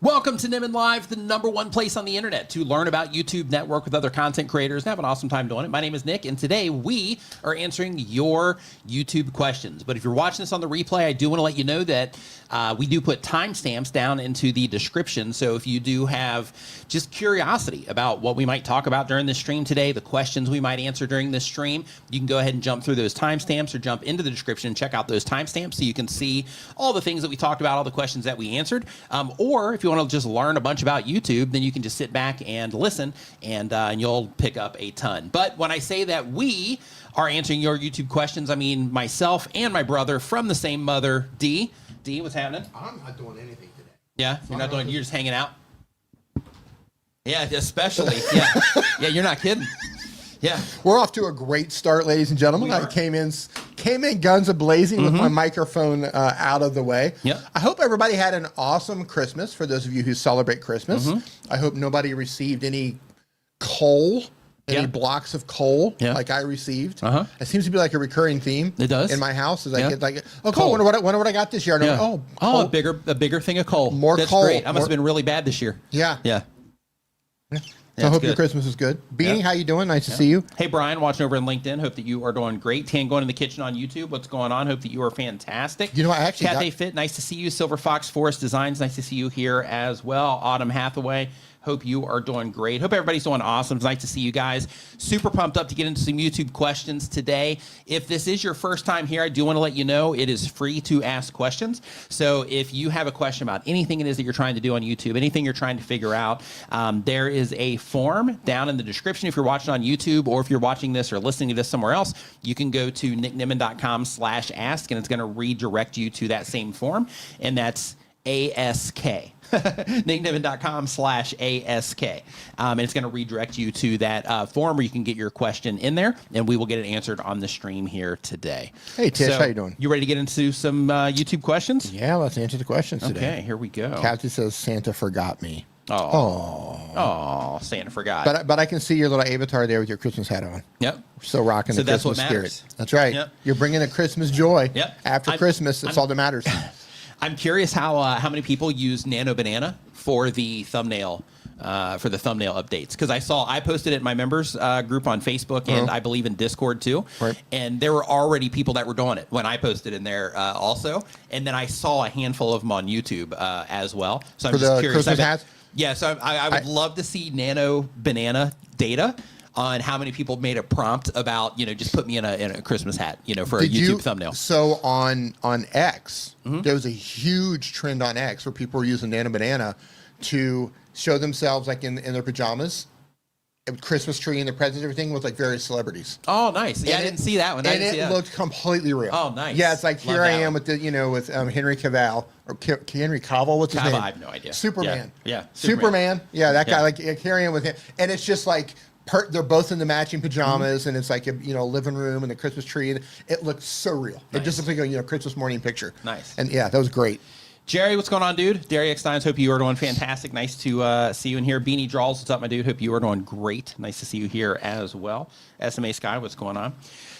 Welcome to Nimin Live, the #1 place on the internet to learn about YouTube, network with other content creators, and have an awesome time doing it. My name is Nick, and today we are answering your YouTube questions. But if you're watching this on the replay, I do want to let you know that we do put timestamps down into the description. So if you do have just curiosity about what we might talk about during this stream today, the questions we might answer during this stream, you can go ahead and jump through those timestamps or jump into the description and check out those timestamps so you can see all the things that we talked about, all the questions that we answered. Or if you want to just learn a bunch about YouTube, then you can just sit back and listen, and you'll pick up a ton. But when I say that we are answering your YouTube questions, I mean myself and my brother from the same mother, D. D, what's happening? I'm not doing anything today. Yeah, you're not doing. You're just hanging out. Yeah, especially. Yeah, yeah, you're not kidding. Yeah, we're off to a great start, ladies and gentlemen. I came in guns a-blazing with my microphone out of the way. Yep. I hope everybody had an awesome Christmas. For those of you who celebrate Christmas, I hope nobody received any coal, any blocks of coal like I received. It seems to be like a recurring theme. It does in my house. Is I get like, oh, coal. Wonder what I got this year. Yeah. Coal. A bigger thing of coal. More That's coal. Great. I must have been really bad this year. Yeah. Yeah. So I hope your Christmas is good. Beanie, how you doing? Nice to see you. Hey, Brian, watching over in LinkedIn. Hope that you are doing great. Tan going in the kitchen on YouTube. What's going on? Hope that you are fantastic. You know, I actually Cathay Fit, nice to see you. Silver Fox Forest Designs, nice to see you here as well. Autumn Hathaway, hope you are doing great. Hope everybody's doing awesome. It's nice to see you guys. Super pumped up to get into some YouTube questions today. If this is your first time here, I do want to let you know it is free to ask questions. So if you have a question about anything it is that you're trying to do on YouTube, anything you're trying to figure out, there is a form down in the description if you're watching on YouTube, or if you're watching this or listening to this somewhere else, you can go to nickniman.com/ask, and it's going to redirect you to that same form, and that's ASK. nickniman.com/ASK. And it's going to redirect you to that form where you can get your question in there, and we will get it answered on the stream here today. Hey, Tish, how you doing? You ready to get into some YouTube questions? Yeah, let's answer the questions today. Okay, here we go. Kathy says Santa forgot me. Oh, Santa forgot. But I can see your little avatar there with your Christmas hat on. Yep. Still rocking the Christmas spirit. That's right. Yep. You're bringing the Christmas joy. Yep. After Christmas, that's all that matters. I'm curious how many people use Nano Banana for the thumbnail updates, because I posted it in my members group on Facebook, and I believe in Discord too. Right. And there were already people that were doing it when I posted in there also, and then I saw a handful of them on YouTube as well. So I'm just curious. Christmas hats? Yeah, so I would love to see Nano Banana data on how many people made a prompt about, just put me in a Christmas hat, for a YouTube thumbnail. So on X, there was a huge trend on X where people were using Nano Banana to show themselves like in their pajamas, a Christmas tree and the presents, everything with like various celebrities. Oh, nice. Yeah, I didn't see that one. And it looked completely real. Oh, nice. Yeah, it's like here I am with with Henry Cavill or Henry Cavill. What's his name? I have no idea. Superman. Yeah. Superman. Yeah, that guy. Like here I am with him, and it's just like. They're both in the matching pajamas, and it's like a living room and the Christmas tree, and it looks so real. Nice. It just looks like a Christmas morning picture. Nice. And yeah, that was great. Jerry, what's going on, dude? Derry X Steins, hope you are doing fantastic. Nice to see you in here. Beanie Draws, what's up, my dude? Hope you are doing great. Nice to see you here as well. SMA Sky, what's going on?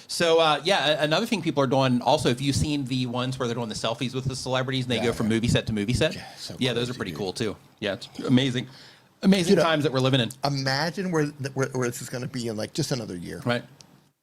So, another thing people are doing also, if you've seen the ones where they're doing the selfies with the celebrities and they go from movie set to movie set. Yeah, those are pretty cool, too. Yeah, it's amazing. Amazing times that we're living in. Imagine where this is going to be in like just another year. Right.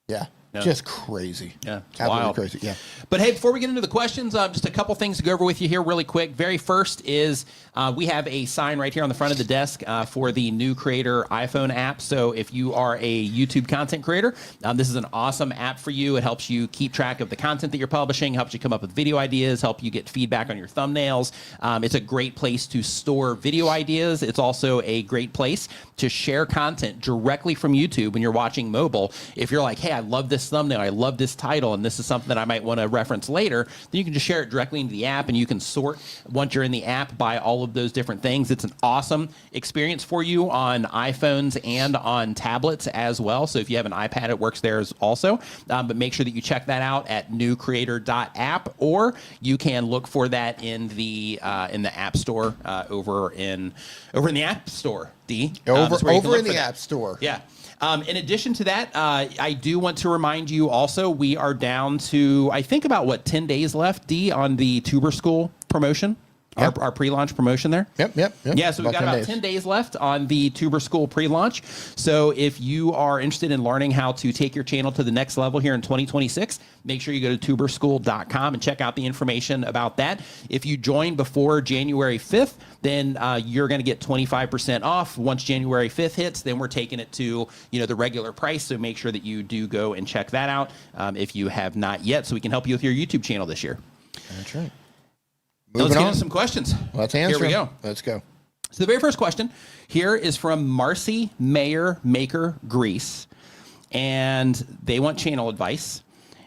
Yeah. Just crazy. Yeah, it's absolutely wild. Crazy. Yeah. But hey, before we get into the questions, just a couple things to go over with you here really quick. Very first is we have a sign right here on the front of the desk for the new Creator iPhone app. So if you are a YouTube content creator, this is an awesome app for you. It helps you keep track of the content that you're publishing, helps you come up with video ideas, help you get feedback on your thumbnails. It's a great place to store video ideas. It's also a great place to share content directly from YouTube when you're watching mobile. If you're like, hey, I love this thumbnail, I love this title, and this is something that I might want to reference later, then you can just share it directly into the app, and you can sort, once you're in the app, by all of those different things. It's an awesome experience for you on iPhones and on tablets as well. So if you have an iPad, it works there also. But make sure that you check that out at newcreator.app, or you can look for that in the App Store over in the App Store. D over in the App Store. Yeah. In addition to that, I do want to remind you also, we are down to, I think, about 10 days left, D, on the Tuber School promotion. our pre-launch promotion there. Yep. Yeah, so we've got about 10 days left on the Tuber School pre-launch. So if you are interested in learning how to take your channel to the next level here in 2026, make sure you go to tuberschool.com and check out the information about that. If you join before January 5th, then you're going to get 25% off. Once January 5th hits, then we're taking it to the regular price. So make sure that you do go and check that out if you have not yet, so we can help you with your YouTube channel this year. That's right. Let's get into some questions. Let's answer. Here we go. Let's go. So the very first question here is from Marcie Mayer Maker Grease, and they want channel advice.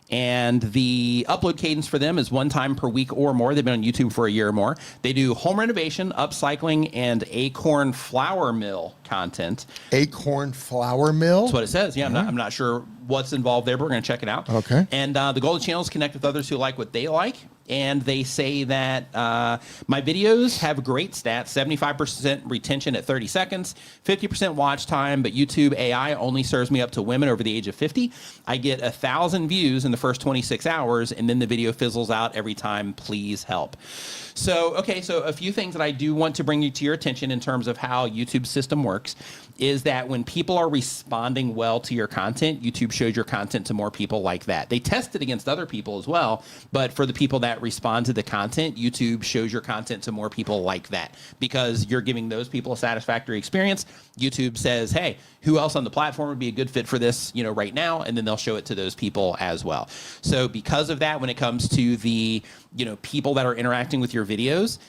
And the upload cadence for them is 1 time per week or more. They've been on YouTube for a year or more. They do home renovation, upcycling, and acorn flour mill content. Acorn flour mill? That's what it says. Yeah, I'm not sure what's involved there, but we're going to check it out. Okay. And the goal of the channel is connect with others who like what they like. And they say that my videos have great stats, 75% retention at 30 seconds, 50% watch time, but YouTube AI only serves me up to women over the age of 50. I get 1,000 views in the first 26 hours, and then the video fizzles out every time. Please help. So, okay, so a few things that I do want to bring you to your attention in terms of how YouTube's system works is that when people are responding well to your content, YouTube shows your content to more people like that. They test it against other people as well, but for the people that respond to the content, YouTube shows your content to more people like that because you're giving those people a satisfactory experience. YouTube says, hey, who else on the platform would be a good fit for this, right now? And then they'll show it to those people as well. So because of that, when it comes to the, people that are interacting with your videos,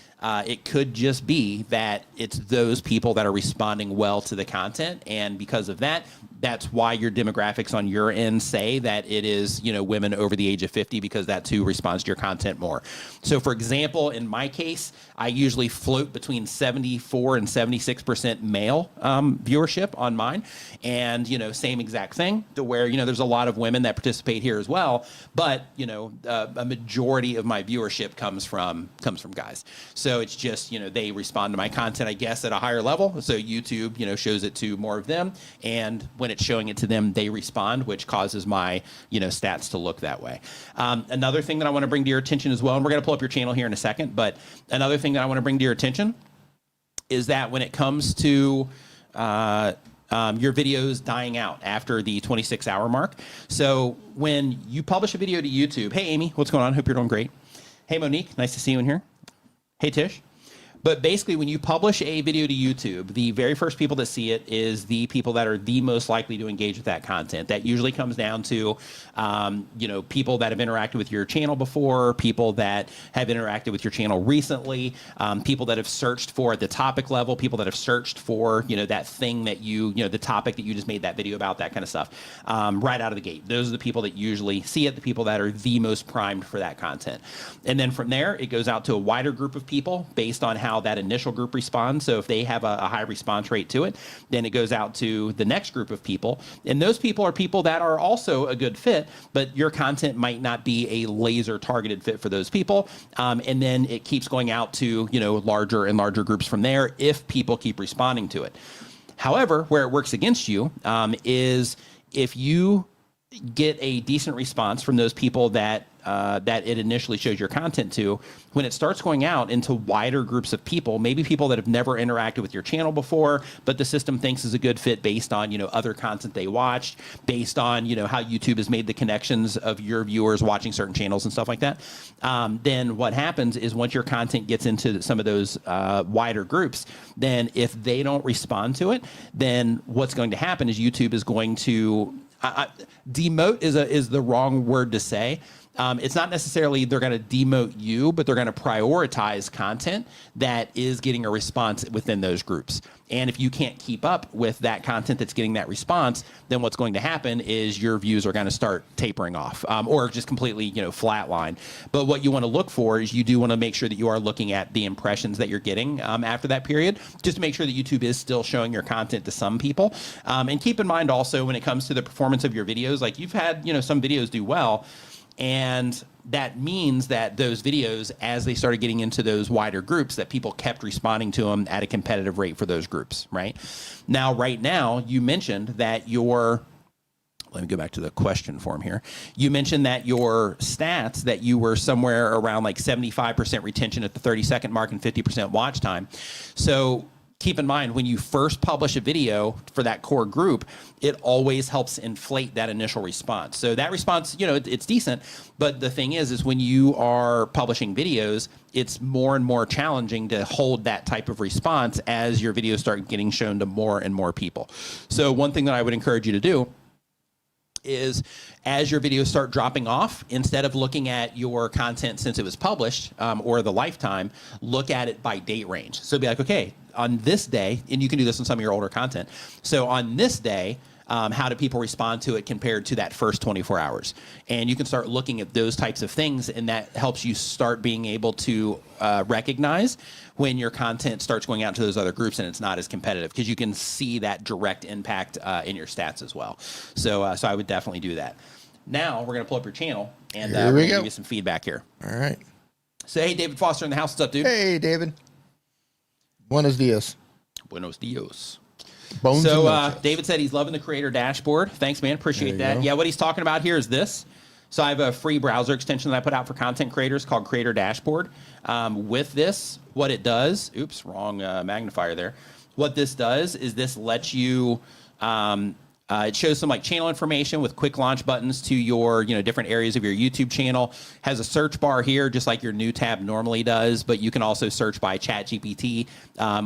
it could just be that it's those people that are responding well to the content. And because of that, that's why your demographics on your end say that it is, women over the age of 50, because that's who responds to your content more. So for example, in my case, I usually float between 74 and 76% male viewership on mine. And, same exact thing to where, there's a lot of women that participate here as well. But, a majority of my viewership comes from guys. So it's just, they respond to my content, I guess, at a higher level. So YouTube, shows it to more of them. And when it's showing it to them, they respond, which causes my, stats to look that way. Another thing that I want to bring to your attention as well, and we're going to pull up your channel here in a second, but another thing that I want to bring to your attention is that when it comes to your videos dying out after the 26-hour mark. So when you publish a video to YouTube, hey, Amy, what's going on? Hope you're doing great. Hey, Monique, nice to see you in here. Hey, Tish. But basically, when you publish a video to YouTube, the very first people that see it is the people that are the most likely to engage with that content. That usually comes down to, people that have interacted with your channel before, people that have interacted with your channel recently, people that have searched for at the topic level, people that have searched for, that thing that the topic that you just made that video about, that kind of stuff, right out of the gate. Those are the people that usually see it, the people that are the most primed for that content. And then from there, it goes out to a wider group of people based on how that initial group responds. So if they have a high response rate to it, then it goes out to the next group of people. And those people are people that are also a good fit, but your content might not be a laser targeted fit for those people. And then it keeps going out to, larger and larger groups from there if people keep responding to it. However, where it works against you is if you get a decent response from those people that it initially shows your content to, when it starts going out into wider groups of people, maybe people that have never interacted with your channel before, but the system thinks is a good fit based on, other content they watched, based on, how YouTube has made the connections of your viewers watching certain channels and stuff like that. Then what happens is once your content gets into some of those wider groups, then if they don't respond to it, then what's going to happen is YouTube is going to demote is the wrong word to say. It's not necessarily they're going to demote you, but they're going to prioritize content that is getting a response within those groups. And if you can't keep up with that content that's getting that response, then what's going to happen is your views are going to start tapering off or just completely, flatline. But what you want to look for is you do want to make sure that you are looking at the impressions that you're getting after that period, just to make sure that YouTube is still showing your content to some people. And keep in mind also when it comes to the performance of your videos, like you've had, some videos do well. And that means that those videos, as they started getting into those wider groups, that people kept responding to them at a competitive rate for those groups, right? Now, right now, you mentioned that your let me go back to the question form here. You mentioned that your stats, that you were somewhere around like 75% retention at the 30-second mark and 50% watch time. So keep in mind, when you first publish a video for that core group, it always helps inflate that initial response. So that response, it's decent, but the thing is when you are publishing videos, it's more and more challenging to hold that type of response as your videos start getting shown to more and more people. So one thing that I would encourage you to do is, as your videos start dropping off, instead of looking at your content since it was published or the lifetime, look at it by date range. So be like, okay, on this day, and you can do this on some of your older content. So on this day, how do people respond to it compared to that first 24 hours? And you can start looking at those types of things, and that helps you start being able to recognize when your content starts going out to those other groups and it's not as competitive, because you can see that direct impact in your stats as well. So I would definitely do that. Now we're going to pull up your channel, and we're going to give you some feedback here. All right. So, hey, David Foster in the house. What's up, dude? Hey, David. Buenos dias. Buenos dias. Bones So David said he's loving the creator dashboard. Thanks, man. Appreciate that. Yeah, what he's talking about here is this. So I have a free browser extension that I put out for content creators called Creator Dashboard. With this, what it does, oops, wrong magnifier there. What this does is this lets you, it shows some like channel information with quick launch buttons to your, different areas of your YouTube channel. Has a search bar here, just like your new tab normally does, but you can also search by ChatGPT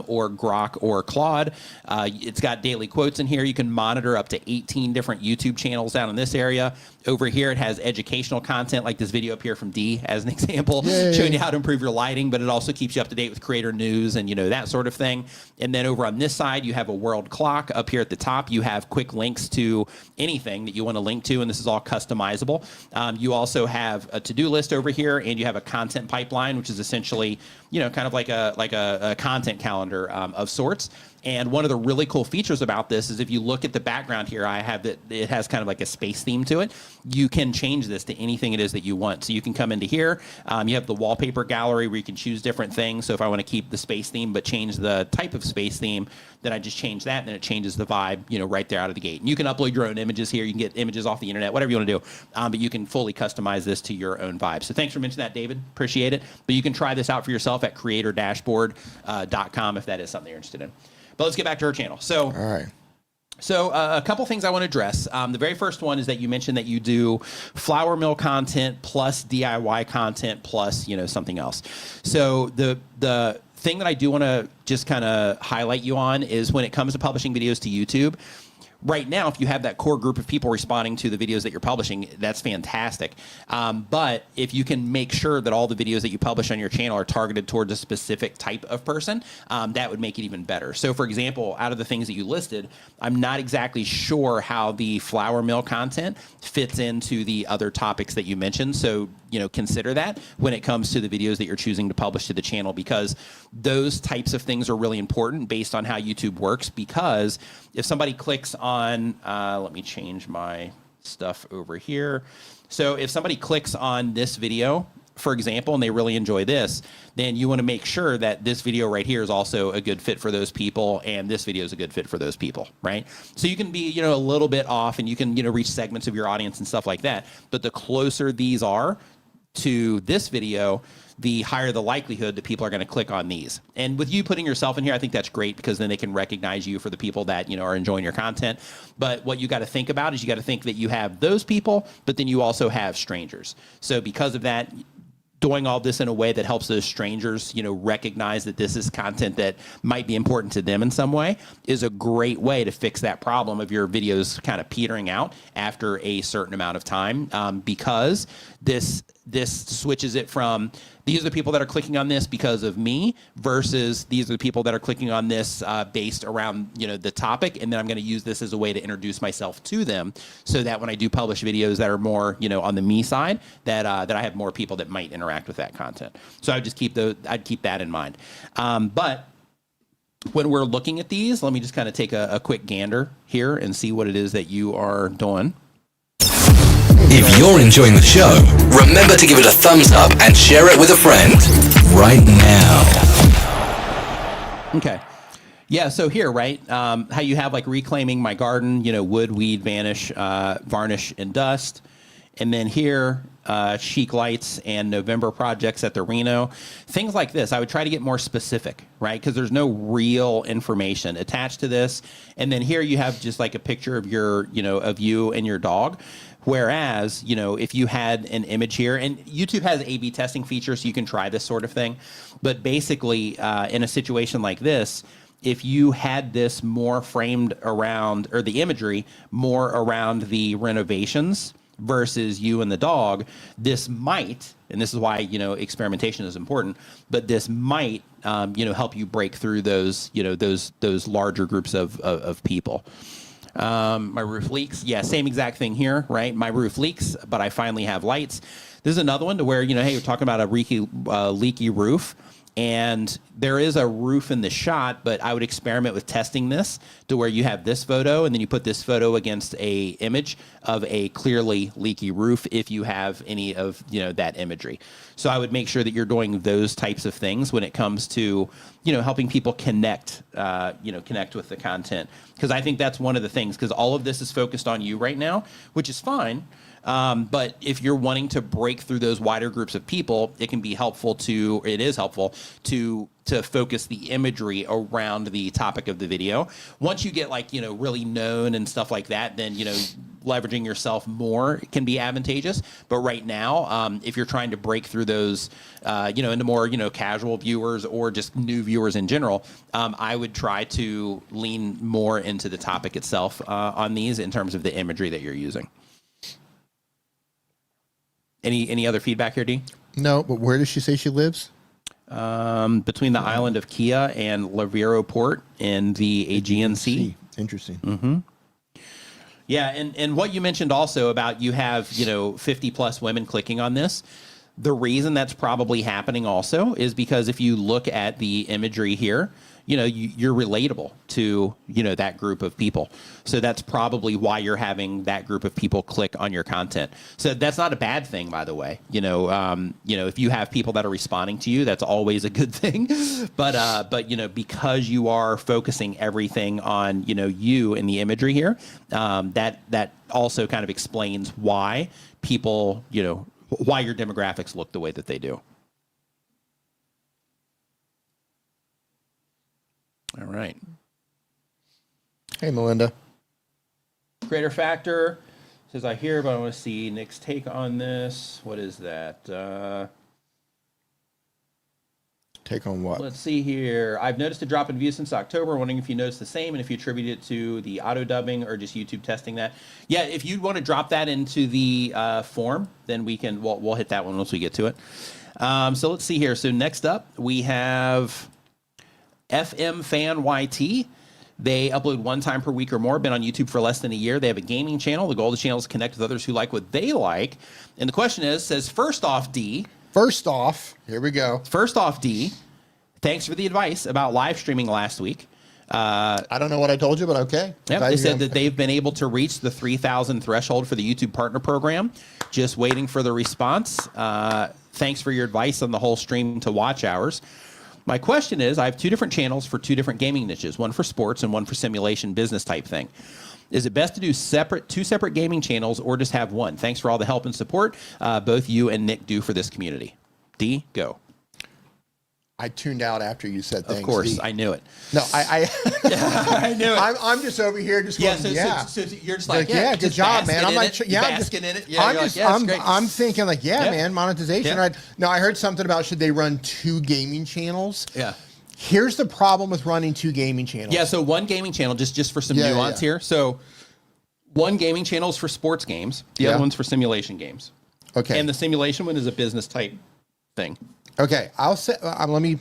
or Grok or Claude. It's got daily quotes in here. You can monitor up to 18 different YouTube channels down in this area. Over here, it has educational content, like this video up here from D, as an example, showing you how to improve your lighting, but it also keeps you up to date with creator news and, that sort of thing. And then over on this side, you have a world clock. Up here at the top, you have quick links to anything that you want to link to, and this is all customizable. You also have a to-do list over here, and you have a content pipeline, which is essentially, kind of like a content calendar of sorts. And one of the really cool features about this is if you look at the background here, I have that it has kind of like a space theme to it. You can change this to anything it is that you want. So you can come into here. You have the wallpaper gallery where you can choose different things. So if I want to keep the space theme but change the type of space theme, then I just change that, and then it changes the vibe, right there out of the gate. And you can upload your own images here. You can get images off the internet, whatever you want to do. But you can fully customize this to your own vibe. So thanks for mentioning that, David. Appreciate it. But you can try this out for yourself at creatordashboard.com if that is something you're interested in. But let's get back to her channel. So, all right. So a couple things I want to address. The very first one is that you mentioned that you do flour mill content plus DIY content plus, something else. So the thing that I do want to just kind of highlight you on is when it comes to publishing videos to YouTube. Right now, if you have that core group of people responding to the videos that you're publishing, that's fantastic. But if you can make sure that all the videos that you publish on your channel are targeted towards a specific type of person, that would make it even better. So for example, out of the things that you listed, I'm not exactly sure how the flour mill content fits into the other topics that you mentioned. So, consider that when it comes to the videos that you're choosing to publish to the channel, because those types of things are really important based on how YouTube works. Because if somebody clicks on, let me change my stuff over here. So if somebody clicks on this video, for example, and they really enjoy this, then you want to make sure that this video right here is also a good fit for those people, and this video is a good fit for those people, right? So you can be, a little bit off, and you can, reach segments of your audience and stuff like that. But the closer these are to this video, the higher the likelihood that people are going to click on these. And with you putting yourself in here, I think that's great, because then they can recognize you for the people that, are enjoying your content. But what you got to think about is you got to think that you have those people, but then you also have strangers. So because of that, doing all this in a way that helps those strangers, recognize that this is content that might be important to them in some way is a great way to fix that problem of your videos kind of petering out after a certain amount of time, because this switches it from these are the people that are clicking on this because of me versus these are the people that are clicking on this based around the topic, and then I'm going to use this as a way to introduce myself to them, so that when I do publish videos that are more on the me side, that I have more people that might interact with that content. So I'd keep that in mind. But when we're looking at these, let me just kind of take a quick gander here and see what it is that you are doing. If you're enjoying the show, remember to give it a thumbs up and share it with a friend right now. Okay. Yeah, so here, right, how you have like reclaiming my garden, wood, weed, vanish, varnish, and dust. And then here, chic lights and November projects at the Reno. Things like this, I would try to get more specific, right? Because there's no real information attached to this. And then here you have just like a picture of of you and your dog. Whereas, if you had an image here, and YouTube has A/B testing features, so you can try this sort of thing. But basically, in a situation like this, if you had this more framed around, or the imagery more around the renovations versus you and the dog, this might, and this is why, experimentation is important, but this might, help you break through those, those larger groups of people. My roof leaks. Yeah, same exact thing here, right? My roof leaks, but I finally have lights. This is another one to where, hey, you're talking about a leaky roof. And there is a roof in the shot, but I would experiment with testing this to where you have this photo and then you put this photo against a image of a clearly leaky roof if you have any of that imagery. So I would make sure that you're doing those types of things when it comes to helping people connect with the content, because I think that's one of the things, because all of this is focused on you right now, which is fine. But if you're wanting to break through those wider groups of people, it is helpful to focus the imagery around the topic of the video. Once you get really known and stuff like that, then, leveraging yourself more can be advantageous. But right now, if you're trying to break through those, into more, casual viewers or just new viewers in general, I would try to lean more into the topic itself, on these in terms of the imagery that you're using. Any other feedback here, D? No, but where does she say she lives? Between the island of Kia and Lavero Port in the Aegean Sea. Interesting. Mm-hmm. Yeah, and what you mentioned also about you have 50 plus women clicking on this. The reason that's probably happening also is because if you look at the imagery here, you're relatable to, that group of people. So that's probably why you're having that group of people click on your content. So that's not a bad thing, by the way. If you have people that are responding to you, that's always a good thing. But because you are focusing everything on, you and the imagery here, that also kind of explains why people, why your demographics look the way that they do. All right. Hey, Melinda. Creator Factor says, I hear, but I want to see Nick's take on this. What is that? Take on what? Let's see here. I've noticed a drop in views since October. Wondering if you noticed the same and if you attribute it to the auto dubbing or just YouTube testing that. Yeah, if you want to drop that into the form, then we'll hit that one once we get to it. So let's see here. So next up, we have FM Fan YT. They upload one time per week or more, been on YouTube for less than a year. They have a gaming channel. The goal of the channel is to connect with others who like what they like. And the question says, first off, D. First off, here we go. First off, D, thanks for the advice about live streaming last week. I don't know what I told you, but okay. Yep, they said that they've been able to reach the 3,000 threshold for the YouTube Partner Program. Just waiting for the response. Thanks for your advice on the whole stream to watch hours. My question is, I have two different channels for two different gaming niches, one for sports and one for simulation business type thing. Is it best to do two separate gaming channels or just have one? Thanks for all the help and support both you and Nick do for this community. D, go. I tuned out after you said thanks. Of course, D. I knew it. No, I I knew it. I'm just over here just going, so you're just like, yeah, good job, man. I'm like, basking in it. Yeah, I'm thinking like, man, monetization, right? No, I heard something about should they run two gaming channels? Yeah. Here's the problem with running two gaming channels. Yeah, so one gaming channel, just for some nuance here. So one gaming channel is for sports games. The other one's for simulation games. Okay. And the simulation one is a business type thing. Okay, I'll say. Let me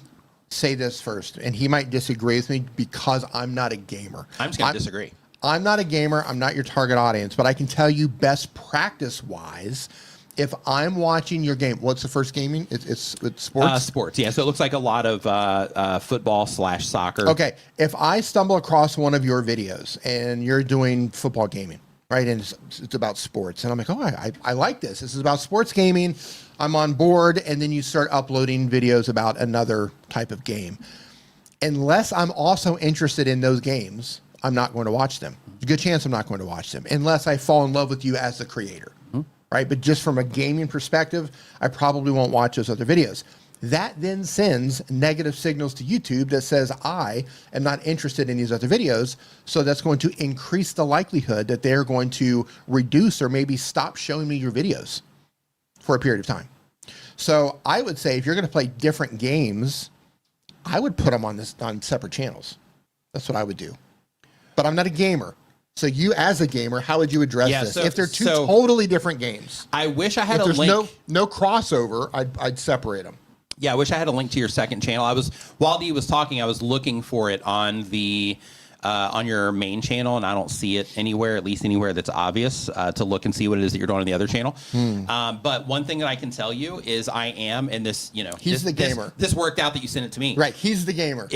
say this first, and he might disagree with me because I'm not a gamer. I'm just going to disagree. I'm not a gamer. I'm not your target audience, but I can tell you best practice-wise, if I'm watching your game, what's the first gaming? It's sports? Sports, yeah. So it looks like a lot of football/soccer. Okay, if I stumble across one of your videos and you're doing football gaming, right, and it's about sports, and I'm like, oh, I like this. This is about sports gaming. I'm on board, and then you start uploading videos about another type of game. unless I'm also interested in those games, I'm not going to watch them. There's a good chance I'm not going to watch them unless I fall in love with you as the creator, right? But just from a gaming perspective, I probably won't watch those other videos. That then sends negative signals to YouTube that says I am not interested in these other videos. So that's going to increase the likelihood that they're going to reduce or maybe stop showing me your videos for a period of time. So I would say if you're going to play different games, I would put them on separate channels. That's what I would do. But I'm not a gamer. So you as a gamer, how would you address this? So, if they're two totally different games. I wish I had a link. If there's no crossover, I'd separate them. Yeah, I wish I had a link to your second channel. While he was talking, I was looking for it on the on your main channel, and I don't see it anywhere, at least anywhere that's obvious to look and see what it is that you're doing on the other channel. But one thing that I can tell you is I am, and this, he's the gamer. This worked out that you sent it to me. Right, he's the gamer.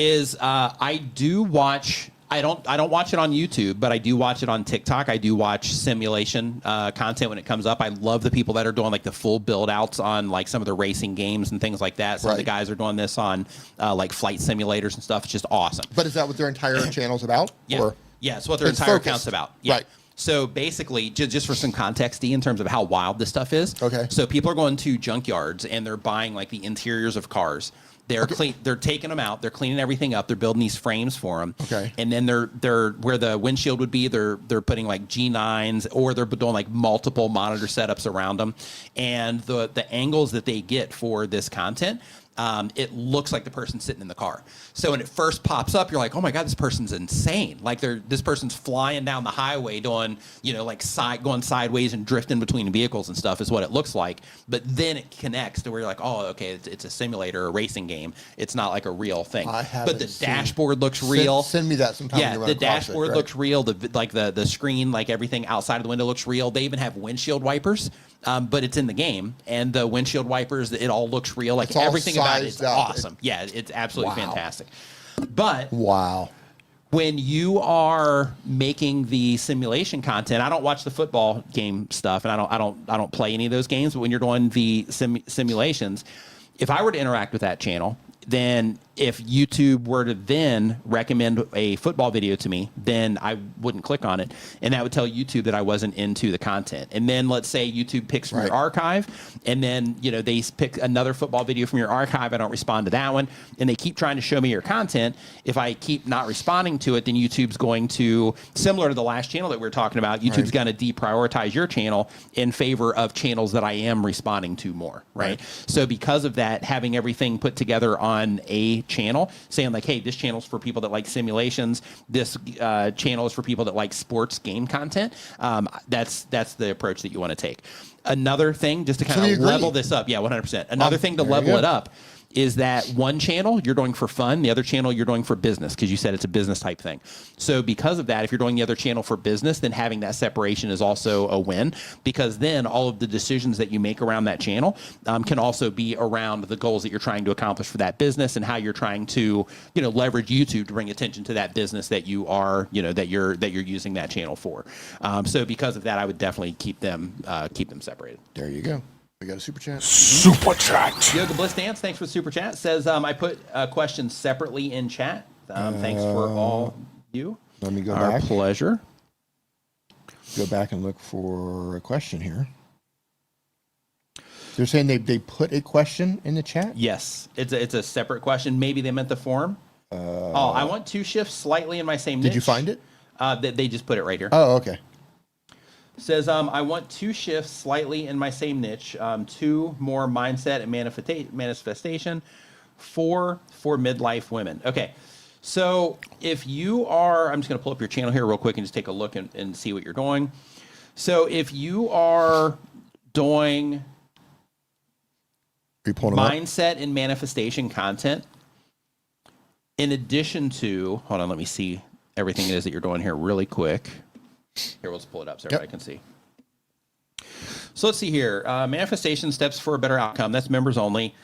I do watch. I don't watch it on YouTube, but I do watch it on TikTok. I do watch simulation content when it comes up. I love the people that are doing like the full build outs on like some of the racing games and things like that. Some of the guys are doing this on like flight simulators and stuff. It's just awesome. But is that what their entire channel's about? Yeah. Yeah, it's what their entire account's about. Yeah. Right. So basically, just for some context, in terms of how wild this stuff is. Okay. So people are going to junkyards and they're buying like the interiors of cars. They're They're taking them out. They're cleaning everything up. They're building these frames for them. Okay. And then they're where the windshield would be. They're putting like G9s, or they're doing like multiple monitor setups around them. And the angles that they get for this content, it looks like the person's sitting in the car. So when it first pops up, you're like, oh my God, this person's insane. Like this person's flying down the highway doing, like going sideways and drifting between vehicles and stuff is what it looks like. But then it connects to where you're like, oh, okay, it's a simulator, a racing game. It's not like a real thing. But the dashboard looks real. Send me that sometime. Yeah, the dashboard looks real. The screen, like everything outside of the window looks real. They even have windshield wipers. But it's in the game, and the windshield wipers, it all looks real. Like everything about it is awesome. Yeah, it's absolutely fantastic. But when you are making the simulation content, I don't watch the football game stuff, and I don't play any of those games. But when you're doing the simulations, if I were to interact with that channel, then if YouTube were to then recommend a football video to me, then I wouldn't click on it. And that would tell YouTube that I wasn't into the content. And then let's say YouTube picks from your archive, and then, they pick another football video from your archive. I don't respond to that one. And they keep trying to show me your content. If I keep not responding to it, then YouTube's going to, similar to the last channel that we were talking about, YouTube's going to deprioritize your channel in favor of channels that I am responding to more, right? So because of that, having everything put together on a channel, saying like, hey, this channel's for people that like simulations, this channel is for people that like sports game content, that's the approach that you want to take. Another thing, just to kind of level this up, 100%. Another thing to level it up is that one channel you're doing for fun, the other channel you're doing for business, because you said it's a business type thing. So because of that, if you're doing the other channel for business, then having that separation is also a win, because then all of the decisions that you make around that channel can also be around the goals that you're trying to accomplish for that business, and how you're trying to leverage YouTube to bring attention to that business that you are that you're using that channel for. So because of that, I would definitely keep them separated. There you go. We got a super chat. Super chat. Yoga Bliss Dance, thanks for the super chat. Says, I put questions separately in chat. Thanks for all you. Let me go Our back. pleasure. Go back and look for a question here. They're saying they put a question in the chat? Yes. It's a separate question. Maybe they meant the form. I want 2 shifts slightly in my same niche. Did you find it? They just put it right here. Oh, okay. Says, I want 2 shifts slightly in my same niche, 2 more mindset and manifestation, 4 for midlife women. Okay, so if you are, I'm just going to pull up your channel here real quick and just take a look and see what you're doing. So if you are doing mindset and manifestation content, in addition to, hold on, let me see everything it is that you're doing here really quick. Here, let's pull it up so everybody can see. So let's see here. Manifestation steps for a better outcome. That's members only.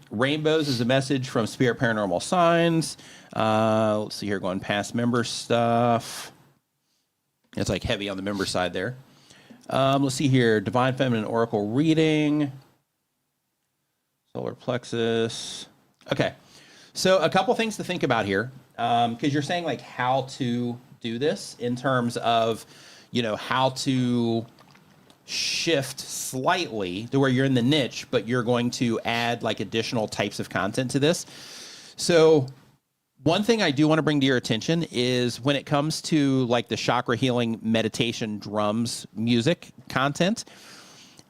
Rainbows is a message from Spirit Paranormal Signs. Let's see here, going past member stuff. It's like heavy on the member side there. Let's see here. Divine Feminine Oracle reading. Solar plexus. Okay. So a couple things to think about here, because you're saying like how to do this in terms of, how to shift slightly to where you're in the niche, but you're going to add like additional types of content to this. So one thing I do want to bring to your attention is when it comes to like the chakra healing meditation drums music content,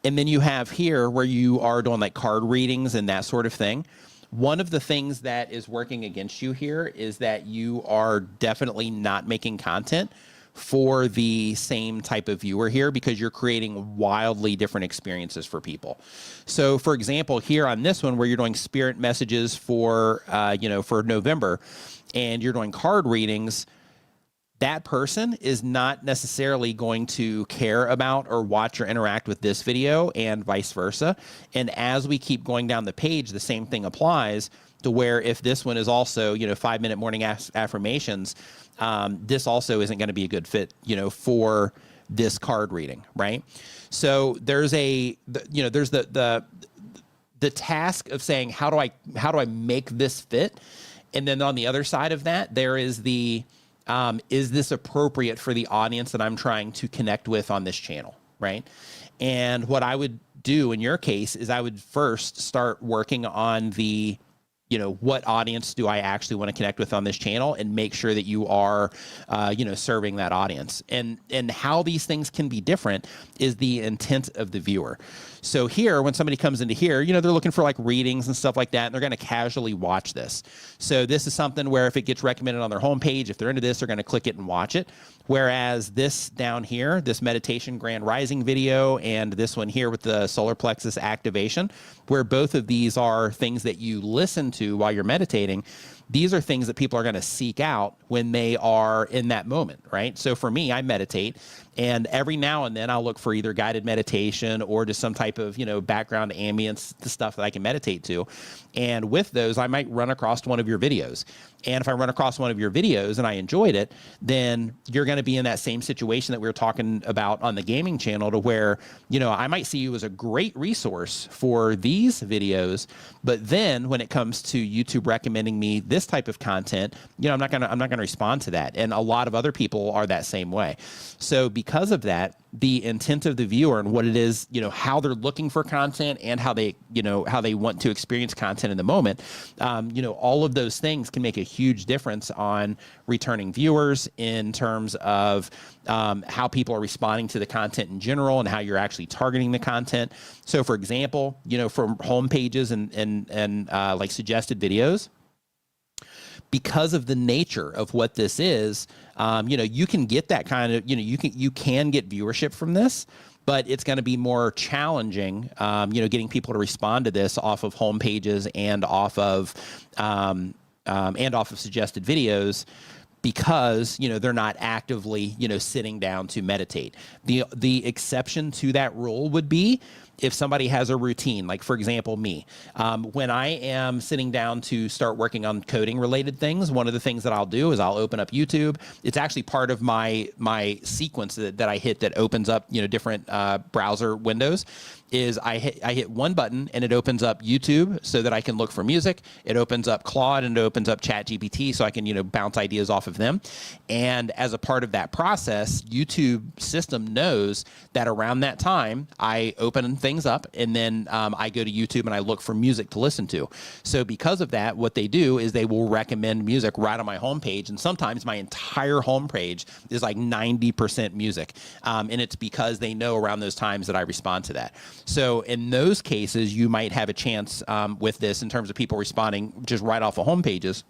and then you have here where you are doing like card readings and that sort of thing. One of the things that is working against you here is that you are definitely not making content for the same type of viewer here, because you're creating wildly different experiences for people. So for example, here on this one where you're doing spirit messages for, for November, and you're doing card readings, that person is not necessarily going to care about or watch or interact with this video, and vice versa. And as we keep going down the page, the same thing applies to where if this one is also, 5-minute morning affirmations, this also isn't going to be a good fit, for this card reading, right? So there's there's the task of saying, how do I make this fit? And then on the other side of that, there is the, is this appropriate for the audience that I'm trying to connect with on this channel, right? And what I would do in your case is I would first start working on the, what audience do I actually want to connect with on this channel, and make sure that you are, serving that audience. And how these things can be different is the intent of the viewer. So here, when somebody comes into here, they're looking for like readings and stuff like that, and they're going to casually watch this. So this is something where if it gets recommended on their homepage, if they're into this, they're going to click it and watch it. Whereas this down here, this meditation grand rising video, and this one here with the solar plexus activation, where both of these are things that you listen to while you're meditating, these are things that people are going to seek out when they are in that moment, right? So for me, I meditate, and every now and then I'll look for either guided meditation or just some type of, background ambience, the stuff that I can meditate to. And with those, I might run across one of your videos. And if I run across one of your videos and I enjoyed it, then you're going to be in that same situation that we were talking about on the gaming channel, to where, I might see you as a great resource for these videos, but then when it comes to YouTube recommending me this type of content, I'm not going to respond to that. And a lot of other people are that same way. So because of that, the intent of the viewer and what it is, how they're looking for content, and how they want to experience content in the moment, all of those things can make a huge difference on returning viewers in terms of how people are responding to the content in general, and how you're actually targeting the content. So for example, from home pages and like suggested videos, because of the nature of what this is, you can get that kind of, you can get viewership from this, but it's going to be more challenging, getting people to respond to this off of home pages and off of suggested videos, because they're not actively sitting down to meditate. The exception to that rule would be if somebody has a routine, like for example me, when I am sitting down to start working on coding related things, one of the things that I'll do is I'll open up YouTube. It's actually part of my sequence that I hit that opens up different browser windows. Is I hit one button and it opens up YouTube so that I can look for music. It opens up Claude and it opens up ChatGPT so I can bounce ideas off of them. And as a part of that process, YouTube system knows that around that time I open things up, and then I go to YouTube and I look for music to listen to. So because of that, what they do is they will recommend music right on my homepage, and sometimes my entire homepage is like 90% music, and it's because they know around those times that I respond to that. So in those cases, you might have a chance with this in terms of people responding just right off of home pages.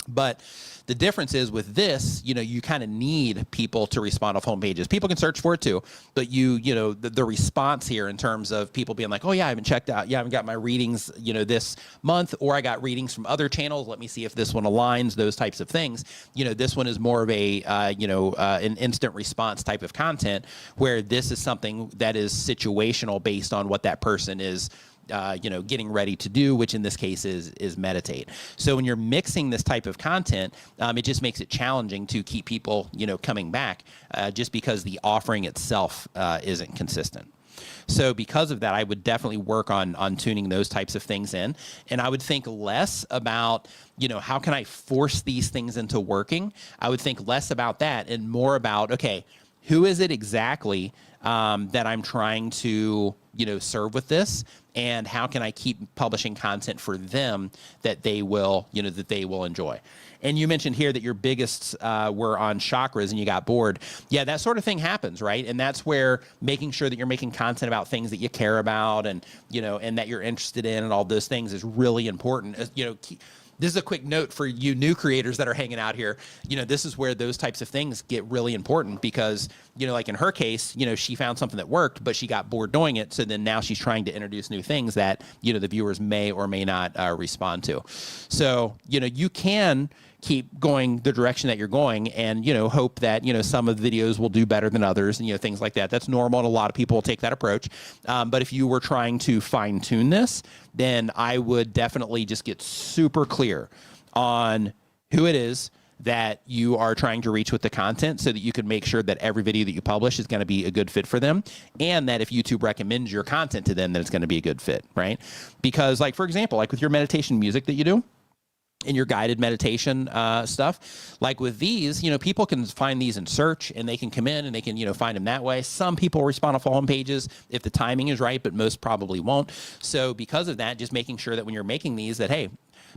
But the difference is with this, you kind of need people to respond off home pages. People can search for it too, but the response here in terms of people being like, oh yeah, I haven't checked out. Yeah, I haven't got my readings, this month, or I got readings from other channels. Let me see if this one aligns, those types of things. This one is more of a, an instant response type of content, where this is something that is situational based on what that person is getting ready to do, which in this case is meditate. So when you're mixing this type of content, it just makes it challenging to keep people, coming back, just because the offering itself isn't consistent. So because of that, I would definitely work on tuning those types of things in. And I would think less about, how can I force these things into working? I would think less about that and more about, okay, who is it exactly that I'm trying to, serve with this? And how can I keep publishing content for them that they will, that they will enjoy? And you mentioned here that your biggest were on chakras and you got bored. Yeah, that sort of thing happens, right? And that's where making sure that you're making content about things that you care about and, and that you're interested in and all those things is really important. This is a quick note for you new creators that are hanging out here. This is where those types of things get really important because, like in her case, she found something that worked, but she got bored doing it. So then now she's trying to introduce new things that, the viewers may or may not respond to. So, you can keep going the direction that you're going and, hope that, some of the videos will do better than others and, things like that. That's normal. And a lot of people will take that approach. But if you were trying to fine tune this, then I would definitely just get super clear on who it is that you are trying to reach with the content so that you can make sure that every video that you publish is going to be a good fit for them. And that if YouTube recommends your content to them, then it's going to be a good fit, right? Because like, for example, like with your meditation music that you do, in your guided meditation stuff, like with these, people can find these in search and they can come in and they can, find them that way. Some people respond to forum pages if the timing is right, but most probably won't. So because of that, just making sure that when you're making these that, hey,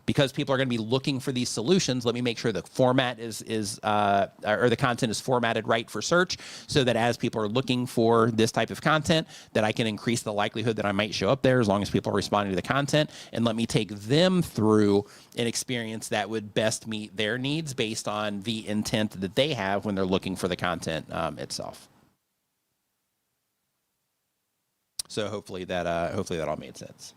because people are going to be looking for these solutions, let me make sure the format is or the content is formatted right for search so that as people are looking for this type of content, that I can increase the likelihood that I might show up there as long as people are responding to the content, and let me take them through an experience that would best meet their needs based on the intent that they have when they're looking for the content itself. So hopefully that all made sense.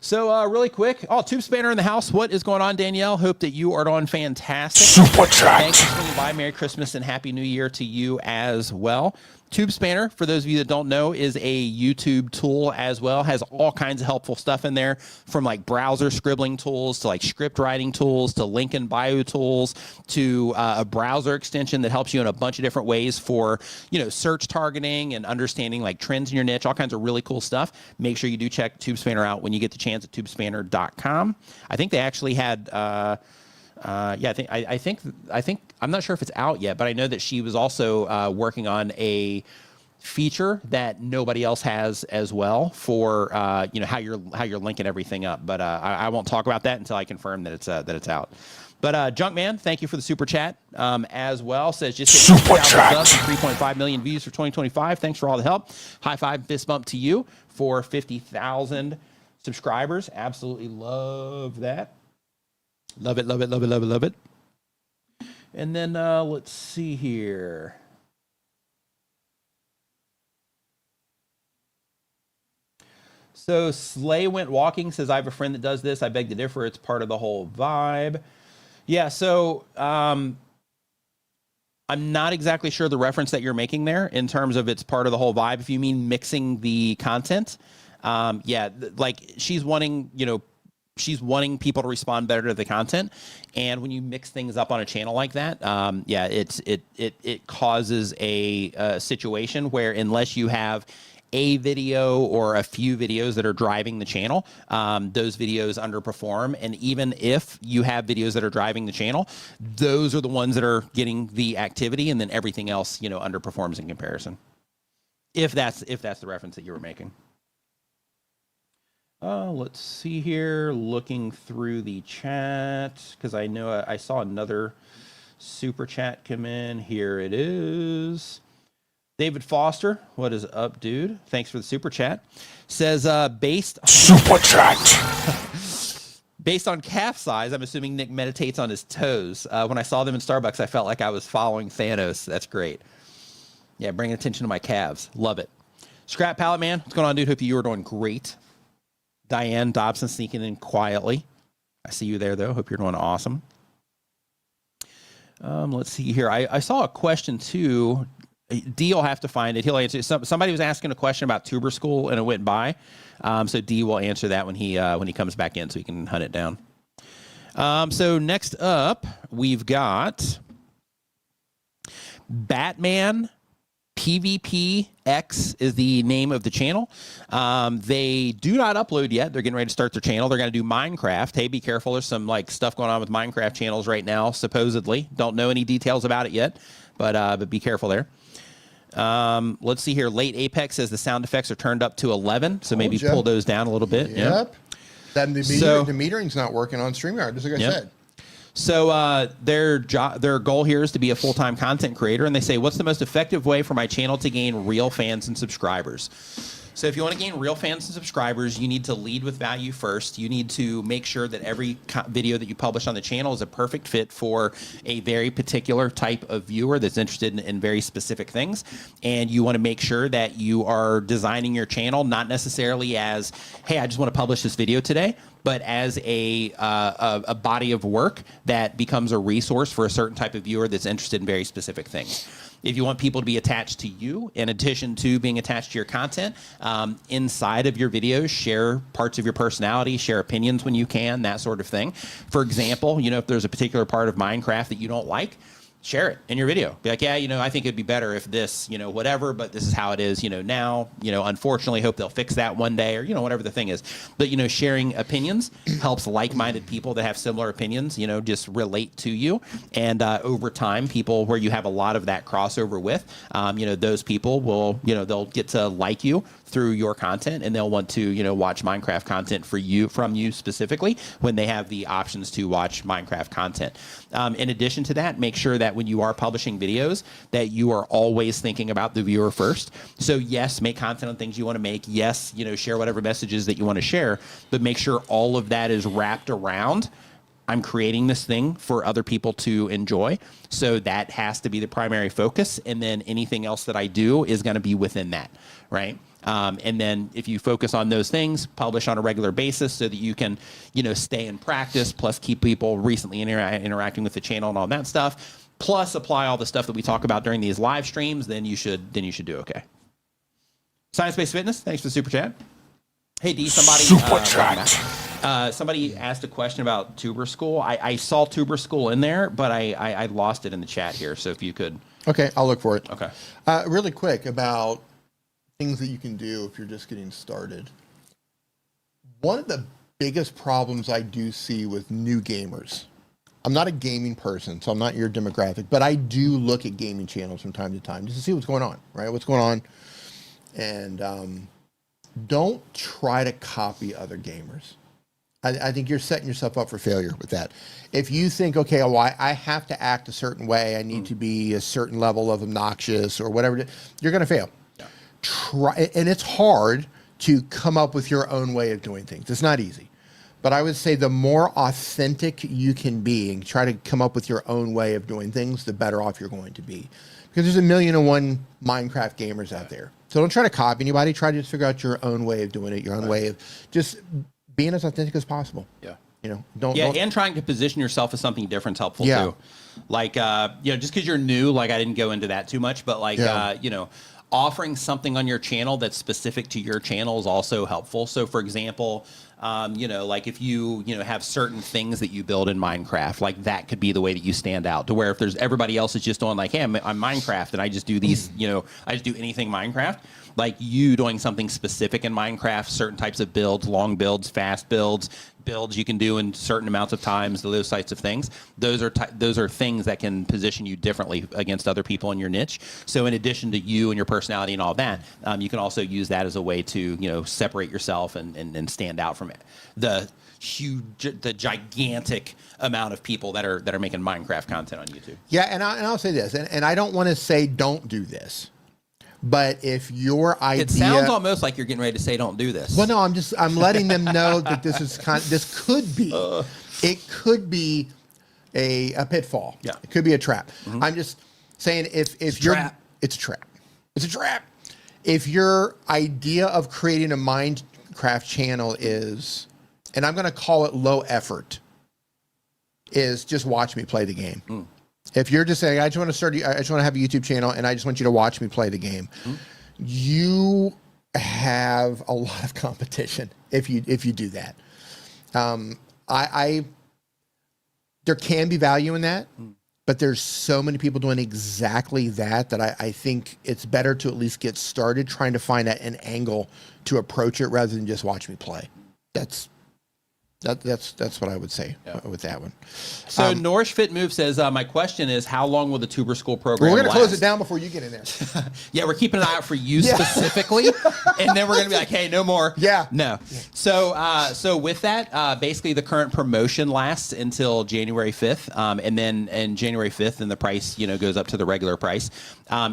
So really quick, Tube Spanner in the house. What is going on, Danielle? Hope that you are doing fantastic. Super chat. Thanks for swinging by. Merry Christmas and Happy New Year to you as well. Tube Spanner, for those of you that don't know, is a YouTube tool as well. Has all kinds of helpful stuff in there, from like browser scribbling tools to like script writing tools to link and bio tools to a browser extension that helps you in a bunch of different ways for, search targeting and understanding like trends in your niche, all kinds of really cool stuff. Make sure you do check Tube Spanner out when you get the chance at tubespanner.com. I think they actually had I think I'm not sure if it's out yet, but I know that she was also working on a feature that nobody else has as well for how you're linking everything up. But I won't talk about that until I confirm that it's out. But Junkman, thank you for the super chat as well. Says just hit Super chat. 3.5 million views for 2025. Thanks for all the help. High five, fist bump to you for 50,000 subscribers. Absolutely love that. Love it, love it, love it, love it, love it. And then let's see here. So Slay Went Walking says, I have a friend that does this. I beg to differ. It's part of the whole vibe. Yeah, so I'm not exactly sure the reference that you're making there in terms of it's part of the whole vibe. If you mean mixing the content, like she's wanting, people to respond better to the content, and when you mix things up on a channel like that, it causes a situation where unless you have a video or a few videos that are driving the channel, those videos underperform. And even if you have videos that are driving the channel, those are the ones that are getting the activity, and then everything else, underperforms in comparison. If that's the reference that you were making. Let's see here, looking through the chat, because I know I saw another super chat come in. Here it is. David Foster, what is up, dude? Thanks for the super chat. Says, based on calf size, I'm assuming Nick meditates on his toes. When I saw them in Starbucks, I felt like I was following Thanos. That's great. Yeah, bringing attention to my calves. Love it. Scrap Pallet Man, what's going on, dude? Hope you are doing great. Diane Dobson sneaking in quietly. I see you there, though. Hope you're doing awesome. Let's see here. I saw a question, too. D will have to find it. He'll answer it. Somebody was asking a question about Tuber School, and it went by. So D will answer that when he comes back in so he can hunt it down. So next up, we've got Batman PvPX is the name of the channel. They do not upload yet. They're getting ready to start their channel. They're going to do Minecraft. Hey, be careful. There's some like stuff going on with Minecraft channels right now, supposedly. Don't know any details about it yet, but be careful there. Let's see here. Late Apex says the sound effects are turned up to 11, so maybe pull those down a little bit. Yep. Then the metering's not working on StreamYard, just like I said. So their goal here is to be a full-time content creator, and they say, what's the most effective way for my channel to gain real fans and subscribers? So if you want to gain real fans and subscribers, you need to lead with value first. You need to make sure that every video that you publish on the channel is a perfect fit for a very particular type of viewer that's interested in very specific things. And you want to make sure that you are designing your channel not necessarily as, hey, I just want to publish this video today, but as a body of work that becomes a resource for a certain type of viewer that's interested in very specific things. If you want people to be attached to you, in addition to being attached to your content, inside of your videos, share parts of your personality, share opinions when you can, that sort of thing. For example, if there's a particular part of Minecraft that you don't like, share it in your video. Be like, yeah, I think it'd be better if this, whatever, but this is how it is, now, unfortunately, hope they'll fix that one day, or, whatever the thing is. But, sharing opinions helps like-minded people that have similar opinions, just relate to you. And over time, people where you have a lot of that crossover with, those people will, they'll get to like you through your content, and they'll want to, watch Minecraft content from you specifically when they have the options to watch Minecraft content. In addition to that, make sure that when you are publishing videos that you are always thinking about the viewer first. So yes, make content on things you want to make. Yes, share whatever messages that you want to share, but make sure all of that is wrapped around I'm creating this thing for other people to enjoy. So that has to be the primary focus. And then anything else that I do is going to be within that, right? And then if you focus on those things, publish on a regular basis so that you can, stay in practice, plus keep people recently interacting with the channel and all that stuff, plus apply all the stuff that we talk about during these live streams, then you should do okay. Science-Based Fitness, thanks for the super chat. Hey, D, somebody asked a question about Tuber School. I saw Tuber School in there, but I lost it in the chat here. So if you could. Okay, I'll look for it. Okay. Really quick about things that you can do if you're just getting started. One of the biggest problems I do see with new gamers, I'm not a gaming person, so I'm not your demographic, but I do look at gaming channels from time to time just to see what's going on, right? What's going on. And don't try to copy other gamers. I think you're setting yourself up for failure with that. If you think, okay, well, I have to act a certain way, I need to be a certain level of obnoxious or whatever, you're going to fail. Yeah. Try, and it's hard to come up with your own way of doing things. It's not easy. But I would say the more authentic you can be and try to come up with your own way of doing things, the better off you're going to be. Because there's 1,000,001 Minecraft gamers out there. So don't try to copy anybody. Try to just figure out your own way of doing it, your own way of just being as authentic as possible. Yeah. Don't. And trying to position yourself as something different is helpful too. Like, just because you're new, like I didn't go into that too much, but like, offering something on your channel that's specific to your channel is also helpful. So for example, like if you have certain things that you build in Minecraft, like that could be the way that you stand out, to where if there's everybody else is just on like, hey, I'm Minecraft and I just do these, I just do anything Minecraft. Like you doing something specific in Minecraft, certain types of builds, long builds, fast builds you can do in certain amounts of times, those types of things. Those are things that can position you differently against other people in your niche. So in addition to you and your personality and all that, you can also use that as a way to separate yourself and stand out from the gigantic amount of people that are making Minecraft content on YouTube. Yeah, and I'll say this, and I don't want to say don't do this. But if your idea, it sounds almost like you're getting ready to say, "Don't do this." Well, no, I'm letting them know that this could be, it could be a pitfall. Yeah, it could be a trap. Mm-hmm. I'm just saying it's a trap. It's a trap. If your idea of creating a Minecraft channel is, and I'm going to call it low effort, is just watch me play the game. Mm. If you're just saying, I just want to have a YouTube channel and I just want you to watch me play the game, you have a lot of competition if you do that. There can be value in that, But there's so many people doing exactly that I think it's better to at least get started trying to find an angle to approach it rather than just watch me play. That's what I would say with that one. So Nourish Fit Move says, my question is, how long will the Tuber School program We're going to last? close it down before you get in there. Yeah, we're keeping an eye out for you specifically, and then we're going to be like, hey, no more. Yeah. No. Yeah. So with that, basically the current promotion lasts until January 5th, and then in January 5th, then the price goes up to the regular price.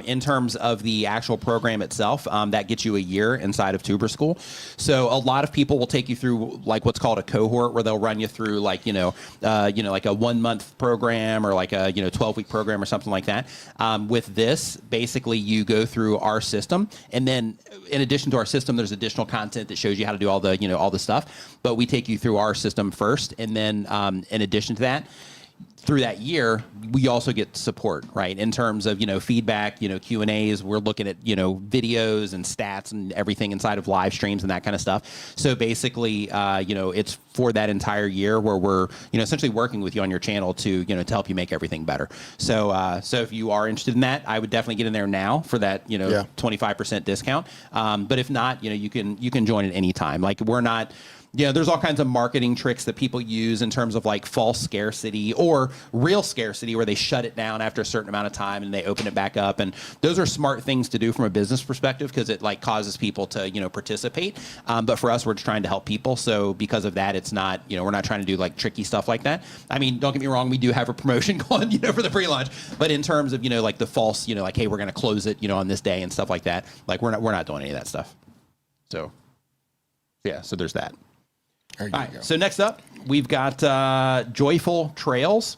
In terms of the actual program itself, that gets you a year inside of Tuber School. So a lot of people will take you through like what's called a cohort, where they'll run you through like like a 1 month program or like a 12-week program or something like that. With this, basically you go through our system, and then in addition to our system, there's additional content that shows you how to do all the all the stuff. But we take you through our system first, and then in addition to that, through that year, we also get support, right? In terms of, feedback, Q&As, we're looking at, videos and stats and everything inside of live streams and that kind of stuff. So basically, it's for that entire year where we're, essentially working with you on your channel to help you make everything better. So, so if you are interested in that, I would definitely get in there now for that, 25% discount. But if not, you can join at any time. Like we're not, there's all kinds of marketing tricks that people use in terms of like false scarcity or real scarcity where they shut it down after a certain amount of time and they open it back up. And those are smart things to do from a business perspective because it like causes people to, participate. But for us, we're just trying to help people. So because of that, it's not, we're not trying to do like tricky stuff like that. I mean, don't get me wrong. We do have a promotion going, for the pre-launch, but in terms of, like the false, like, hey, we're going to close it, on this day and stuff like that. Like we're not doing any of that stuff. So yeah, so there's that. All right, so next up, we've got Joyful Trails.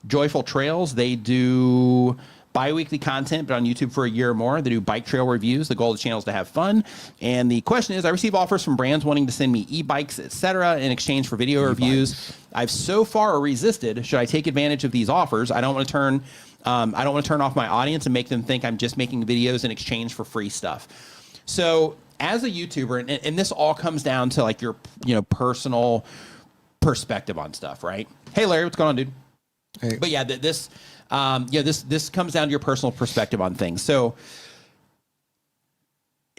Joyful Trails, they do bi-weekly content, but on YouTube for a year or more. They do bike trail reviews. The goal of the channel is to have fun. And the question is, I receive offers from brands wanting to send me e-bikes, etc., in exchange for video reviews. I've so far resisted. Should I take advantage of these offers? I don't want to turn off my audience and make them think I'm just making videos in exchange for free stuff. So as a YouTuber, and this all comes down to like your, personal perspective on stuff, right? Hey, Larry, what's going on, dude? Hey. But yeah, this comes down to your personal perspective on things. So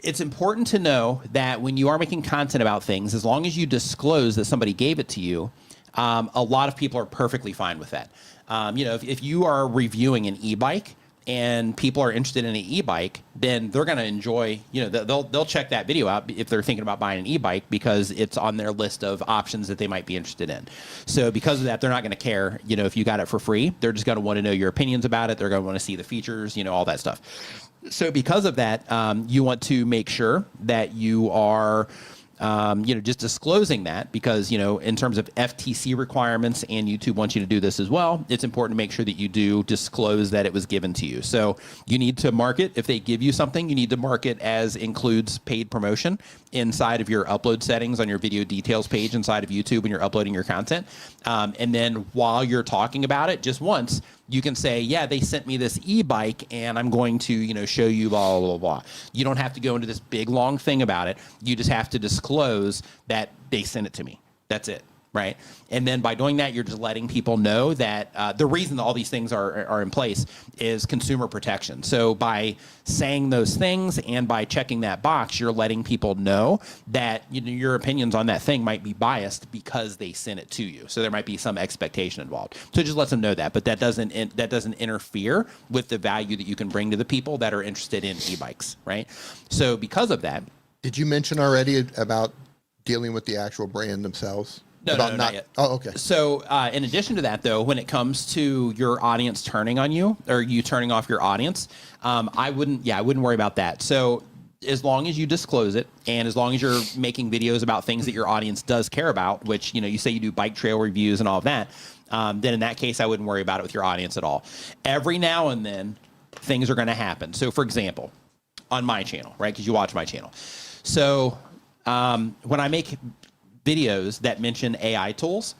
it's important to know that when you are making content about things, as long as you disclose that somebody gave it to you, a lot of people are perfectly fine with that. If you are reviewing an e-bike, and people are interested in an e-bike, then they're going to enjoy, they'll check that video out if they're thinking about buying an e-bike because it's on their list of options that they might be interested in. So because of that, they're not going to care, if you got it for free. They're just going to want to know your opinions about it. They're going to want to see the features, all that stuff. So because of that, you want to make sure that you are just disclosing that because, in terms of FTC requirements and YouTube wants you to do this as well, it's important to make sure that you do disclose that it was given to you. So you need to mark it. If they give you something, you need to mark it as includes paid promotion inside of your upload settings on your video details page inside of YouTube when you're uploading your content. And then while you're talking about it just once, you can say, yeah, they sent me this e-bike and I'm going to, show you blah, blah, blah, blah. You don't have to go into this big, long thing about it. You just have to disclose that they sent it to me. That's it. Right. And then by doing that, you're just letting people know that the reason all these things are in place is consumer protection. So by saying those things and by checking that box, you're letting people know that your opinions on that thing might be biased because they sent it to you. So there might be some expectation involved. So it just lets them know that. But that doesn't interfere with the value that you can bring to the people that are interested in e-bikes. Right. So because of that. Did you mention already about dealing with the actual brand themselves? No, not yet. Oh, okay. So in addition to that, though, when it comes to your audience turning on you or you turning off your audience, I wouldn't worry about that. So as long as you disclose it and as long as you're making videos about things that your audience does care about, which, you say you do bike trail reviews and all of that, then in that case, I wouldn't worry about it with your audience at all. Every now and then, things are going to happen. So, for example, on my channel, right, because you watch my channel. So when I make videos that mention AI tools,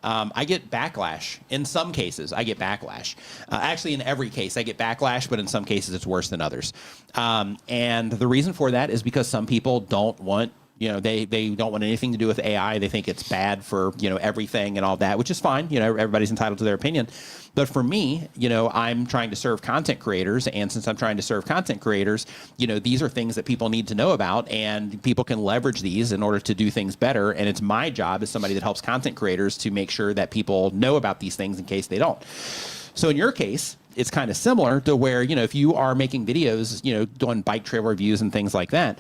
I get backlash. In some cases, I get backlash. Actually, in every case, I get backlash, but in some cases, it's worse than others. And the reason for that is because some people don't want You know, they don't want anything to do with AI. They think it's bad for, you know, everything and all that, which is fine. You know, everybody's entitled to their opinion. But for me, you know, I'm trying to serve content creators. And since I'm trying to serve content creators, you know, these are things that people need to know about, and people can leverage these in order to do things better. And it's my job as somebody that helps content creators to make sure that people know about these things in case they don't. So in your case, it's kind of similar to where, you know, if you are making videos, you know, doing bike trail reviews and things like that,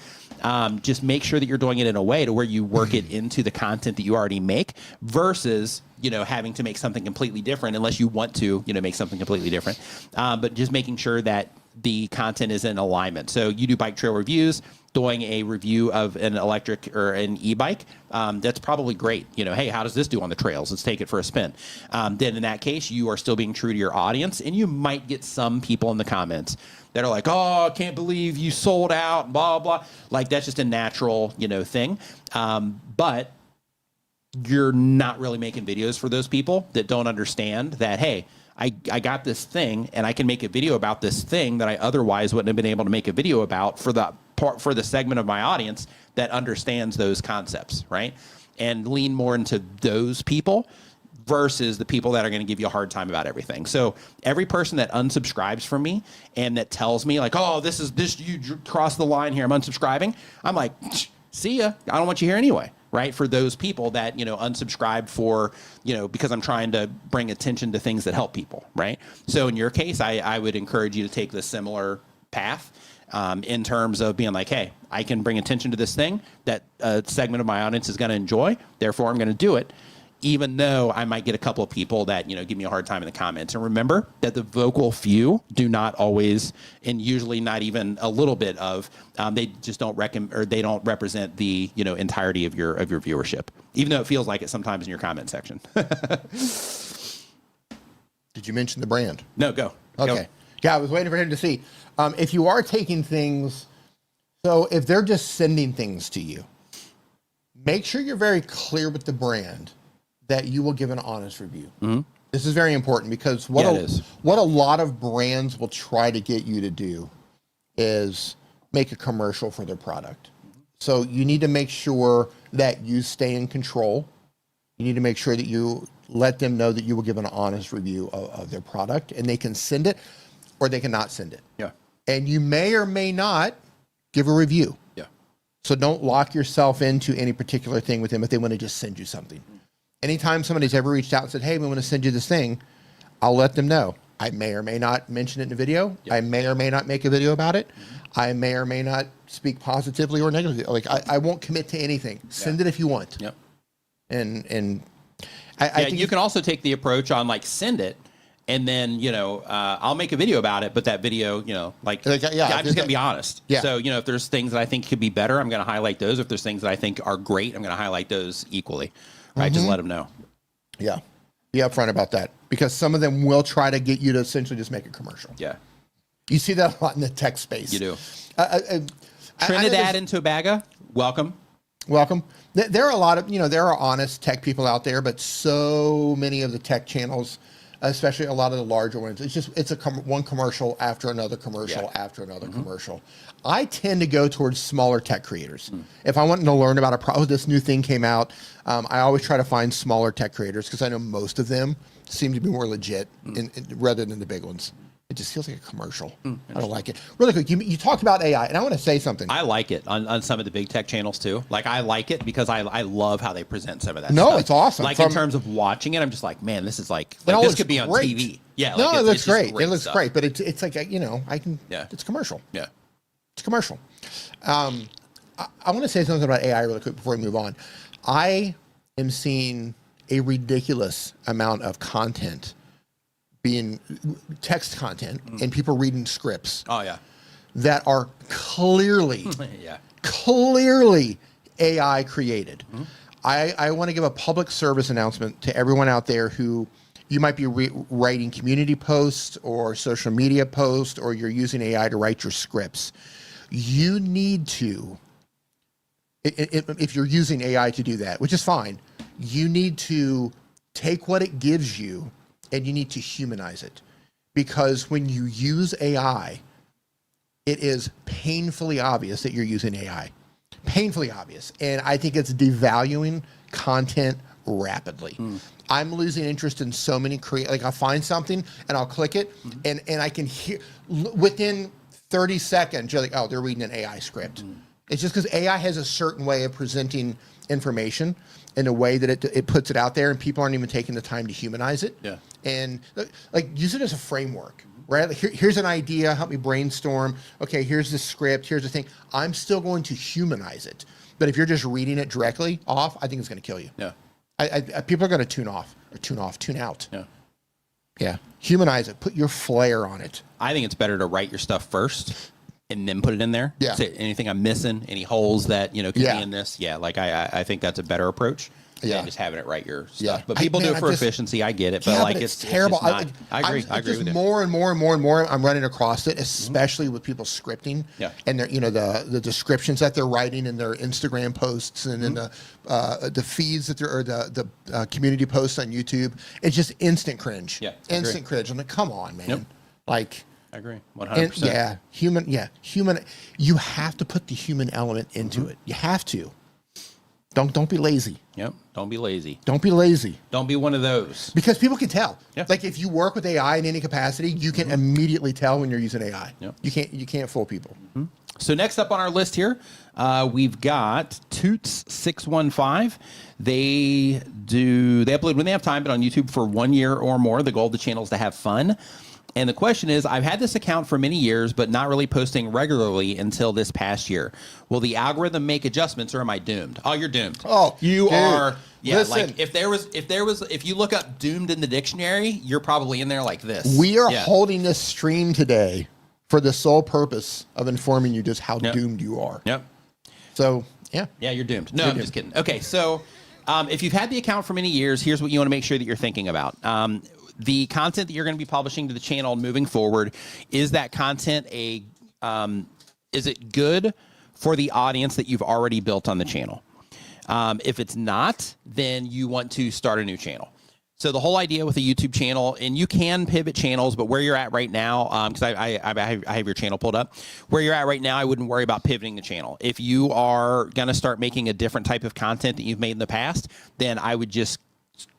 just make sure that you're doing it in a way to where you work it into the content that you already make versus, you know, having to make something completely different unless you want to, you know, make something completely different. But just making sure that the content is in alignment. So you do bike trail reviews, doing a review of an electric or an e-bike, that's probably great. You know, hey, how does this do on the trails? Let's take it for a spin. Then in that case, you are still being true to your audience, and you might get some people in the comments that are like, oh, I can't believe you sold out, blah, blah. Like, that's just a natural, you know, thing. But you're not really making videos for those people that don't understand that, hey, I got this thing, and I can make a video about this thing that I otherwise wouldn't have been able to make a video about for the segment of my audience that understands those concepts, right? And lean more into those people versus the people that are going to give you a hard time about everything. So every person that unsubscribes from me and that tells me like, oh, this you crossed the line here, I'm unsubscribing. I'm like, see ya. I don't want you here anyway. Right? For those people that, you know, unsubscribe for, you know, because I'm trying to bring attention to things that help people. Right. So in your case, I would encourage you to take the similar path in terms of being like, hey, I can bring attention to this thing that a segment of my audience is going to enjoy. Therefore, I'm going to do it, even though I might get a couple of people that, you know, give me a hard time in the comments. And remember that the vocal few do not always, and usually not even a little bit of, they just don't they don't represent the, you know, entirety of your viewership, even though it feels like it sometimes in your comment section. Did you mention the brand? No, go. Okay. Go. Yeah, I was waiting for him to see. If you are taking things, so if they're just sending things to you, make sure you're very clear with the brand that you will give an honest review. Mm-hmm. This is very important because what a lot of brands will try to get you to do is make a commercial for their product. So you need to make sure that you stay in control. You need to make sure that you let them know that you will give an honest review of their product, and they can send it or they cannot send it. Yeah. And you may or may not give a review. Yeah. So don't lock yourself into any particular thing with them if they want to just send you something. Anytime somebody's ever reached out and said, hey, we want to send you this thing, I'll let them know. I may or may not mention it in a video. Yep. I may or may not make a video about it. Mm-hmm. I may or may not speak positively or negatively. Like I won't commit to anything. Send it if you want. Yep. And I think you can also take the approach on like send it, and then, you know, I'll make a video about it, but that video, you know, I'm just going to be honest. Yeah. So, you know, if there's things that I think could be better, I'm going to highlight those. If there's things that I think are great, I'm going to highlight those equally. Right, mm-hmm. Just let them know. Yeah, be upfront about that, because some of them will try to get you to essentially just make a commercial. Yeah, you see that a lot in the tech space. You do. Trinidad and Tobago, welcome. There are a lot of, you know, there are honest tech people out there, but so many of the tech channels, especially a lot of the larger ones, it's one commercial after another commercial after another commercial. I tend to go towards smaller tech creators. If I want to learn about this new thing came out, I always try to find smaller tech creators because I know most of them seem to be more legit rather than the big ones. It just feels like a commercial. I don't like it. Really quick, you talked about AI, and I want to say something. I like it on some of the big tech channels too. Like, I like it because I love how they present some of that stuff. No, it's awesome. Like, in terms of watching it, I'm just like, man, this is like this could be on TV. Yeah, no, it looks great. It looks great, but it's like, you know, it's commercial. Yeah. It's commercial. I want to say something about AI really quick before we move on. I am seeing a ridiculous amount of content being text content and people reading scripts. Oh yeah. That are clearly AI created. Mm-hmm. I want to give a public service announcement to everyone out there who you might be writing community posts or social media posts, or you're using AI to write your scripts. You need to, if you're using AI to do that, which is fine, you need to take what it gives you and you need to humanize it. Because when you use AI, it is painfully obvious that you're using AI. painfully obvious. And I think it's devaluing content rapidly. I'm losing interest in so many like I'll find something and I'll click it and I can hear within 30 seconds, you're like, oh, they're reading an AI script. It's just because AI has a certain way of presenting information in a way that it puts it out there and people aren't even taking the time to humanize it. Yeah. And like use it as a framework, right? Like here's an idea, help me brainstorm. Okay, here's the script, here's the thing. I'm still going to humanize it. But if you're just reading it directly off, I think it's going to kill you. Yeah. People are going to tune out. Yeah. Yeah. Humanize it. Put your flair on it. I think it's better to write your stuff first and then put it in there. Yeah. Say anything I'm missing, any holes that, could be Yeah. in this. Yeah. Like I think that's a better approach than just having it write your stuff. Yeah. But people do it for efficiency. I get it. But But it's terrible. It's just not, I agree. I agree with you. More and more I'm running across it, especially with people scripting. Yeah. And their, the descriptions that they're writing in their Instagram posts and in the feeds that they're, or the community posts on YouTube. It's just instant cringe. Yeah. Instant cringe. I'm like, come on, man. Yep. Like, I agree. 100%. Human. You have to put the human element into it. You have to. Don't be lazy. Yep. Don't be lazy. Don't be lazy. Don't be one of those. Because people can tell. Yeah. Like if you work with AI in any capacity, you can immediately tell when you're using AI. Yep. You can't fool people. So next up on our list here, we've got Toots615. They upload when they have time, but on YouTube for 1 year or more. The goal of the channel is to have fun. And the question is, I've had this account for many years, but not really posting regularly until this past year. Will the algorithm make adjustments, or am I doomed? Oh, you're doomed. Oh, you dude, are. Yeah, listen. like if you look up doomed in the dictionary, you're probably in there like this. We are holding this stream today for the sole purpose of informing you just how doomed you are. Yep. So, yeah. Yeah, you're doomed. No, I'm just kidding. Okay, so if you've had the account for many years, here's what you want to make sure that you're thinking about. The content that you're going to be publishing to the channel moving forward, is that content is it good for the audience that you've already built on the channel? If it's not, then you want to start a new channel. So the whole idea with a YouTube channel, and you can pivot channels, but where you're at right now, because I have your channel pulled up, where you're at right now, I wouldn't worry about pivoting the channel. If you are going to start making a different type of content that you've made in the past, then I would just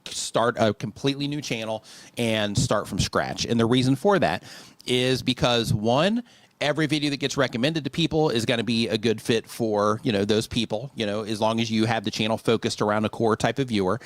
start a completely new channel and start from scratch. And the reason for that is because, one, every video that gets recommended to people is going to be a good fit for, those people, as long as you have the channel focused around a core type of viewer.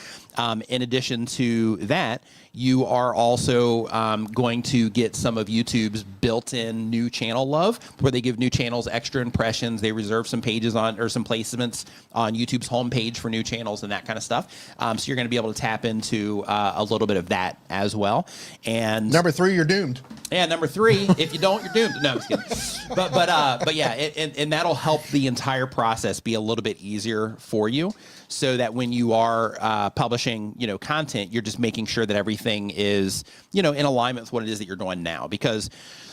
In addition to that, you are also going to get some of YouTube's built-in new channel love, where they give new channels extra impressions. They reserve some pages or some placements on YouTube's homepage for new channels and that kind of stuff. So you're going to be able to tap into a little bit of that as well. And Number 3, you're doomed. Yeah, number 3, if you don't, you're doomed. No, I'm just kidding. But yeah, and that'll help the entire process be a little bit easier for you, so that when you are publishing, content, you're just making sure that everything is, in alignment with what it is that you're doing now. Because,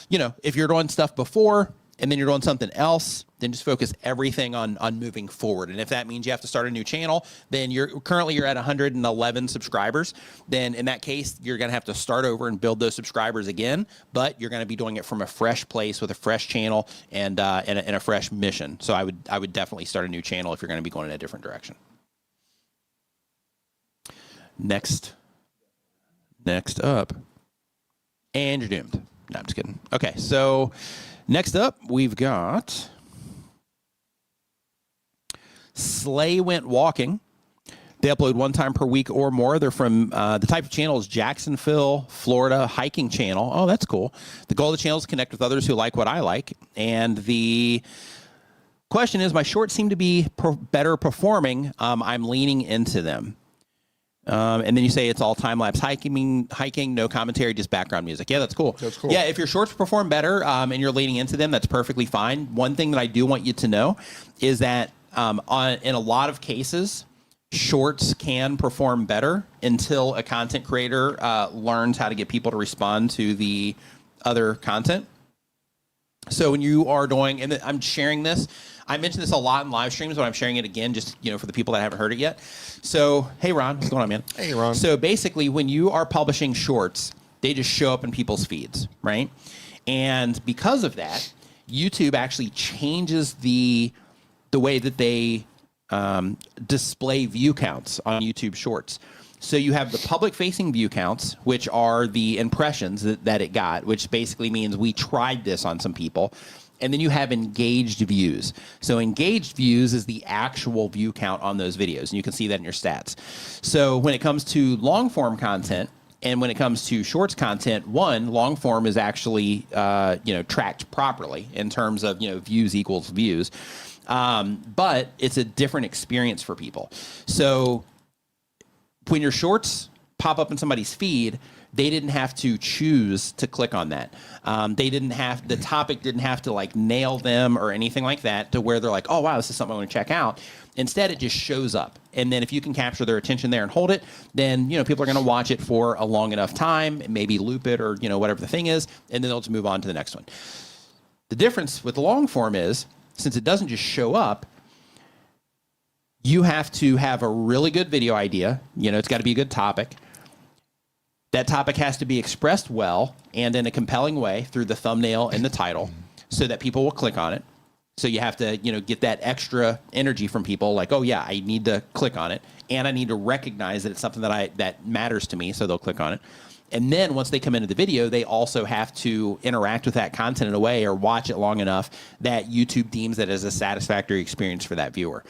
if you're doing stuff before and then you're doing something else, then just focus everything on moving forward. And if that means you have to start a new channel, then you're at 111 subscribers. Then in that case, you're going to have to start over and build those subscribers again, but you're going to be doing it from a fresh place with a fresh channel and a fresh mission. So I would definitely start a new channel if you're going to be going in a different direction. Next up, and you're doomed. No, I'm just kidding. Okay, so next up, we've got Slay Went Walking. They upload 1 time per week or more. They're from the type of channel is Jacksonville, Florida hiking channel. Oh, that's cool. The goal of the channel is to connect with others who like what I like. And the question is, my shorts seem to be better performing. I'm leaning into them. And then you say it's all time-lapse hiking, no commentary, just background music. Yeah, that's cool. That's cool. Yeah, if your shorts perform better and you're leaning into them, that's perfectly fine. One thing that I do want you to know is that in a lot of cases, shorts can perform better until a content creator learns how to get people to respond to the other content. So when you are doing, and I'm sharing this, I mentioned this a lot in live streams, but I'm sharing it again just, for the people that haven't heard it yet. So, hey, Ron, what's going on, man? Hey, Ron. So basically, when you are publishing shorts, they just show up in people's feeds, right? And because of that, YouTube actually changes the the way that they display view counts on YouTube Shorts. So you have the public-facing view counts, which are the impressions that it got, which basically means we tried this on some people. And then you have engaged views. So engaged views is the actual view count on those videos, and you can see that in your stats. So when it comes to long-form content, and when it comes to shorts content, long form is actually tracked properly in terms of views equals views, but it's a different experience for people. So when your shorts pop up in somebody's feed, they didn't have to choose to click on that. The topic didn't have to like nail them or anything like that to where they're like, oh wow, this is something I want to check out. Instead, it just shows up. And then if you can capture their attention there and hold it, then people are going to watch it for a long enough time, maybe loop it or whatever the thing is, and then they'll just move on to the next one. The difference with the long form is, since it doesn't just show up, you have to have a really good video idea. It's got to be a good topic. That topic has to be expressed well and in a compelling way through the thumbnail and the title so that people will click on it. So you have to, get that extra energy from people like, oh yeah, I need to click on it, and I need to recognize that it's something that matters to me, so they'll click on it. And then once they come into the video, they also have to interact with that content in a way or watch it long enough that YouTube deems it as a satisfactory experience for that viewer.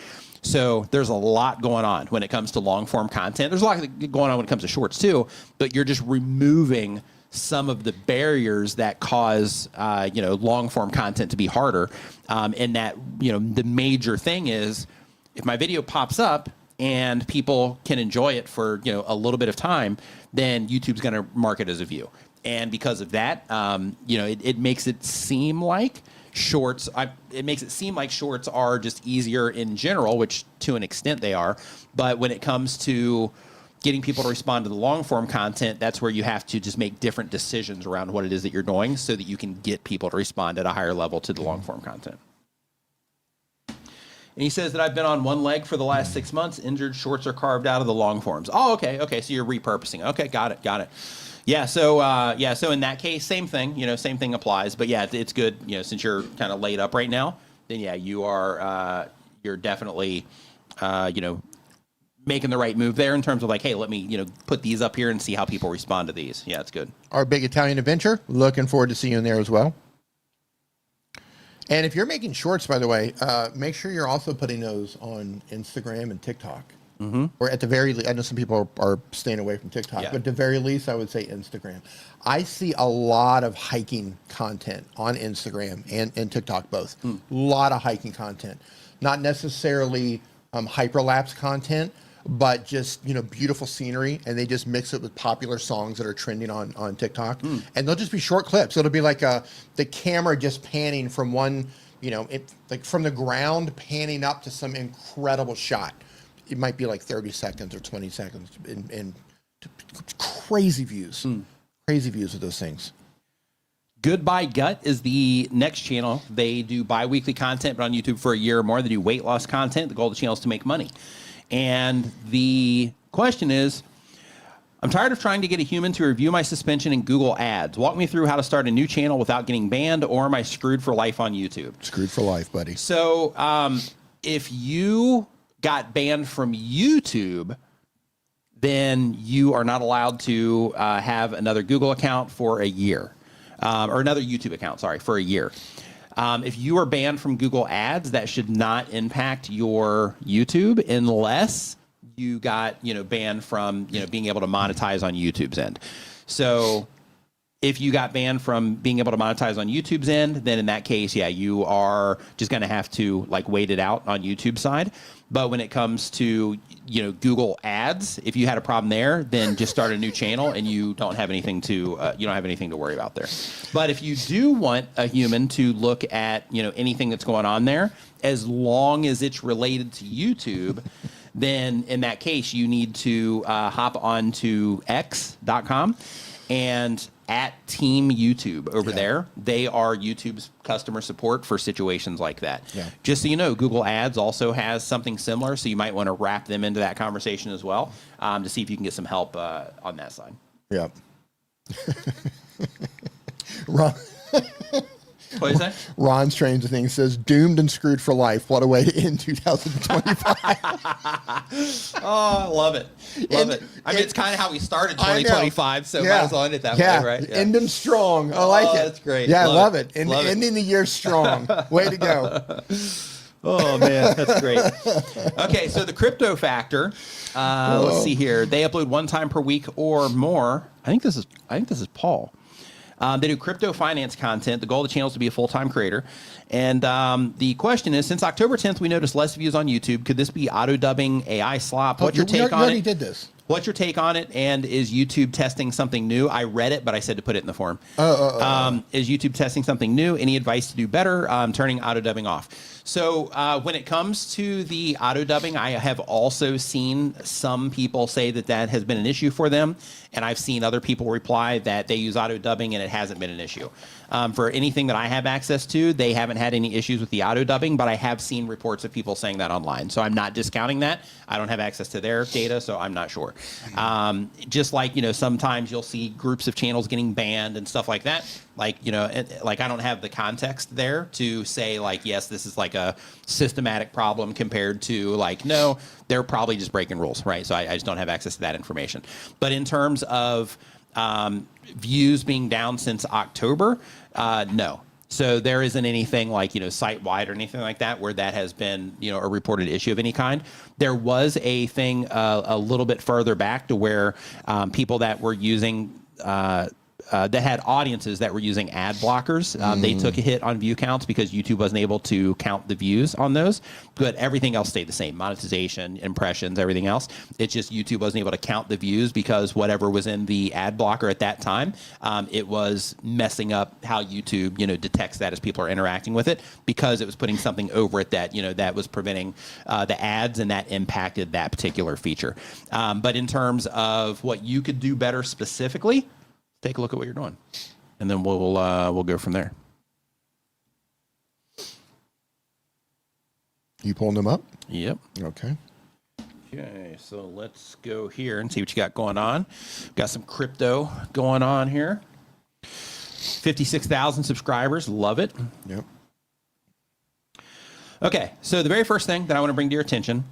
So there's a lot going on when it comes to long form content. There's a lot going on when it comes to shorts too, but you're just removing some of the barriers that cause long form content to be harder. And that the major thing is, if my video pops up and people can enjoy it for a little bit of time, then YouTube's going to mark it as a view. And because of that, it makes it seem like shorts. It makes it seem like shorts are just easier in general, which to an extent they are. But when it comes to getting people to respond to the long form content, that's where you have to just make different decisions around what it is that you're doing so that you can get people to respond at a higher level to the long form content. And he says that I've been on one leg for the last 6 months. Injured shorts are carved out of the long forms. Oh, okay. So you're repurposing. Okay, got it. Yeah. So in that case, same thing. Same thing applies. But yeah, it's good. Since you're kind of laid up right now, then yeah, you are. You're definitely, making the right move there in terms of like, hey, let me put these up here and see how people respond to these. Yeah, it's good. Our big Italian adventure. Looking forward to seeing you in there as well. And if you're making shorts, by the way, make sure you're also putting those on Instagram and TikTok. Mm-hmm. Or at the very least, I know some people are staying away from TikTok, but at the very least, I would say Instagram. I see a lot of hiking content on Instagram and TikTok both. A lot of hiking content. Not necessarily hyperlapse content, but just beautiful scenery, and they just mix it with popular songs that are trending on TikTok, and they'll just be short clips. It'll be like the camera just panning from one, like from the ground panning up to some incredible shot. It might be like 30 seconds or 20 seconds, and crazy views, crazy views of those things. Goodbye Gut is the next channel. They do bi-weekly content, but on YouTube for a year or more. They do weight loss content. The goal of the channel is to make money. And the question is, I'm tired of trying to get a human to review my suspension in Google Ads. Walk me through how to start a new channel without getting banned, or am I screwed for life on YouTube? Screwed for life, buddy. So if you got banned from YouTube, then you are not allowed to have another Google account for a year. Or another YouTube account, for a year. If you are banned from Google Ads, that should not impact your YouTube unless you got, banned from, being able to monetize on YouTube's end. So if you got banned from being able to monetize on YouTube's end, then in that case, yeah, you are just going to have to wait it out on YouTube's side. But when it comes to, Google Ads, if you had a problem there, then just start a new channel and you don't have anything to worry about there. But if you do want a human to look at, anything that's going on there, as long as it's related to YouTube, then in that case, you need to hop on to x.com and at Team YouTube over there. They are YouTube's customer support for situations like that. Yeah. Just so you know, Google Ads also has something similar, so you might want to wrap them into that conversation as well to see if you can get some help on that side. Yep. What do you say? Ron Strange thing says, "Doomed and screwed for life. What a way to end 2025." Oh, I love it. Love it. I mean, it's kind of how we started 2025, so might as well end it that way, right? Yeah. End them strong. I like it. That's great. Yeah, Love I love it. it. Love it. Ending the year strong. Way to go. Oh man, that's great. Okay, so the crypto factor. Let's see here. They upload one time per week or more. I think this is Paul. They do crypto finance content. The goal of the channel is to be a full-time creator. And the question is, since October 10th, we noticed less views on YouTube. Could this be auto-dubbing, AI slop? What's your take on it? We already did this. What's your take on it? And is YouTube testing something new? I read it, but I said to put it in the forum. Is YouTube testing something new? Any advice to do better? Turning auto-dubbing off. So when it comes to the auto-dubbing, I have also seen some people say that that has been an issue for them. And I've seen other people reply that they use auto-dubbing and it hasn't been an issue. For anything that I have access to, they haven't had any issues with the auto-dubbing, but I have seen reports of people saying that online. So I'm not discounting that. I don't have access to their data, so I'm not sure. Just like, sometimes you'll see groups of channels getting banned and stuff like that. Like, I don't have the context there to say, like, yes, this is like a systematic problem compared to, like, no, they're probably just breaking rules, right? So I just don't have access to that information. But in terms of views being down since October, no. So there isn't anything like, site-wide or anything like that where that has been, a reported issue of any kind. There was a thing a little bit further back to where people that were using that had audiences that were using ad blockers. They took a hit on view counts because YouTube wasn't able to count the views on those, but everything else stayed the same. Monetization, impressions, everything else. It's just YouTube wasn't able to count the views because whatever was in the ad blocker at that time, it was messing up how YouTube, detects that as people are interacting with it because it was putting something over it that, that was preventing the ads, and that impacted that particular feature. But in terms of what you could do better specifically, take a look at what you're doing, and then we'll go from there. You pulling them up? Yep. Okay. Okay, so let's go here and see what you got going on. Got some crypto going on here. 56,000 subscribers. Love it. Yep. Okay, so the very first thing that I want to bring to your attention,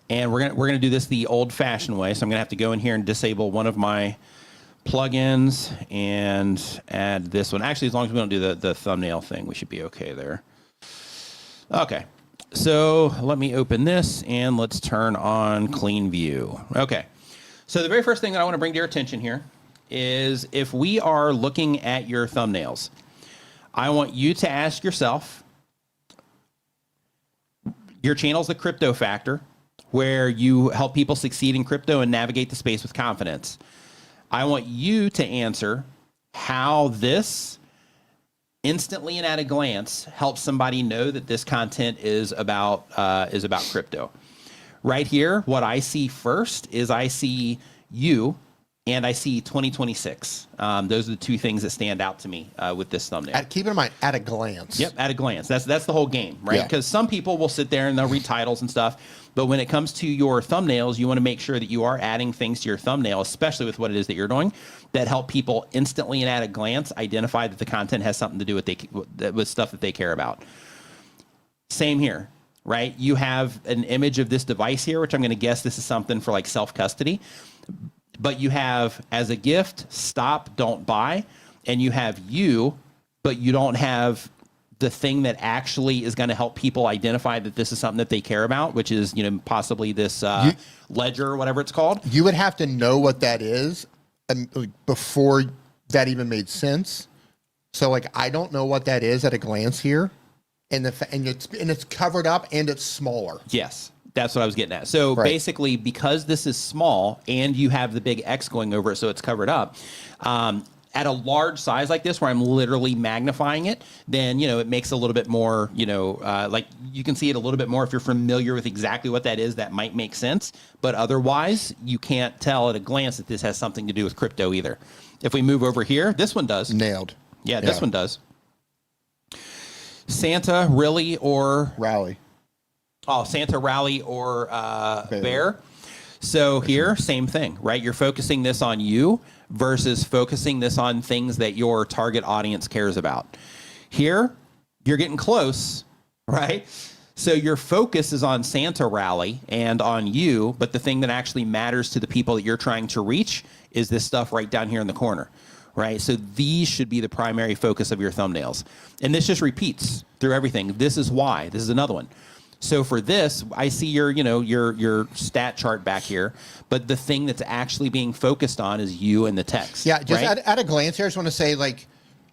and we're gonna do this the old-fashioned way. So I'm gonna have to go in here and disable one of my plugins and add this one. Actually, as long as we don't do the thumbnail thing, we should be okay there. Okay, so let me open this and let's turn on clean view. Okay, so the very first thing that I want to bring to your attention here is if we are looking at your thumbnails, I want you to ask yourself, your channel's the crypto factor, where you help people succeed in crypto and navigate the space with confidence. I want you to answer how this instantly and at a glance helps somebody know that this content is about crypto. Right here, what I see first is I see you and I see 2026. Those are the two things that stand out to me with this thumbnail. Keep in mind, at a glance. Yep, at a glance. That's the whole game, right? Because some people will sit there and they'll read titles and stuff. But when it comes to your thumbnails, you want to make sure that you are adding things to your thumbnail, especially with what it is that you're doing, that help people instantly and at a glance identify that the content has something to do with stuff that they care about. Same here, right? You have an image of this device here, which I'm going to guess this is something for like self-custody. But you have, as a gift, stop, don't buy. And you have you, but you don't have the thing that actually is going to help people identify that this is something that they care about, which is, possibly this ledger or whatever it's called. You would have to know what that is before that even made sense. So, like, I don't know what that is at a glance here, and it's covered up and it's smaller. Yes, that's what I was getting at. So basically, because this is small and you have the big X going over it, so it's covered up. At a large size like this, where I'm literally magnifying it, then, it makes a little bit more, like you can see it a little bit more. If you're familiar with exactly what that is, that might make sense. But otherwise, you can't tell at a glance that this has something to do with crypto either. If we move over here, this one does. Nailed. Yeah, this one does. Santa, really, or... Rally. Oh, Santa, Rally, or Bear. So here, same thing, right? You're focusing this on you versus focusing this on things that your target audience cares about. Here, you're getting close, right? So your focus is on Santa Rally and on you, but the thing that actually matters to the people that you're trying to reach is this stuff right down here in the corner, right? So these should be the primary focus of your thumbnails. And this just repeats through everything. This is why. This is another one. So for this, I see your stat chart back here, but the thing that's actually being focused on is you and the text. Yeah, just right? at a glance here, I just want to say, like,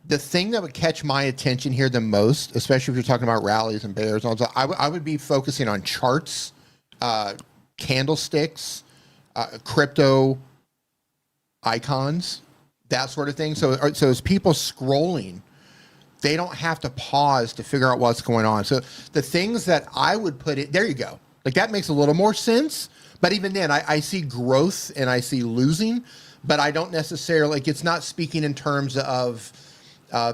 the thing that would catch my attention here the most, especially if you're talking about rallies and bears, and all that, I would be focusing on charts, candlesticks, crypto icons, that sort of thing. So as people scrolling, they don't have to pause to figure out what's going on. So the things that I would put it, there you go. Like, that makes a little more sense. But even then, I see growth and I see losing, but I don't necessarily, like, it's not speaking in terms of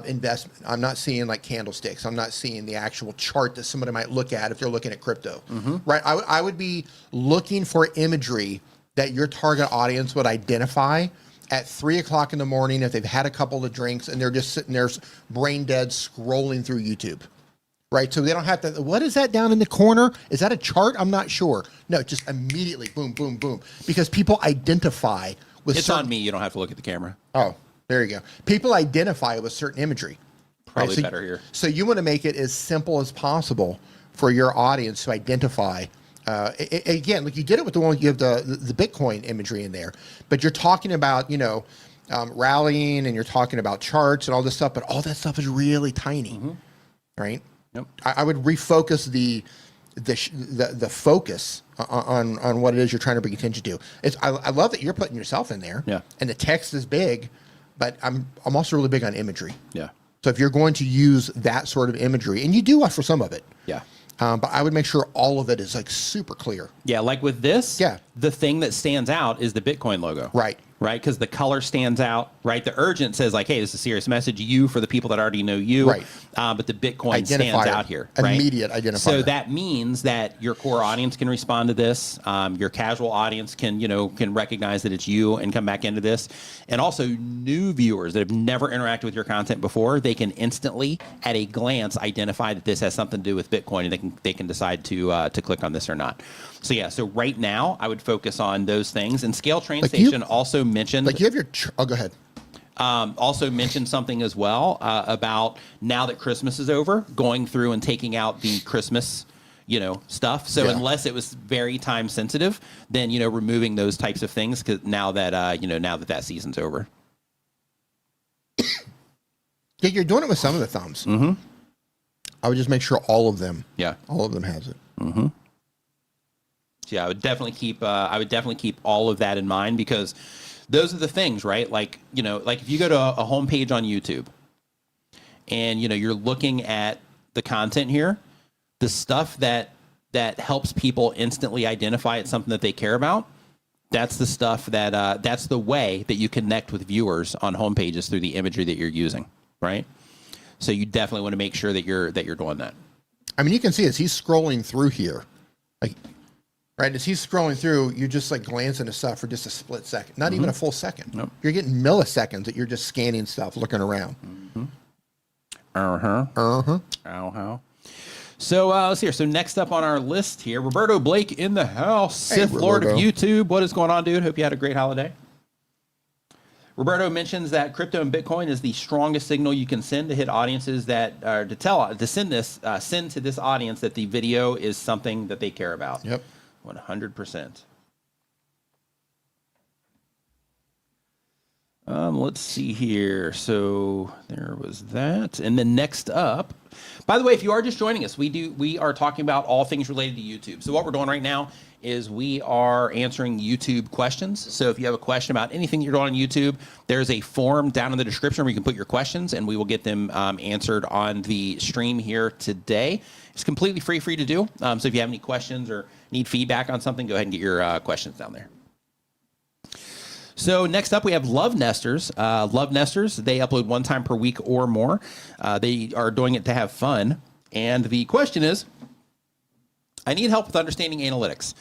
investment. I'm not seeing like candlesticks. I'm not seeing the actual chart that somebody might look at if they're looking at crypto, right? I would be looking for imagery that your target audience would identify at 3 o'clock in the morning if they've had a couple of drinks and they're just sitting there brain dead scrolling through YouTube, right? So they don't have to, what is that down in the corner? Is that a chart? I'm not sure. No, just immediately boom, boom, boom. Because people identify with It's on me. You don't have to look at the camera. Oh, there you go. People identify with certain imagery. Probably right? better here. So you want to make it as simple as possible for your audience to identify. Again, like you did it with the one you have the Bitcoin imagery in there, but you're talking about rallying and you're talking about charts and all this stuff, but all that stuff is really tiny, right? Yep. I would refocus the focus on what it is you're trying to bring attention to. I love that you're putting yourself in there. Yeah. And the text is big, but I'm also really big on imagery. Yeah. So if you're going to use that sort of imagery, and you do offer some of it, Yeah. but I would make sure all of it is like super clear. Yeah, like with this, Yeah. the thing that stands out is the Bitcoin logo. Right. Right, because the color stands out, right? The urgent says like, hey, this is a serious message. You for the people that already know you. Right. But the Bitcoin stands Identifier. out here. Right? Immediate identifier. So that means that your core audience can respond to this. Your casual audience can recognize that it's you and come back into this. And also new viewers that have never interacted with your content before, they can instantly, at a glance, identify that this has something to do with Bitcoin, and they can decide to click on this or not. So yeah, so right now I would focus on those things. And Scale Train Station also mentioned, like you have your. Go ahead. also mentioned something as well about now that Christmas is over, going through and taking out the Christmas, stuff. So unless it was very time sensitive, then removing those types of things because now that that season's over. Yeah, you're doing it with some of the thumbs. Mm-hmm. I would just make sure all of them. Yeah, all of them has it. Mm-hmm. Yeah, I would definitely keep all of that in mind because those are the things, right? Like, like if you go to a homepage on YouTube and, you're looking at the content here, the stuff that helps people instantly identify it's something that they care about, that's the stuff that's the way that you connect with viewers on homepages through the imagery that you're using, right? So you definitely want to make sure that you're doing that. I mean, you can see as he's scrolling through here, like, right, as he's scrolling through, you just like glance into stuff for just a split second, not even a full second. Nope. You're getting milliseconds that you're just scanning stuff, looking around. So let's see here. So next up on our list here, Roberto Blake in the house, Hey, Sith Lord of Roberto. YouTube. What is going on, dude? Hope you had a great holiday. Roberto mentions that crypto and Bitcoin is the strongest signal you can send to hit audiences that send to this audience that the video is something that they care about. Yep. 100%. Let's see here. So there was that. And then next up, by the way, if you are just joining us, we are talking about all things related to YouTube. So what we're doing right now is we are answering YouTube questions. So if you have a question about anything that you're doing on YouTube, there's a form down in the description where you can put your questions and we will get them answered on the stream here today. It's completely free for you to do. So if you have any questions or need feedback on something, go ahead and get your questions down there. So next up, we have Love Nesters. Love Nesters, they upload one time per week or more. They are doing it to have fun. And the question is, I need help with understanding analytics.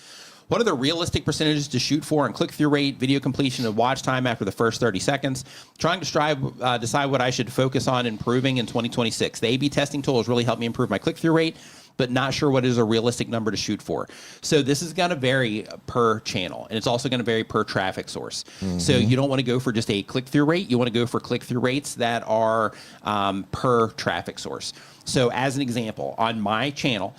What are the realistic percentages to shoot for in click-through rate, video completion, and watch time after the first 30 seconds? Trying to decide what I should focus on improving in 2026. The A/B testing tool has really helped me improve my click-through rate, but not sure what is a realistic number to shoot for. So this is going to vary per channel, and it's also going to vary per traffic source. So you don't want to go for just a click-through rate. You want to go for click-through rates that are per traffic source. So as an example, on my channel,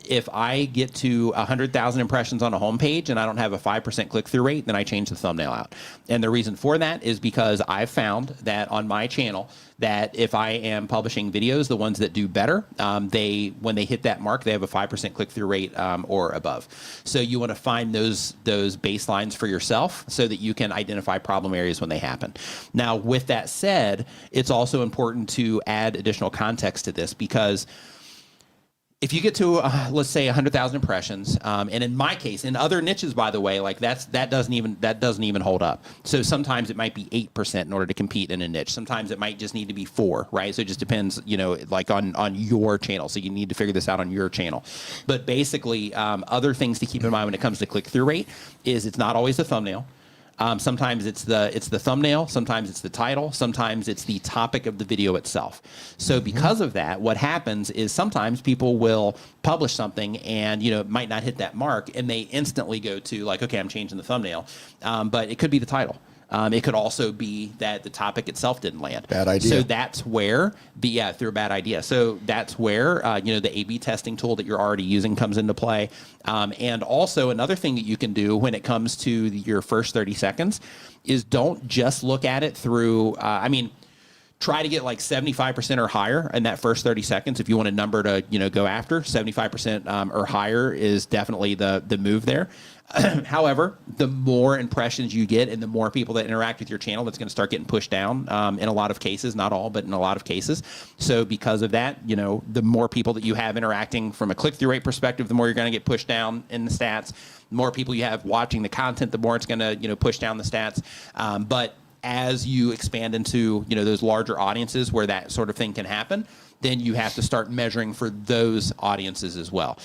if I get to 100,000 impressions on a homepage and I don't have a 5% click-through rate, then I change the thumbnail out. And the reason for that is because I've found that on my channel, that if I am publishing videos, the ones that do better, when they hit that mark, they have a 5% click-through rate or above. So you want to find those baselines for yourself so that you can identify problem areas when they happen. Now, with that said, it's also important to add additional context to this, because if you get to let's say 100,000 impressions, and in my case, in other niches, by the way, like that doesn't even hold up. So sometimes it might be 8% in order to compete in a niche. Sometimes it might just need to be 4%, right? So it just depends, like on your channel. So you need to figure this out on your channel. But basically, other things to keep in mind when it comes to click-through rate is it's not always the thumbnail. Sometimes it's the thumbnail, sometimes it's the title, sometimes it's the topic of the video itself. So because of that, what happens is sometimes people will publish something and it might not hit that mark, and they instantly go to like, okay, I'm changing the thumbnail, but it could be the title. It could also be that the topic itself didn't land. Bad idea. So that's where through a bad idea. So that's where the A/B testing tool that you're already using comes into play. And also another thing that you can do when it comes to your first 30 seconds is don't just look at it through. Try to get like 75% or higher in that first 30 seconds. If you want a number to go after, 75% or higher is definitely the move there. However, the more impressions you get and the more people that interact with your channel, that's going to start getting pushed down in a lot of cases, not all, but in a lot of cases. So because of that, the more people that you have interacting from a click-through rate perspective, the more you're going to get pushed down in the stats. The more people you have watching the content, the more it's going to push down the stats. But as you expand into those larger audiences where that sort of thing can happen, then you have to start measuring for those audiences as well.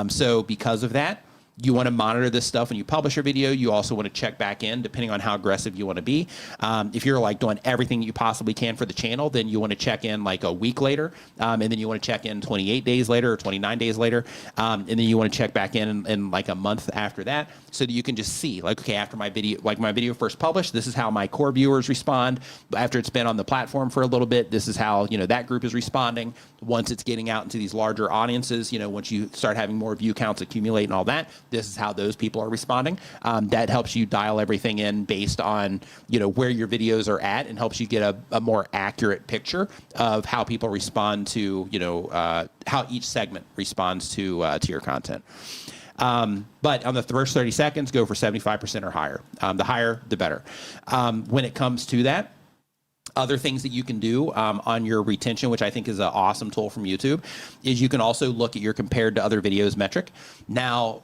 So because of that, you want to monitor this stuff when you publish your video. You also want to check back in depending on how aggressive you want to be. If you're like doing everything you possibly can for the channel, then you want to check in like a week later. And then you want to check in 28 days later or 29 days later. And then you want to check back in like a month after that, so that you can just see like, okay, after my video first published, this is how my core viewers respond. After it's been on the platform for a little bit, this is how that group is responding. Once it's getting out into these larger audiences, once you start having more view counts accumulate and all that, this is how those people are responding. That helps you dial everything in based on where your videos are at, and helps you get a more accurate picture of how people respond to how each segment responds to your content. But on the first 30 seconds, go for 75% or higher. The higher, the better. When it comes to that, other things that you can do on your retention, which I think is an awesome tool from YouTube, is you can also look at your compared to other videos metric. Now,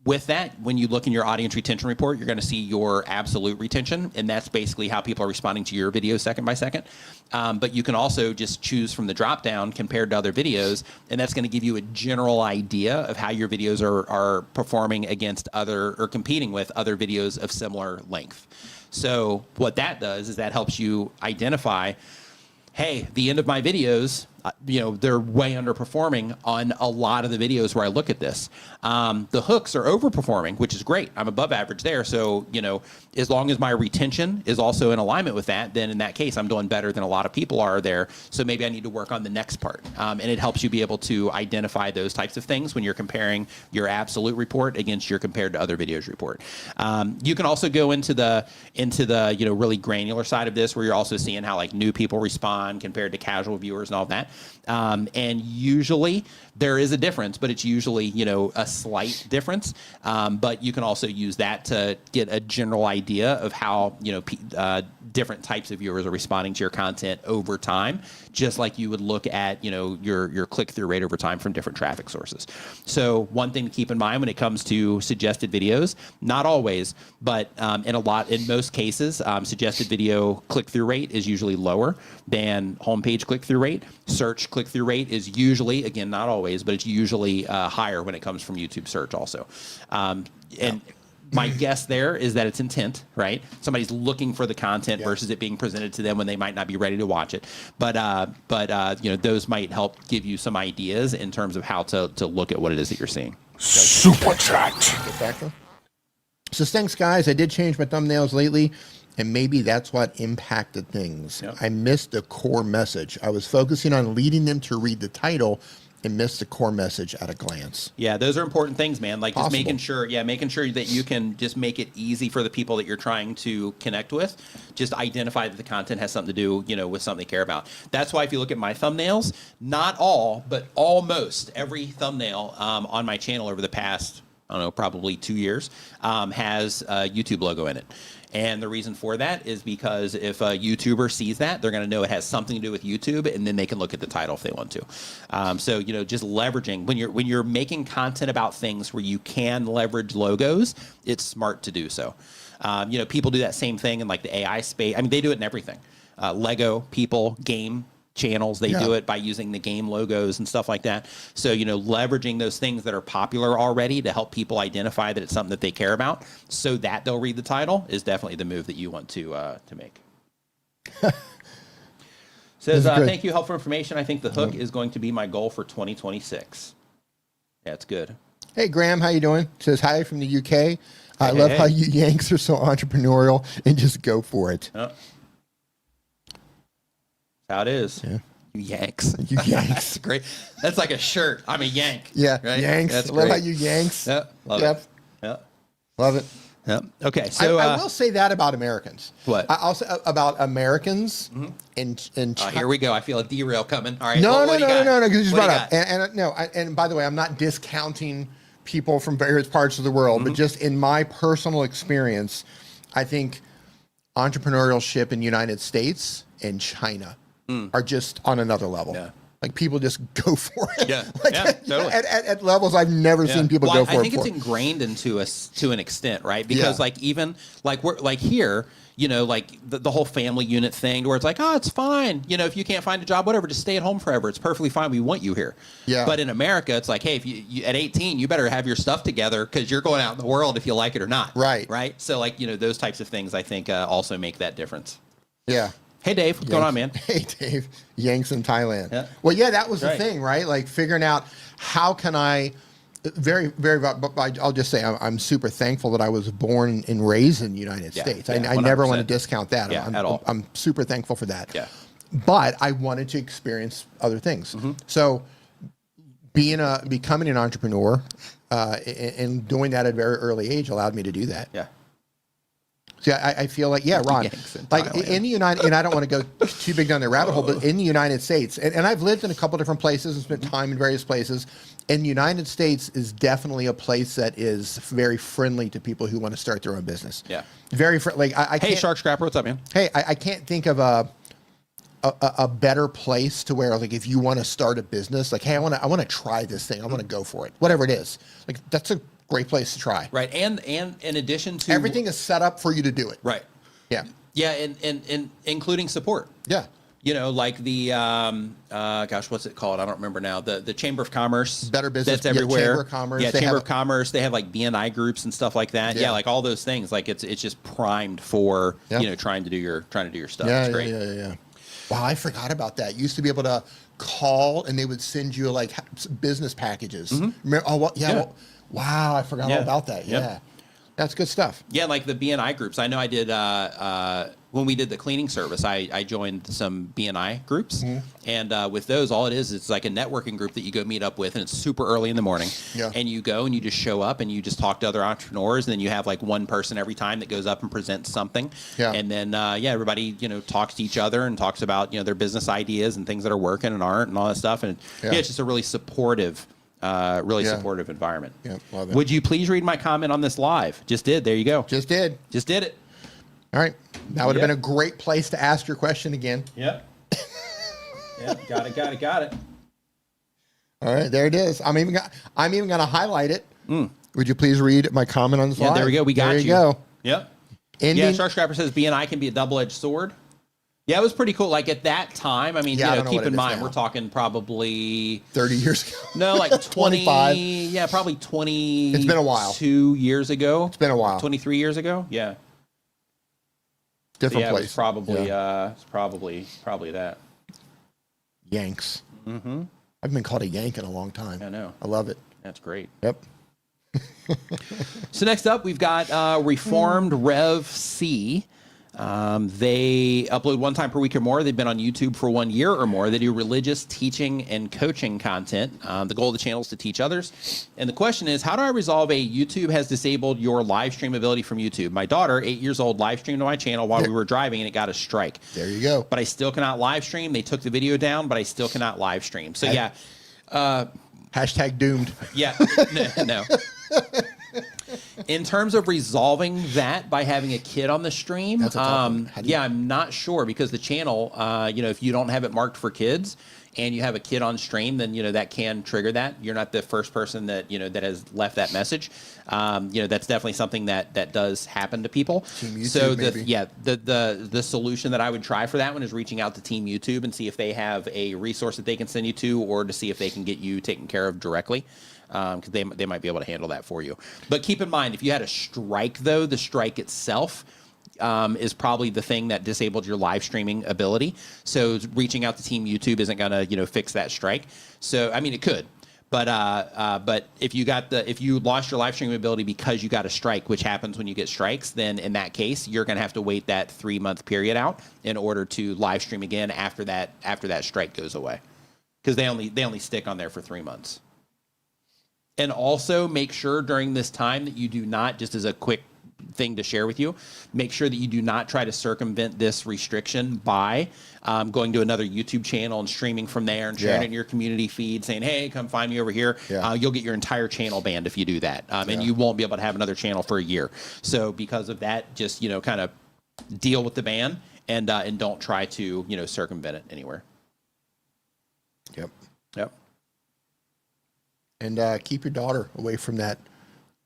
with that, when you look in your audience retention report, you're going to see your absolute retention, and that's basically how people are responding to your video second by second. But you can also just choose from the drop down compared to other videos, and that's going to give you a general idea of how your videos are performing against other, or competing with other videos of similar length. So what that does is that helps you identify, hey, the end of my videos, they're way underperforming on a lot of the videos where I look at this. The hooks are overperforming, which is great. I'm above average there. So, as long as my retention is also in alignment with that, then in that case, I'm doing better than a lot of people are there. So maybe I need to work on the next part. And it helps you be able to identify those types of things when you're comparing your absolute report against your compared to other videos report. You can also go into the really granular side of this, where you're also seeing how like new people respond compared to casual viewers and all that. And usually there is a difference, but it's usually, a slight difference. But you can also use that to get a general idea of how, different types of viewers are responding to your content over time, just like you would look at, your click-through rate over time from different traffic sources. So one thing to keep in mind when it comes to suggested videos, not always, but in most cases, suggested video click-through rate is usually lower than homepage click-through rate. search click-through rate is usually, again, not always, but it's usually higher when it comes from YouTube search also. And my guess there is that it's intent, right? Somebody's looking for the content versus it being presented to them when they might not be ready to watch it. But you know, those might help give you some ideas in terms of how to look at what it is that you're seeing. Super chat. So thanks, guys. I did change my thumbnails lately, and maybe that's what impacted things. Yep. I missed the core message. I was focusing on leading them to read the title and missed the core message at a glance. Yeah, those are important things, man. Like just Possible. making sure that you can just make it easy for the people that you're trying to connect with. Just identify that the content has something to do, you know, with something they care about. That's why if you look at my thumbnails, not all, but almost every thumbnail on my channel over the past, I don't know, probably 2 years, has a YouTube logo in it. And the reason for that is because if a YouTuber sees that, they're going to know it has something to do with YouTube, and then they can look at the title if they want to. So, you know, just leveraging when you're making content about things where you can leverage logos, it's smart to do so. You know, people do that same thing in like the AI space. I mean, they do it in everything. Lego, people, game channels, they do it by using the game logos and stuff like that. So, you know, leveraging those things that are popular already to help people identify that it's something that they care about so that they'll read the title is definitely the move that you want to make. Says, thank you, helpful information. I think the hook is going to be my goal for 2026. Yeah, it's good. Hey, Graham, how you doing? Says, hi from the UK. I love how you Yanks are so entrepreneurial and just go for it. Oh. How it is. Yeah. You Yanks. You Yanks. Great. That's like a shirt. I'm a Yank. Yeah, right? Yanks. That's Love great. how you Yanks. Yeah, love it. Yeah. Love it. Yep. Okay. So I will say that about Americans. What? I'll say about Americans in China. here we go. I feel a derail coming. All right. No, what do you got? no, because you just What brought do you up. And by the way, I'm not discounting people from various parts of the world, but just in my personal experience, I think entrepreneurship in the United States and China are just on another level. Yeah. Like people just go for it. Yeah. Like, Yeah, totally. At levels I've never seen people go for it. I think it's ingrained into us to an extent, right? Because like even like we're like here, you know, like the whole family unit thing where it's like, oh, it's fine. You know, if you can't find a job, whatever, just stay at home forever. It's perfectly fine. We want you here. Yeah. But in America, it's like, hey, if you at 18, you better have your stuff together because you're going out in the world if you like it or not. Right. Right. So like, you know, those types of things I think also make that difference. Yeah. Hey, Dave, what's going on, man? Hey, Dave. Yanks in Thailand. Yeah. Well, yeah, that was the Right. thing, right? Like figuring out how can I, I'll just say I'm super thankful that I was born and raised in the United States. I never want to 100%. discount that. Yeah, at all. I'm super thankful for that. Yeah. But I wanted to experience other things. So becoming an entrepreneur and doing that at a very early age allowed me to do that. Yeah. See, I feel like, yeah, Ron, Yanks in like Thailand. in the United, and I don't want to go too big down the rabbit hole, but in the United States, and I've lived in a couple different places and spent time in various places, and the United States is definitely a place that is very friendly to people who want to start their own business. Yeah. Very friendly. Like, I Hey, can't, Shark Scrapper, what's up, man? hey, I can't think of a better place to where, like, if you want to start a business, like, hey, I want to try this thing, I want to go for it, whatever it is. Like, that's a great place to try. Right. And in addition to Everything is set up for you to do it. Right. Yeah. Yeah, and including support. Yeah. You know, like the gosh, what's it called? I don't remember now. The Chamber of Commerce, Better Business, that's everywhere. Chamber of Commerce. Yeah, They Chamber have- of Commerce. They have like BNI groups and stuff like that. Yeah. Yeah, like all those things. Like it's just primed for Yeah. you know trying to do your stuff. Yeah, It's great. yeah. Wow, I forgot about that. You used to be able to call and they would send you like business packages. Remember, wow, I forgot all Yeah. about that. Yep. Yeah. That's good stuff. Yeah, like the BNI groups. I know I did when we did the cleaning service. I joined some BNI groups, and with those, all it is it's like a networking group that you go meet up with, and it's super early in the morning. Yeah. And you go and you just show up and you just talk to other entrepreneurs, and then you have like one person every time that goes up and presents something. Yeah. And then everybody talks to each other and talks about their business ideas and things that are working and aren't and all that stuff. And Yeah. it's just a really supportive. Supportive environment. Yeah, love it. Would you please read my comment on this live? Just did. There you go. Just did. Just did it. All right. That would have Yep. been a great place to ask your question again. Yep. Yep. Got it. All right, there it is. I'm even going to highlight it. Would you please read my comment on the slide? Yeah, there we go. We got there you. you go. Yep. Ending, Yeah, Shark Scrapper says BNI can be a double-edged sword. Yeah, it was pretty cool. Like at that time, I mean, Yeah, I don't know keep what it in is mind, now. we're talking probably 30 years ago. no, like 20, 25. yeah, probably 20. It's been a while. 2 years ago. It's been a while. 23 years ago. Yeah. Different Yeah, place. it was probably, it's probably that. Yanks. Mm-hmm. I've been called a Yank in a long time. I know. I love it. That's great. Yep. So next up, we've got Reformed Rev C. They upload 1 time per week or more. They've been on YouTube for 1 year or more. They do religious teaching and coaching content. The goal of the channel is to teach others. And the question is, how do I resolve a YouTube has disabled your live stream ability from YouTube? My daughter, 8 years old, live streamed to my channel while we were driving and it got a strike. There you go. But I still cannot live stream. They took the video down, but I still cannot live stream. So yeah. Hashtag doomed. Yeah. No. In terms of resolving that by having a kid on the stream, That's a tough one. yeah, I'm not sure because the channel, if you don't have it marked for kids and you have a kid on stream, then, that can trigger that. You're not the first person that, that has left that message. That's definitely something that does happen to people. Team YouTube, so maybe. the solution that I would try for that one is reaching out to Team YouTube and see if they have a resource that they can send you to, or to see if they can get you taken care of directly. Because they might be able to handle that for you. But keep in mind, if you had a strike, though, the strike itself is probably the thing that disabled your live streaming ability. So reaching out to Team YouTube isn't going to, fix that strike. So, I mean, it could. But if you lost your live streaming ability because you got a strike, which happens when you get strikes, then in that case, you're going to have to wait that 3-month period out in order to live stream again after that strike goes away. Because they only stick on there for 3 months. And also make sure during this time that you do not, just as a quick thing to share with you, make sure that you do not try to circumvent this restriction by going to another YouTube channel and streaming from there and sharing it in your community feed saying, hey, come find me over here. Yeah. You'll get your entire channel banned if you do that. And you won't be able to have another channel for a year. So because of that, just, kind of deal with the ban and don't try to, circumvent it anywhere. Yep. Yep. And keep your daughter away from that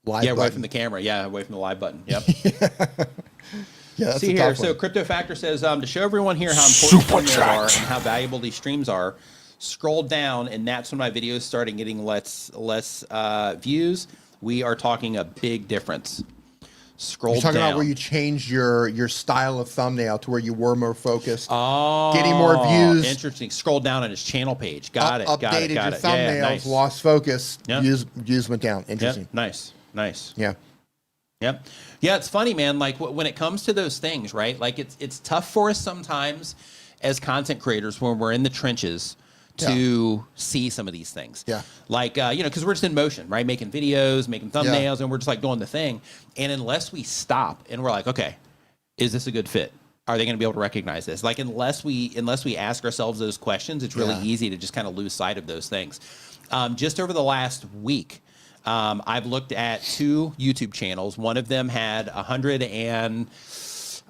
live Yeah, away button. from the camera. Yeah, away from the live button. Yep. Yeah, that's See a here, tough so one. Crypto Factor says, to show everyone here how important thumbnails are and how valuable these streams are, scroll down, and that's when my videos started getting less views. We are talking a big difference. Scroll You're talking down. about where you changed your style of thumbnail to where you were more focused. Oh, getting more views. Interesting. Scroll down on his channel page. Got it. Updated Got your it. thumbnails, Yeah, nice. lost focus, Yep. views went down. Interesting. Yep. Nice. Yeah. Yep. Yeah, it's funny, man. Like when it comes to those things, right? Like it's tough for us sometimes as content creators when we're in the trenches to see some of these things. Yeah. Like, because we're just in motion, right? Making videos, making thumbnails, and we're just like doing the thing. And unless we stop and we're like, okay, is this a good fit? Are they going to be able to recognize this? Like, unless we ask ourselves those questions, it's really easy to just kind of lose sight of those things. Just over the last week, I've looked at 2 YouTube channels. One of them had 100 and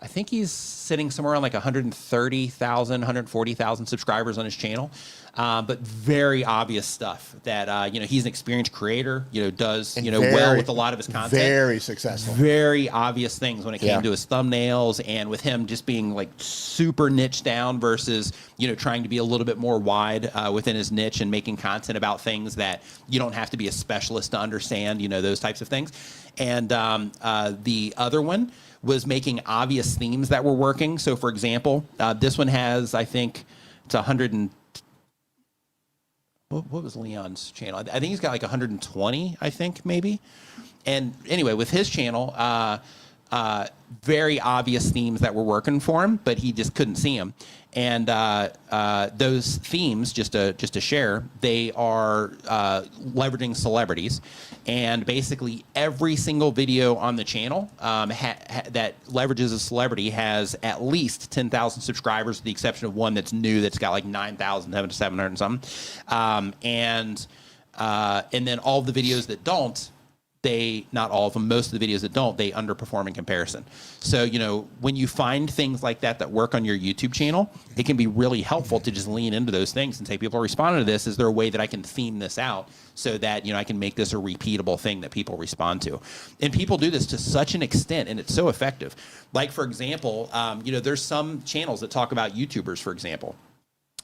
I think he's sitting somewhere around like 130,000, 140,000 subscribers on his channel. But very obvious stuff that, he's an experienced creator, does, well with a lot of his content. Very successful. Very obvious things when it came to his thumbnails, and with him just being like super niche down versus, trying to be a little bit more wide within his niche and making content about things that you don't have to be a specialist to understand, those types of things. And the other one was making obvious themes that were working. So for example, this one has, I think it's 100 and what was Leon's channel? I think he's got like 120, I think, maybe. And anyway, with his channel, very obvious themes that were working for him, but he just couldn't see them. And those themes, just to share, they are leveraging celebrities. And basically every single video on the channel that leverages a celebrity has at least 10,000 subscribers, with the exception of one that's new that's got like 9,700 and something. And then all the videos that don't, not all of them, most of the videos that don't, they underperform in comparison. So, you know, when you find things like that work on your YouTube channel, it can be really helpful to just lean into those things and say, people are responding to this. Is there a way that I can theme this out so that, you know, I can make this a repeatable thing that people respond to? And people do this to such an extent, and it's so effective. Like, for example, you know, there's some channels that talk about YouTubers, for example.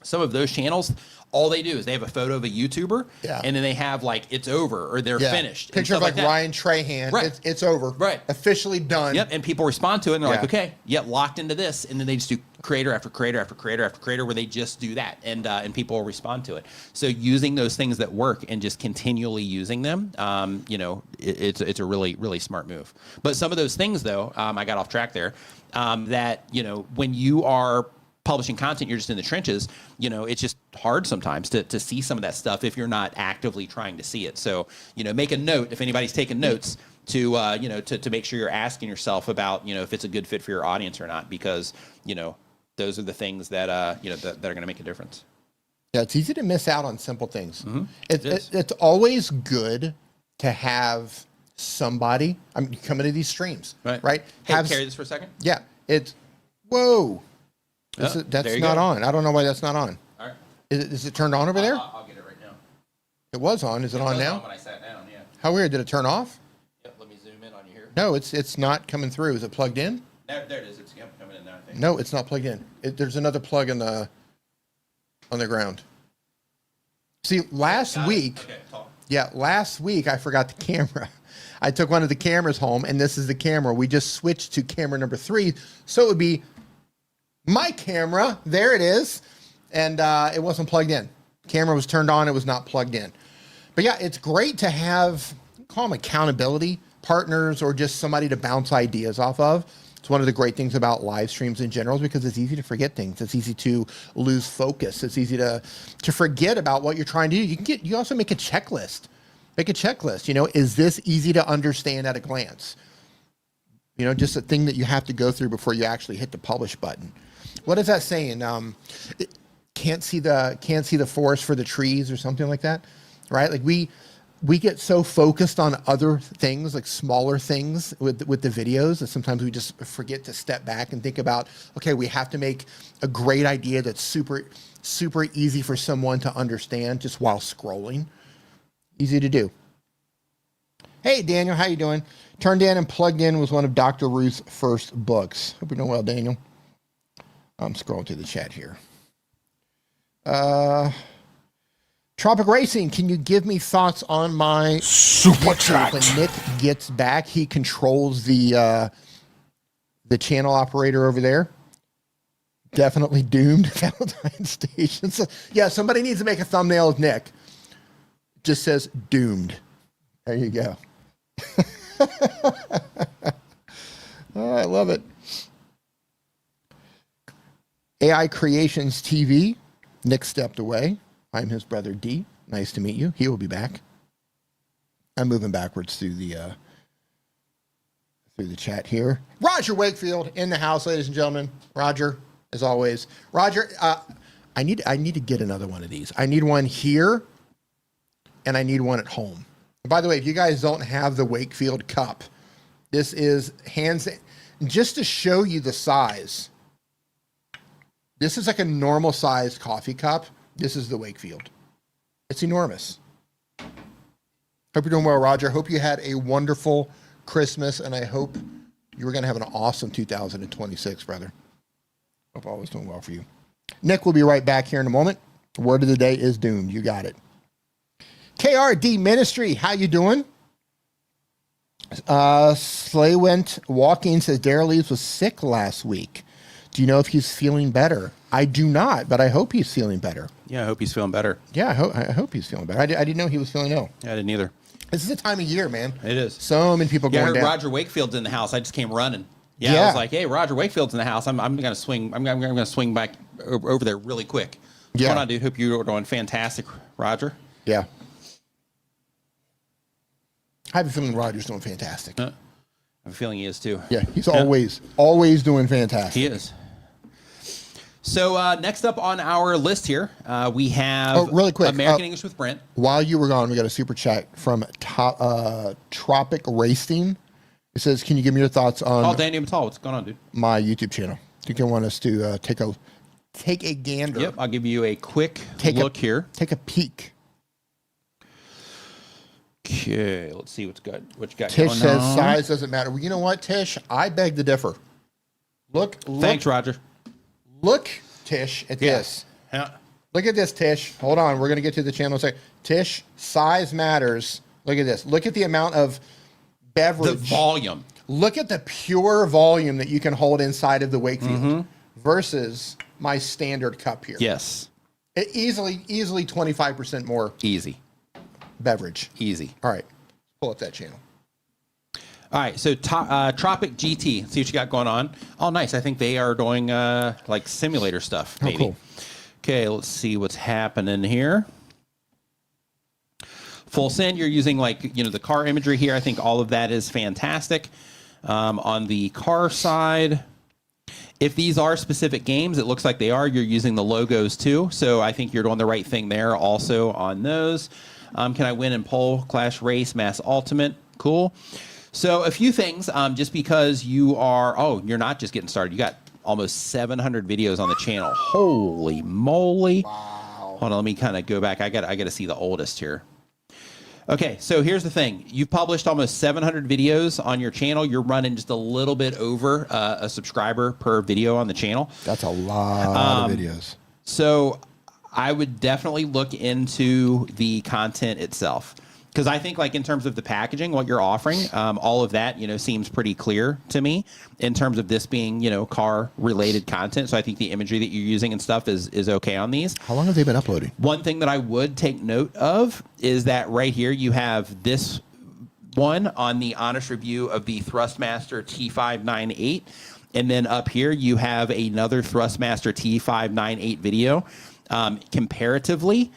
Some of those channels, all they do is they have a photo of a YouTuber, and then they have like, it's over, or they're finished. Picture of like Ryan Trahan. Right. It's over. Right. Officially done. Yep. And people respond to it, and they're like, okay, locked into this. And then they just do creator after creator after creator after creator, where they just do that, and people will respond to it. So using those things that work and just continually using them, you know, it's a really, really smart move. But some of those things, though, I got off track there, that, you know, when you are publishing content, you're just in the trenches, you know, it's just hard sometimes to see some of that stuff if you're not actively trying to see it. So, you know, make a note if anybody's taking notes to, you know, to make sure you're asking yourself about, you know, if it's a good fit for your audience or not, because, you know, those are the things that, you know, that are going to make a difference. Yeah, it's easy to miss out on simple things. It's always good to have somebody, I mean, coming to these streams, right? Hey, carry this for a second. Yeah, it's, whoa. That's not on. I don't know why that's not on. All right. Is it turned on over there? I'll get it right now. It was on. Is it on now? When I sat down, yeah. How weird. Did it turn off? Yep, let me zoom in on you here. No, it's not coming through. Is it plugged in? There it is. It's coming in now, I think. No, it's not plugged in. There's another plug on the ground. See, last week. Okay, talk. Yeah, last week I forgot the camera. I took one of the cameras home, and this is the camera. We just switched to camera number 3, so it would be my camera. There it is. And it wasn't plugged in. Camera was turned on. It was not plugged in. But yeah, it's great to have, call them accountability partners, or just somebody to bounce ideas off of. It's one of the great things about live streams in general, because it's easy to forget things. It's easy to lose focus. It's easy to forget about what you're trying to do. You also make a checklist. Make a checklist. You know, is this easy to understand at a glance? You know, just a thing that you have to go through before you actually hit the publish button. What is that saying? Can't see the forest for the trees, or something like that, right? Like we get so focused on other things, like smaller things with the videos, that sometimes we just forget to step back and think about, okay, we have to make a great idea that's super, super easy for someone to understand just while scrolling. Easy to do. Hey, Daniel, how you doing? Turned in and Plugged In was one of Dr. Ruth's first books. Hope you're doing well, Daniel. I'm scrolling through the chat here. Tropic Racing, can you give me thoughts on my super chat? When Nick gets back, he controls the channel operator over there. Definitely doomed. Valentine Station. So, yeah, somebody needs to make a thumbnail of Nick. Just says doomed. There you go. Oh, I love it. AI Creations TV. Nick stepped away. I'm his brother D. Nice to meet you. He will be back. I'm moving backwards through the chat here. Roger Wakefield in the house, ladies and gentlemen. Roger, as always. Roger, I need to get another one of these. I need one here, and I need one at home. By the way, if you guys don't have the Wakefield cup, this is just to show you the size. This is like a normal sized coffee cup. This is the Wakefield. It's enormous. Hope you're doing well, Roger. Hope you had a wonderful Christmas, and I hope you were going to have an awesome 2026, brother. Hope all was doing well for you. Nick will be right back here in a moment. Word of the day is doomed. You got it. KRD Ministry, how you doing? Slay went walking, says Daryl Leaves was sick last week. Do you know if he's feeling better? I do not, but I hope he's feeling better. Yeah, I hope he's feeling better. Yeah, I hope he's feeling better. I didn't know he was feeling ill. Yeah, I didn't either. This is the time of year, man. It is. So many people going I heard down. Roger Wakefield's in the house. I just came running. Yeah, I was like, hey, Roger Wakefield's in the house. I'm gonna swing. I'm gonna swing back over there really quick. What's going on, dude? Hope you're doing fantastic, Roger. Yeah. I have a feeling Roger's doing fantastic. I have a feeling he is too. Yeah, he's always doing fantastic. He is. So next up on our list here, we have really quick, American English with Brent. While you were gone, we got a super chat from Tropic Racing. It says, "Can you give me your thoughts on Daniel Matal, what's going on, dude? my YouTube channel? I think I want us to take a gander. Yep, I'll give you a quick look here. Take a peek." Okay, let's see what you got Tish going says on. size doesn't matter. Well, you know what, Tish? I beg to differ. Look, Thanks, Roger. Look, Tish, at this. Yeah. Look at this, Tish. Hold on. We're going to get to the channel in a second. Tish, size matters. Look at this. Look at the amount of beverage. The volume. Look at the pure volume that you can hold inside of the Wakefield versus my standard cup here. Yes. Easily 25% more Easy. beverage. Easy. All right. Pull up that channel. All right, so Tropic GT. See what you got going on. Oh, nice. I think they are doing like simulator stuff. Maybe. Oh, cool. Okay, let's see what's happening here. Full send. You're using the car imagery here. I think all of that is fantastic. On the car side, if these are specific games, it looks like they are. You're using the logos too, so I think you're doing the right thing there. Also on those, can I win in pole, clash, race, mass ultimate? Cool. So a few things, just because you're not just getting started. You got almost 700 videos on the channel. Holy moly. Wow. Hold on, let me kind of go back. I got to see the oldest here. Okay, so here's the thing. You've published almost 700 videos on your channel. You're running just a little bit over a subscriber per video on the channel. That's a lot of videos. So I would definitely look into the content itself. Because I think, in terms of the packaging, what you're offering, all of that, seems pretty clear to me in terms of this being, car-related content. So I think the imagery that you're using and stuff is okay on these. How long have they been uploading? One thing that I would take note of is that right here you have this one on the honest review of the Thrustmaster T598. And then up here you have another Thrustmaster T598 video. Comparatively,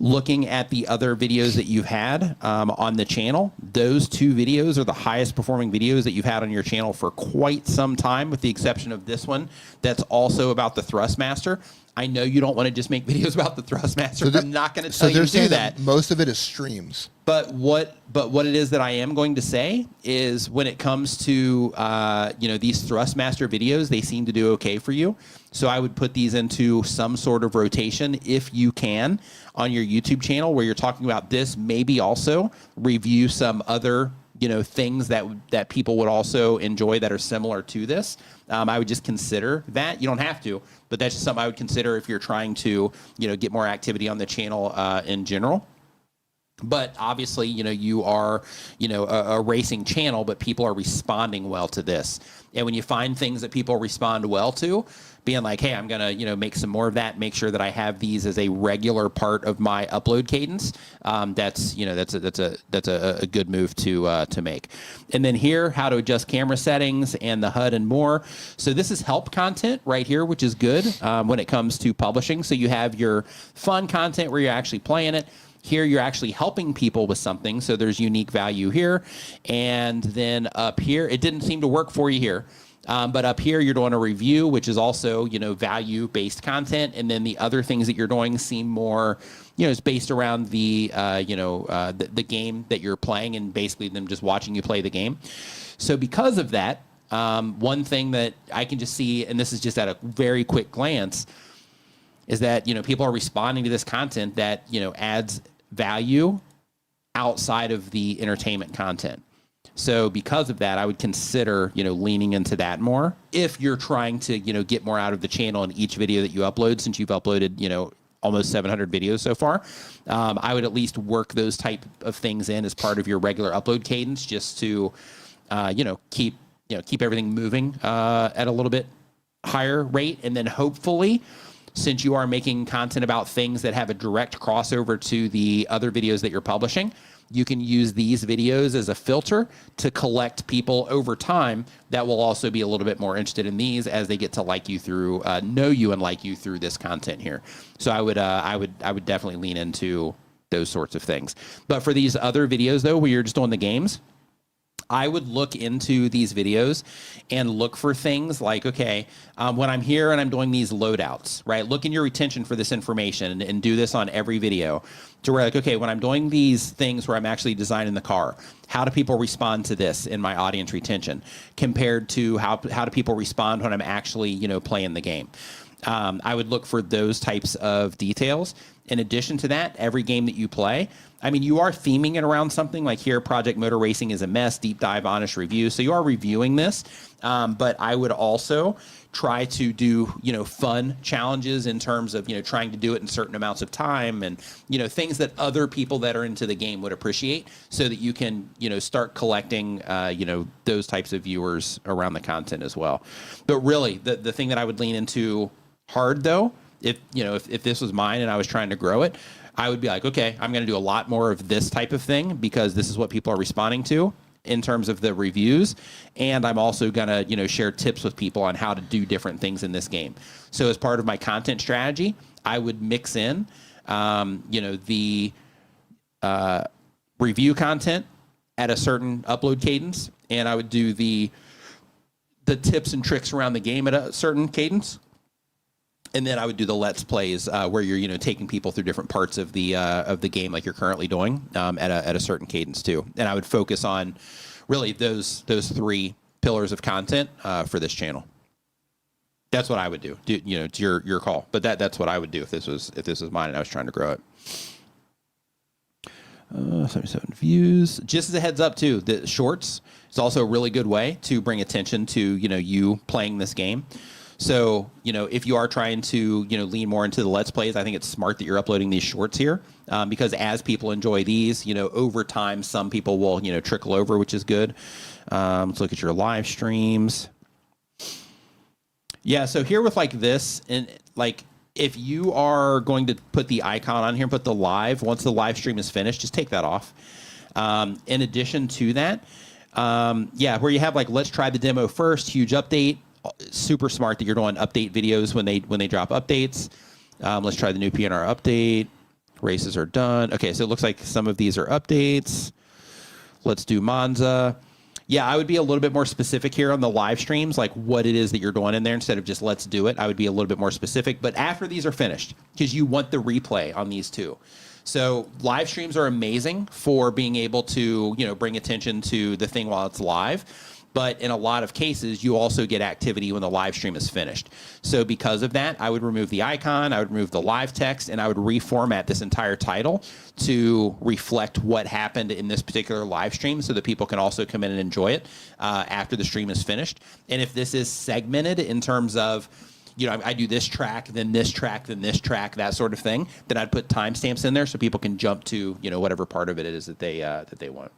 looking at the other videos that you've had on the channel, those two videos are the highest performing videos that you've had on your channel for quite some time, with the exception of this one that's also about the Thrustmaster. I know you don't want to just make videos about the Thrustmaster. So I'm not going to tell you to do that. Most of it is streams. But what it is that I am going to say is, when it comes to these Thrustmaster videos, they seem to do okay for you. So I would put these into some sort of rotation if you can on your YouTube channel, where you're talking about this. Maybe also review some other things that people would also enjoy that are similar to this. I would just consider that. You don't have to, but that's just something I would consider if you're trying to get more activity on the channel in general. But obviously, you are, a racing channel, but people are responding well to this. And when you find things that people respond well to, being like, hey, I'm going to, make some more of that, make sure that I have these as a regular part of my upload cadence. That's a good move to make. And then here, how to adjust camera settings and the HUD and more. So this is help content right here, which is good when it comes to publishing. So you have your fun content where you're actually playing it. Here, you're actually helping people with something, so there's unique value here. And then up here, it didn't seem to work for you here. But up here, you're doing a review, which is also, value-based content. And then the other things that you're doing seem more, it's based around the game that you're playing, and basically them just watching you play the game. So because of that, one thing that I can just see, and this is just at a very quick glance, is that, people are responding to this content that, adds value outside of the entertainment content. So because of that, I would consider, leaning into that more if you're trying to, get more out of the channel in each video that you upload, since you've uploaded, almost 700 videos so far. I would at least work those type of things in as part of your regular upload cadence, just to, keep everything moving at a little bit higher rate. And then hopefully, since you are making content about things that have a direct crossover to the other videos that you're publishing, you can use these videos as a filter to collect people over time that will also be a little bit more interested in these as they get to like you through, know you and like you through this content here. So I would definitely lean into those sorts of things. But for these other videos though, where you're just doing the games, I would look into these videos and look for things like, okay, when I'm here and I'm doing these loadouts, right? Look in your retention for this information and do this on every video to where like, okay, when I'm doing these things where I'm actually designing the car, how do people respond to this in my audience retention compared to how do people respond when I'm actually, you know, playing the game? I would look for those types of details. In addition to that, every game that you play, I mean, you are theming it around something like here, Project Motor Racing is a mess, deep dive, honest review. So you are reviewing this, but I would also try to do, you know, fun challenges in terms of, you know, trying to do it in certain amounts of time and, you know, things that other people that are into the game would appreciate so that you can, you know, start collecting, you know, those types of viewers around the content as well. But really, the thing that I would lean into hard though, if this was mine and I was trying to grow it, I would be like, okay, I'm going to do a lot more of this type of thing because this is what people are responding to in terms of the reviews. And I'm also going to, you know, share tips with people on how to do different things in this game. So as part of my content strategy, I would mix in, you know, the review content at a certain upload cadence. And I would do the tips and tricks around the game at a certain cadence. And then I would do the let's plays where you're, you know, taking people through different parts of the game like you're currently doing at a certain cadence too. And I would focus on really those three pillars of content for this channel. That's what I would do. You know, it's your call, but that's what I would do if this was mine and I was trying to grow it. 77 views. Just as a heads up too, the shorts is also a really good way to bring attention to, you know, you playing this game. So, you know, if you are trying to, you know, lean more into the Let's Plays, I think it's smart that you're uploading these shorts here because as people enjoy these, you know, over time, some people will, you know, trickle over, which is good. Let's look at your live streams. Yeah, so here with like this, and like if you are going to put the icon on here and put the live, once the live stream is finished, just take that off. In addition to that, yeah, where you have like, let's try the demo first, huge update. Super smart that you're doing update videos when they drop updates. Let's try the new PNR update. Races are done. Okay, so it looks like some of these are updates. Let's do Monza. Yeah, I would be a little bit more specific here on the live streams, like what it is that you're doing in there instead of just let's do it. I would be a little bit more specific, but after these are finished, because you want the replay on these too. So live streams are amazing for being able to, you know, bring attention to the thing while it's live. But in a lot of cases, you also get activity when the live stream is finished. So because of that, I would remove the icon, I would remove the live text, and I would reformat this entire title to reflect what happened in this particular live stream so that people can also come in and enjoy it after the stream is finished. And if this is segmented in terms of, you know, I do this track, then this track, then this track, that sort of thing, then I'd put timestamps in there so people can jump to, you know, whatever part of it is that they want.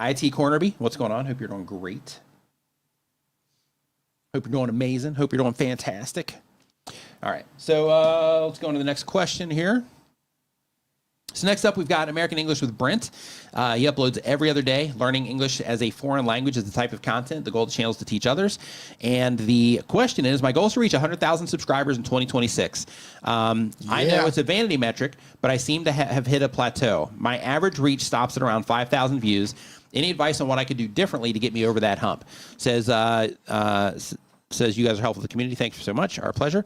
IT Cornerby, what's going on? Hope you're doing great. Hope you're doing amazing. Hope you're doing fantastic. All right, so let's go on to the next question here. So next up, we've got American English with Brent. He uploads every other day. Learning English as a foreign language is the type of content. The goal of the channel is to teach others. And the question is, my goal is to reach 100,000 subscribers in 2026. I know it's a vanity metric, but I seem to have hit a plateau. My average reach stops at around 5,000 views. Any advice on what I could do differently to get me over that hump? Says you guys are helpful to the community. Thanks so much. Our pleasure.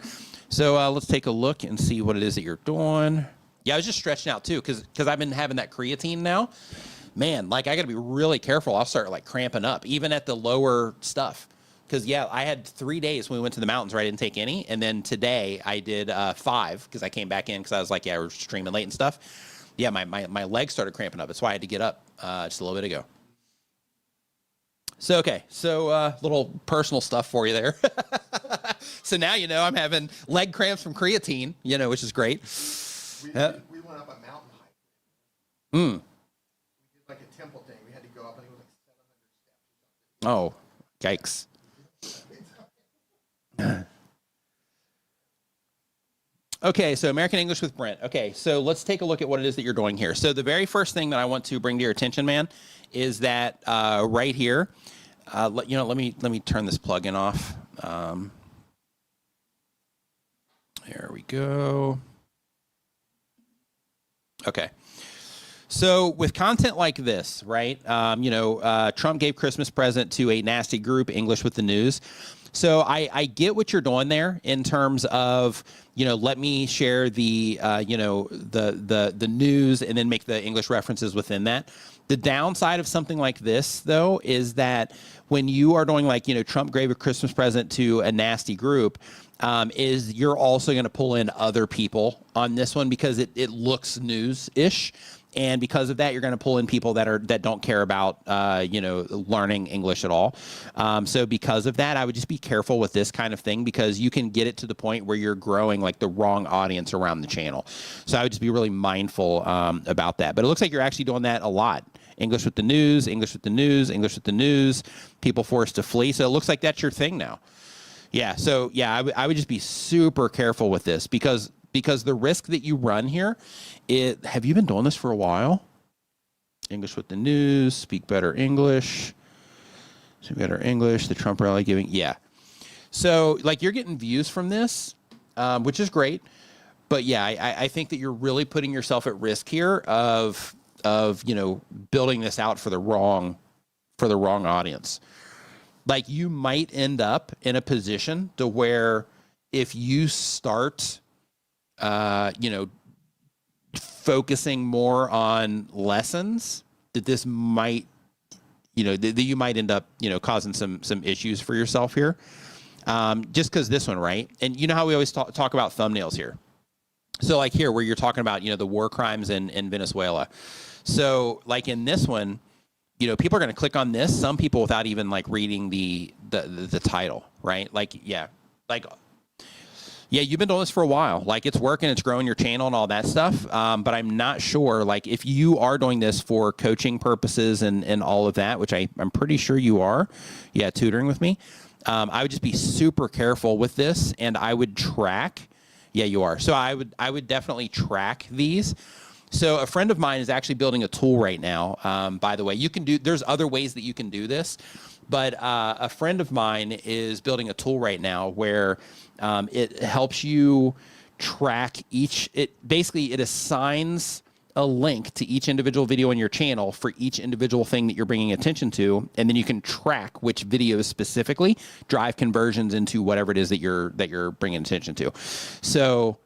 So let's take a look and see what it is that you're doing. Yeah, I was just stretching out too because I've been having that creatine now. Man, like I got to be really careful. I'll start like cramping up even at the lower stuff. Because yeah, I had 3 days when we went to the mountains where I didn't take any, and then today I did 5 because I came back in because I was like, yeah, we're streaming late and stuff. Yeah, my legs started cramping up. That's why I had to get up just a little bit ago. So, okay, so little personal stuff for you there. So now you know I'm having leg cramps from creatine, you know, which is great. We went up a mountain hike. We did like a temple thing. We had to go up, I think it was like 700 steps or something. Oh, yikes. Okay, so American English with Brent. Okay, so let's take a look at what it is that you're doing here. So the very first thing that I want to bring to your attention, man, is that right here. Let me turn this plugin off. There we go. Okay. So with content like this, right? Trump gave Christmas present to a nasty group, English with the news. So I get what you're doing there in terms of, let me share the, the news and then make the English references within that. The downside of something like this, though, is that when you are doing like, Trump gave a Christmas present to a nasty group, is you're also going to pull in other people on this one because it looks news-ish. And because of that, you're going to pull in people that don't care about, learning English at all. So because of that, I would just be careful with this kind of thing because you can get it to the point where you're growing like the wrong audience around the channel. So I would just be really mindful about that. But it looks like you're actually doing that a lot. English with the news, English with the news, English with the news, people forced to flee. So it looks like that's your thing now. Yeah. So yeah, I would just be super careful with this because the risk that you run here, have you been doing this for a while? English with the news, speak better English, the Trump rally giving, yeah. So like you're getting views from this, which is great. But yeah, I think that you're really putting yourself at risk here of building this out for the wrong audience. Like you might end up in a position to where if you start focusing more on lessons, that this might, that you might end up, causing some issues for yourself here. Just because this one, right? And you know how we always talk about thumbnails here. So like here, where you're talking about, the war crimes in Venezuela. So like in this one, people are going to click on this. Some people without even like reading the title, right? Like, yeah, you've been doing this for a while. Like it's working, it's growing your channel and all that stuff. But I'm not sure, like if you are doing this for coaching purposes and all of that, which I'm pretty sure you are. Yeah, tutoring with me. I would just be super careful with this and I would track. Yeah, you are. So I would definitely track these. So a friend of mine is actually building a tool right now. By the way, there's other ways that you can do this, but a friend of mine is building a tool right now where it helps you track it assigns a link to each individual video on your channel for each individual thing that you're bringing attention to. And then you can track which videos specifically drive conversions into whatever it is that you're bringing attention to. So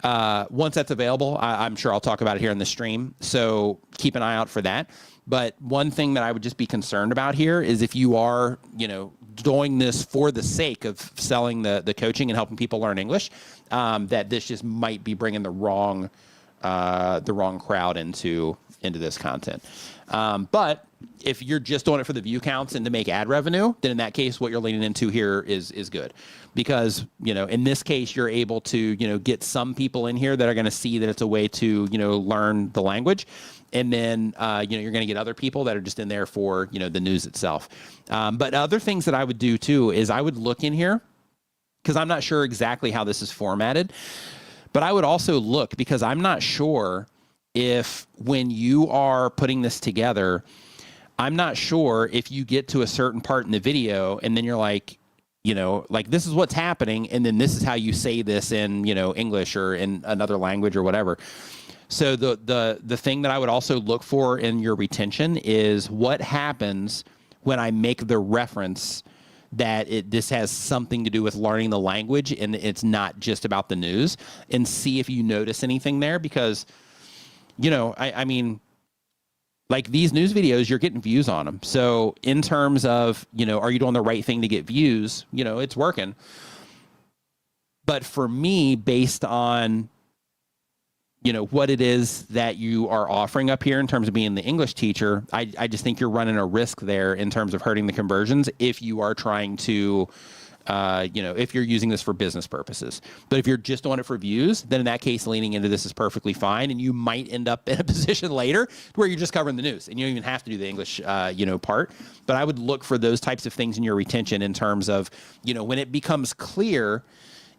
once that's available, I'm sure I'll talk about it here in the stream. So keep an eye out for that. But one thing that I would just be concerned about here is if you are, doing this for the sake of selling the coaching and helping people learn English, that this just might be bringing the wrong crowd into this content. But if you're just doing it for the view counts and to make ad revenue, then in that case, what you're leaning into here is good. Because, in this case, you're able to, get some people in here that are going to see that it's a way to, learn the language. And then, you're going to get other people that are just in there for, the news itself. But other things that I would do too is I would look in here because I'm not sure exactly how this is formatted, but I would also look because I'm not sure if when you are putting this together, I'm not sure if you get to a certain part in the video and then you're like, like this is what's happening. And then this is how you say this in, English or in another language or whatever. So the thing that I would also look for in your retention is what happens when I make the reference that this has something to do with learning the language and it's not just about the news, and see if you notice anything there because, I mean, like these news videos, you're getting views on them. So in terms of, are you doing the right thing to get views? It's working. But for me, based on, what it is that you are offering up here in terms of being the English teacher, I just think you're running a risk there in terms of hurting the conversions if you are trying to, if you're using this for business purposes. But if you're just doing it for views, then in that case, leaning into this is perfectly fine. And you might end up in a position later where you're just covering the news and you don't even have to do the English, part. But I would look for those types of things in your retention in terms of, when it becomes clear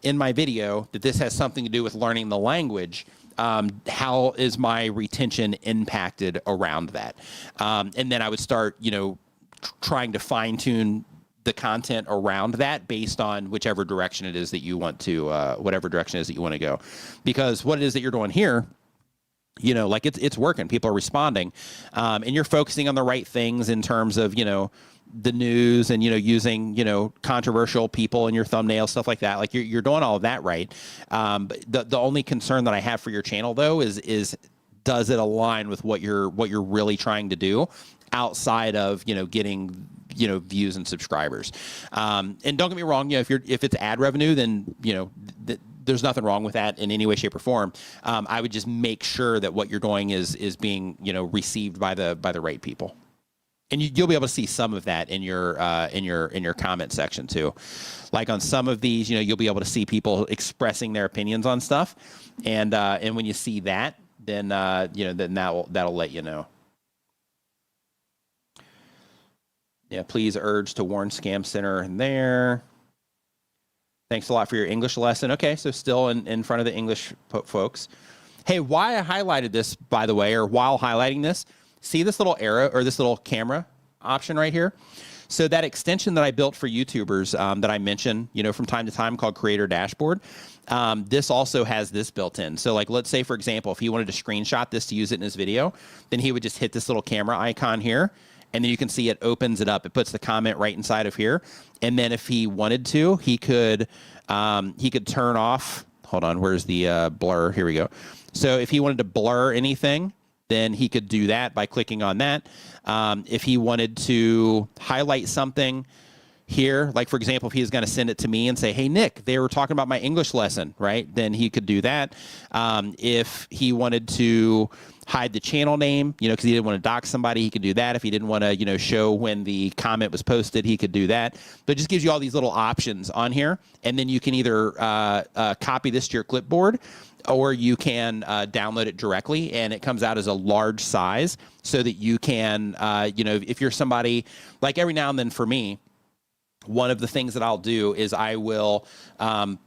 in my video that this has something to do with learning the language, how is my retention impacted around that? And then I would start, trying to fine tune the content around that based on whichever direction it is that you want to, whatever direction it is that you want to go. Because what it is that you're doing here you know, like it's working. People are responding, and you're focusing on the right things in terms of, you know, the news and, you know, using, you know, controversial people in your thumbnail, stuff like that. Like you're doing all of that right. But the only concern that I have for your channel though is does it align with what you're really trying to do outside of, you know, getting, you know, views and subscribers. And don't get me wrong, you know, if it's ad revenue, then, you know, there's nothing wrong with that in any way, shape, or form. I would just make sure that what you're doing is being, you know, received by the right people. And you'll be able to see some of that in your comment section too. Like on some of these, you know, you'll be able to see people expressing their opinions on stuff, and when you see that, then you know, then that'll let you know. Yeah, please urge to warn Scam Center in there. Thanks a lot for your English lesson. Okay, so still in front of the English folks. Hey, why I highlighted this, by the way, or while highlighting this, see this little arrow or this little camera option right here? So that extension that I built for YouTubers that I mention, you know, from time to time called Creator Dashboard, this also has this built in. So like, let's say, for example, if he wanted to screenshot this to use it in his video, then he would just hit this little camera icon here, and then you can see it opens it up. It puts the comment right inside of here. And then if he wanted to, he could turn off, hold on, where's the blur? Here we go. So if he wanted to blur anything, then he could do that by clicking on that. If he wanted to highlight something here, like for example, if he was going to send it to me and say, hey, Nick, they were talking about my English lesson, right? Then he could do that. If he wanted to hide the channel name, you know, because he didn't want to dox somebody, he could do that. If he didn't want to, you know, show when the comment was posted, he could do that. But it just gives you all these little options on here. And then you can either copy this to your clipboard, or you can download it directly, and it comes out as a large size so that you can, you know, if you're somebody, like every now and then for me, one of the things that I'll do is I will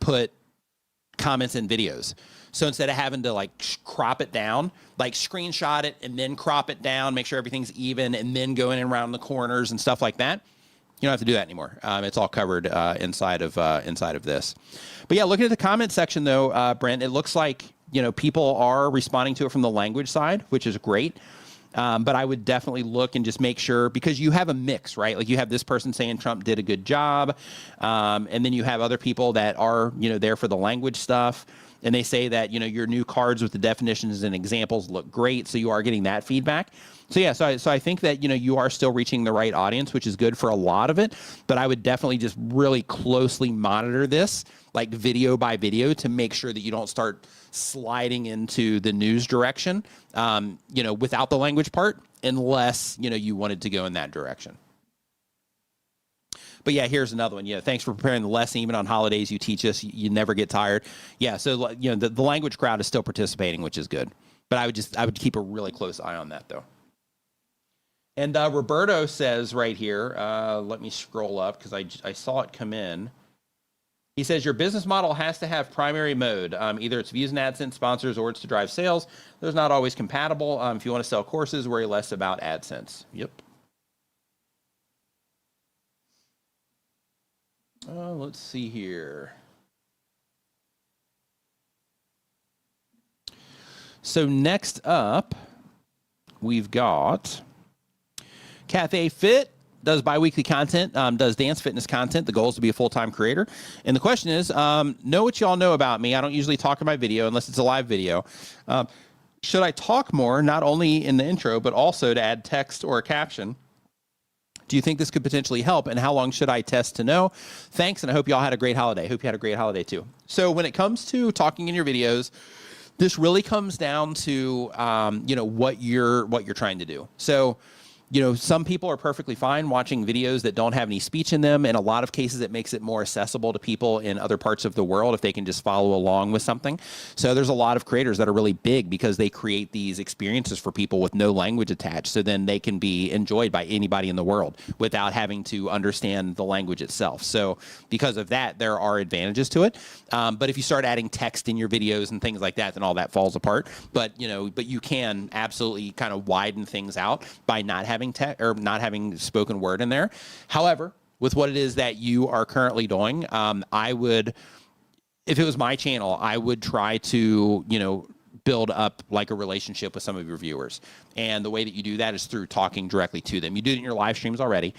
put comments in videos. So instead of having to like crop it down, like screenshot it and then crop it down, make sure everything's even, and then go in and around the corners and stuff like that, you don't have to do that anymore. It's all covered inside of this. But yeah, looking at the comment section though, Brent, it looks like, you know, people are responding to it from the language side, which is great. But I would definitely look and just make sure, because you have a mix, right? Like you have this person saying Trump did a good job, and then you have other people that are, you know, there for the language stuff, and they say that, you know, your new cards with the definitions and examples look great, so you are getting that feedback. So yeah, so I think that, you know, you are still reaching the right audience, which is good for a lot of it, but I would definitely just really closely monitor this, like video by video, to make sure that you don't start sliding into the news direction, you know, without the language part, unless, you know, you wanted to go in that direction. But yeah, here's another one. Yeah, thanks for preparing the lesson. Even on holidays, you teach us. You never get tired. Yeah, so, you know, the language crowd is still participating, which is good. But I would keep a really close eye on that, though. And Roberto says right here, let me scroll up because I saw it come in. He says, your business model has to have primary mode. Either it's views and AdSense sponsors or it's to drive sales. Those not always compatible. If you want to sell courses, worry less about AdSense. Yep. Let's see here. So next up, we've got Cafe Fit. Does bi-weekly content, does dance fitness content. The goal is to be a full-time creator. And the question is, know what y'all know about me. I don't usually talk in my video unless it's a live video. Should I talk more, not only in the intro, but also to add text or a caption? Do you think this could potentially help? And how long should I test to know? Thanks, and I hope y'all had a great holiday. Hope you had a great holiday too. So when it comes to talking in your videos, this really comes down to you know, what you're trying to do. So, you know, some people are perfectly fine watching videos that don't have any speech in them. In a lot of cases, it makes it more accessible to people in other parts of the world if they can just follow along with something. So there's a lot of creators that are really big because they create these experiences for people with no language attached. So then they can be enjoyed by anybody in the world without having to understand the language itself. So because of that, there are advantages to it. But if you start adding text in your videos and things like that, then all that falls apart. But, you know, but you can absolutely kind of widen things out by not having not having spoken word in there. However, with what it is that you are currently doing, I would, if it was my channel, I would try to, you know, build up like a relationship with some of your viewers. And the way that you do that is through talking directly to them. You do it in your live streams already.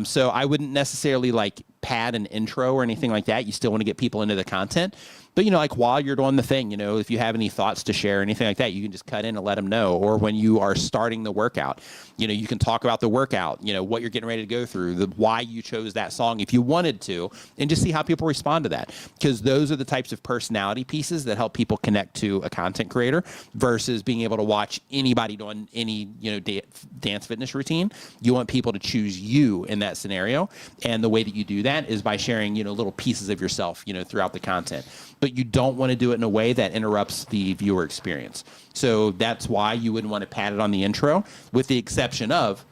So I wouldn't necessarily like pad an intro or anything like that. You still want to get people into the content. But, like while you're doing the thing, if you have any thoughts to share, anything like that, you can just cut in and let them know. Or when you are starting the workout, you can talk about the workout, what you're getting ready to go through, why you chose that song if you wanted to, and just see how people respond to that. Because those are the types of personality pieces that help people connect to a content creator versus being able to watch anybody doing any, dance fitness routine. You want people to choose you in that scenario. And the way that you do that is by sharing, little pieces of yourself, throughout the content. But you don't want to do it in a way that interrupts the viewer experience. So that's why you wouldn't want to pad it on the intro, with the exception of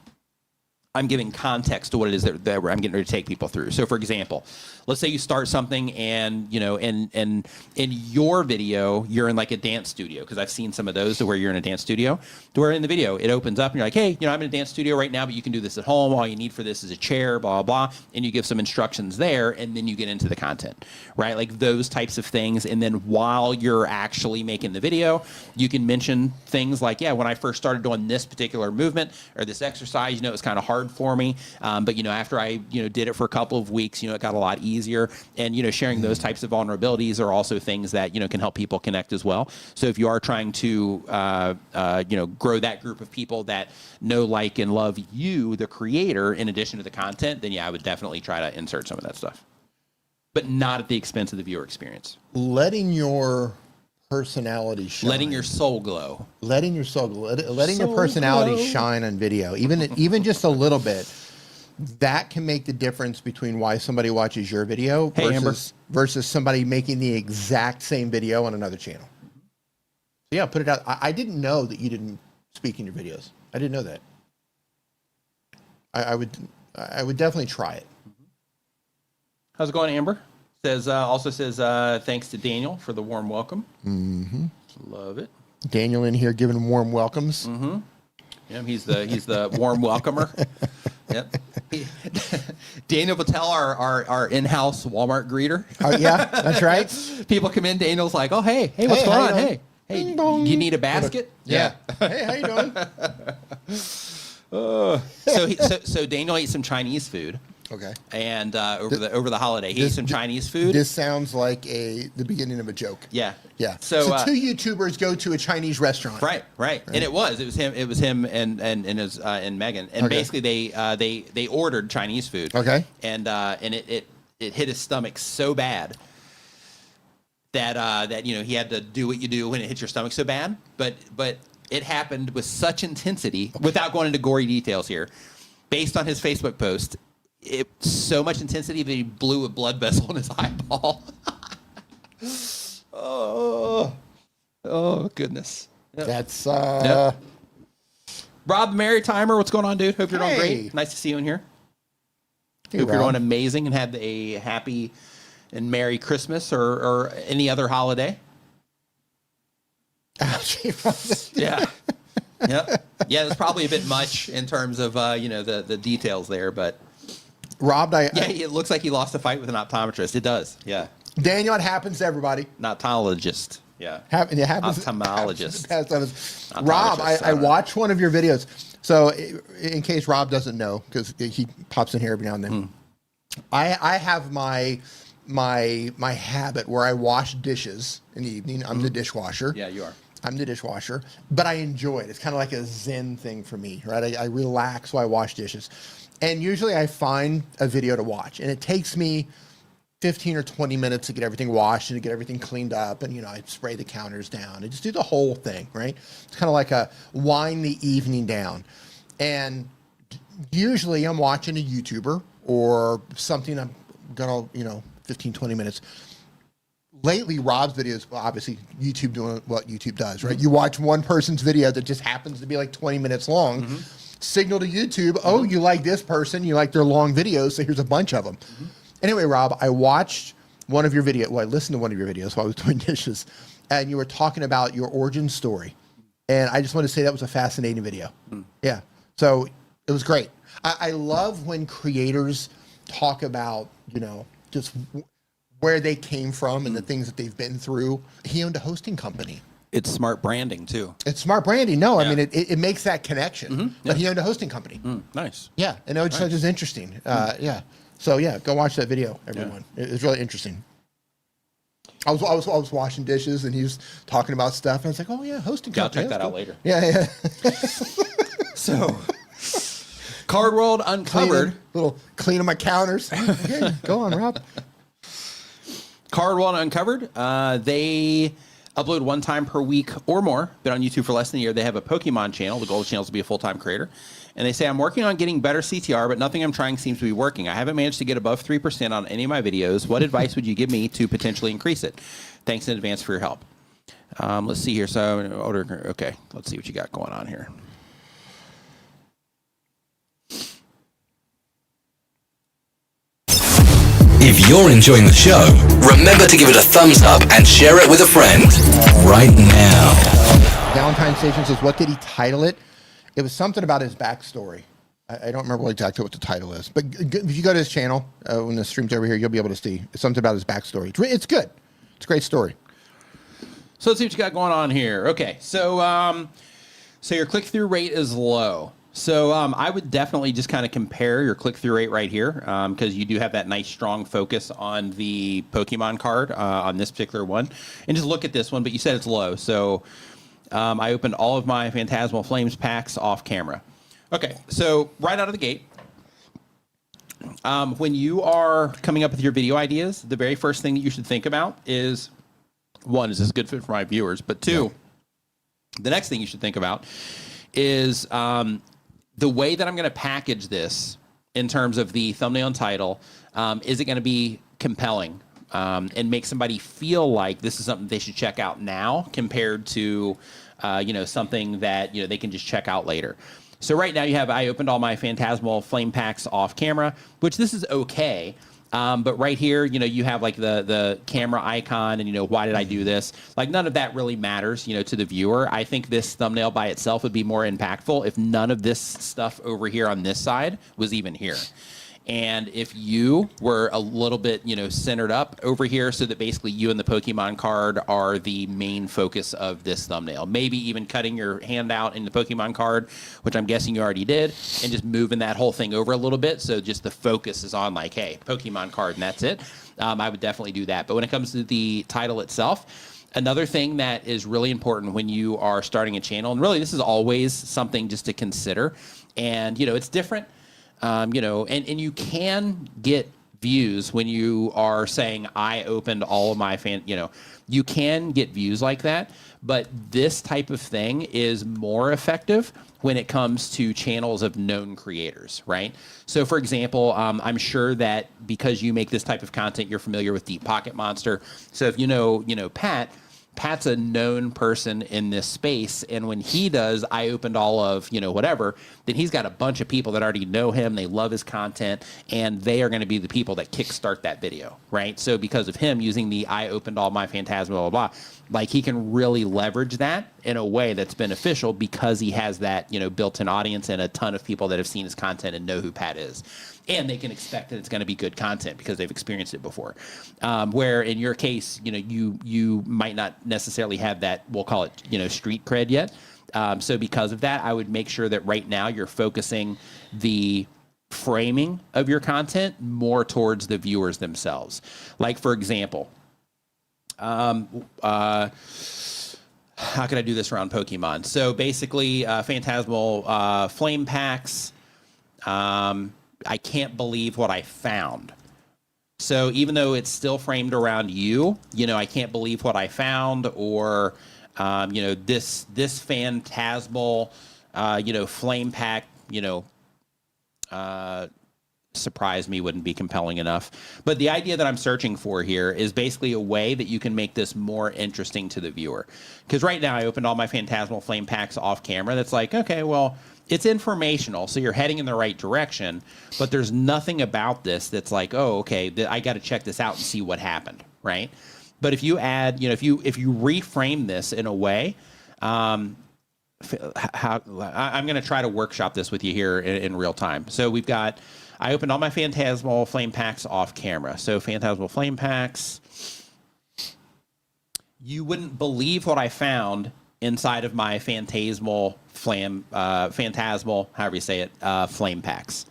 I'm giving context to what it is that I'm getting ready to take people through. So, for example, let's say you start something and, in your video, you're in like a dance studio, because I've seen some of those to where you're in a dance studio, to where in the video it opens up and you're like, hey, I'm in a dance studio right now, but you can do this at home. All you need for this is a chair, blah, blah, blah. And you give some instructions there, and then you get into the content, right? Like those types of things. And then while you're actually making the video, you can mention things like, yeah, when I first started doing this particular movement or this exercise, it was kind of hard for me. But, after I, did it for a couple of weeks, it got a lot easier. And, sharing those types of vulnerabilities are also things that, can help people connect as well. So if you are trying to, grow that group of people that know, like, and love you, the creator, in addition to the content, then yeah, I would definitely try to insert some of that stuff, but not at the expense of the viewer experience. Letting your personality shine. Letting your soul glow. Letting your soul glow. Letting your personality shine on video, even just a little bit. That can make the difference between why somebody watches your video versus somebody making the exact same video on another channel. So yeah, put it out. I didn't know that you didn't speak in your videos. I didn't know that. I would definitely try it. How's it going, Amber? Also says thanks to Daniel for the warm welcome. Mm-hmm. Love it. Daniel in here giving warm welcomes. Mm-hmm. Yeah, he's the warm welcomer. Yep. Daniel Patel, our in-house Walmart greeter. Oh yeah, that's right. People come in. Daniel's like, "Oh hey, what's going on? Hey, Ding dong. You need a basket? Yeah. Hey, how you doing? So Daniel ate some Chinese food. Okay. And over the holiday, he ate some Chinese food. This sounds like the beginning of a joke. Yeah. Yeah. So two YouTubers go to a Chinese restaurant. Right. And it was him and Megan. And basically they ordered Chinese food. Okay. And it hit his stomach so bad that he had to do what you do when it hits your stomach so bad. But it happened with such intensity, without going into gory details here, based on his Facebook post. So much intensity that he blew a blood vessel in his eyeball. Oh goodness. Yep. That's Rob the Maritimer, what's going on, dude? Hope you're doing Hey. great. Nice to see you in here. Hey, Hope you're Rob. doing amazing and had a happy and Merry Christmas or any other holiday. Yeah. Yep. Yeah, that's probably a bit much in terms of the details there, but Rob, it looks like he lost a fight with an optometrist. It does. Yeah. Daniel, it happens to everybody. An ophthalmologist. Yeah. It happens. Ophthalmologist. Rob, I watched one of your videos. So in case Rob doesn't know, because he pops in here every now and then, I have my habit where I wash dishes in the evening. I'm the dishwasher. Yeah, you are. I'm the dishwasher, but I enjoy it. It's kind of like a Zen thing for me, right? I relax while I wash dishes. And usually I find a video to watch, and it takes me 15 or 20 minutes to get everything washed and to get everything cleaned up. And, I spray the counters down and just do the whole thing, right? It's kind of like a wind the evening down. And usually I'm watching a YouTuber or something I'm going to, 15, 20 minutes. Lately, Rob's videos, well, obviously YouTube doing what YouTube does, right? You watch one person's video that just happens to be like 20 minutes long, signal to YouTube, oh, you like this person, you like their long videos, so here's a bunch of them. Anyway, Rob, I watched one of your videos, I listened to one of your videos while I was doing dishes, and you were talking about your origin story. And I just want to say that was a fascinating video. Yeah. So it was great. I love when creators talk about, just where they came from and the things that they've been through. He owned a hosting company. It's smart branding too. It's smart branding. No, Yeah. I mean, it makes that connection. But he owned a hosting company. Nice. Yeah, and it was just interesting. Yeah. So yeah, go watch that video, everyone. It's really interesting. I was washing dishes and he was talking about stuff and I was like, oh yeah, hosting I'll company. check that That's out cool. later. Yeah. So, Card World Uncovered. Cleaning my counters. Okay, go on, Rob. Card World Uncovered. They upload 1 time per week or more. Been on YouTube for less than a year. They have a Pokemon channel. The goal of the channel is to be a full-time creator. And they say, I'm working on getting better CTR, but nothing I'm trying seems to be working. I haven't managed to get above 3% on any of my videos. What advice would you give me to potentially increase it? Thanks in advance for your help. Let's see here. So, okay, let's see what you got going on here. If you're enjoying the show, remember to give it a thumbs up and share it with a friend right now. Valentine Station says, what did he title it? It was something about his backstory. I don't remember exactly what the title is. But if you go to his channel, when the stream's over here, you'll be able to see. It's something about his backstory. It's good. It's a great story. So let's see what you got going on here. Okay, so so your click-through rate is low. So I would definitely just kind of compare your click-through rate right here because you do have that nice strong focus on the Pokemon card on this particular one. And just look at this one, but you said it's low. So I opened all of my Phantasmal Flames packs off camera. Okay, so right out of the gate, when you are coming up with your video ideas, the very first thing that you should think about is, 1, is this a good fit for my viewers? But 2, the next thing you should think about is the way that I'm going to package this in terms of the thumbnail and title. Is it going to be compelling and make somebody feel like this is something they should check out now compared to, something that, they can just check out later. So right now I opened all my Phantasmal Flame packs off camera, which this is okay. But right here, you have like the camera icon and, why did I do this? Like none of that really matters, to the viewer. I think this thumbnail by itself would be more impactful if none of this stuff over here on this side was even here. And if you were a little bit, centered up over here so that basically you and the Pokemon card are the main focus of this thumbnail. Maybe even cutting your hand out in the Pokemon card, which I'm guessing you already did, and just moving that whole thing over a little bit so just the focus is on like, hey, Pokemon card and that's it. I would definitely do that. But when it comes to the title itself, another thing that is really important when you are starting a channel, and really this is always something just to consider, and, it's different. And you can get views when you are saying I opened all of my you can get views like that, but this type of thing is more effective when it comes to channels of known creators, right? So for example, I'm sure that because you make this type of content, you're familiar with Deep Pocket Monster. So if you know Pat's a known person in this space, and when he does, I opened all of, whatever, then he's got a bunch of people that already know him, they love his content, and they are going to be the people that kickstart that video, right? So because of him using the I opened all my Phantasmal, blah, blah, blah, like he can really leverage that in a way that's beneficial because he has that, built-in audience and a ton of people that have seen his content and know who Pat is. And they can expect that it's going to be good content because they've experienced it before. Where in your case, you might not necessarily have that, we'll call it, street cred yet. So because of that, I would make sure that right now you're focusing the framing of your content more towards the viewers themselves. Like, for example, how can I do this around Pokemon? So basically, Phantasmal Flame packs. I can't believe what I found. So even though it's still framed around you, I can't believe what I found, or this Phantasmal, Flame pack, surprise me wouldn't be compelling enough. But the idea that I'm searching for here is basically a way that you can make this more interesting to the viewer. Because right now I opened all my Phantasmal Flame packs off camera. That's like, okay, well, it's informational, so you're heading in the right direction, but there's nothing about this that's like, oh, okay, I got to check this out and see what happened, right? But if you add, if you reframe this in a way, I'm going to try to workshop this with you here in real time. So I opened all my Phantasmal Flame packs off camera. So Phantasmal Flame packs, You wouldn't believe what I found inside of my phantasmal, however you say it, flame packs.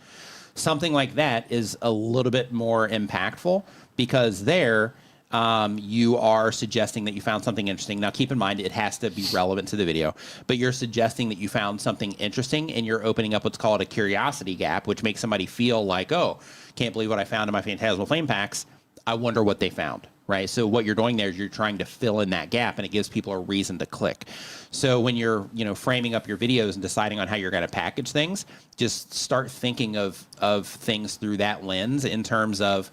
Something like that is a little bit more impactful because there you are suggesting that you found something interesting. Now, keep in mind, it has to be relevant to the video, but you're suggesting that you found something interesting and you're opening up what's called a curiosity gap, which makes somebody feel like, oh, can't believe what I found in my phantasmal flame packs. I wonder what they found. Right. So what you're doing there is you're trying to fill in that gap, and it gives people a reason to click. So when you're, framing up your videos and deciding on how you're going to package things, just start thinking of things through that lens in terms of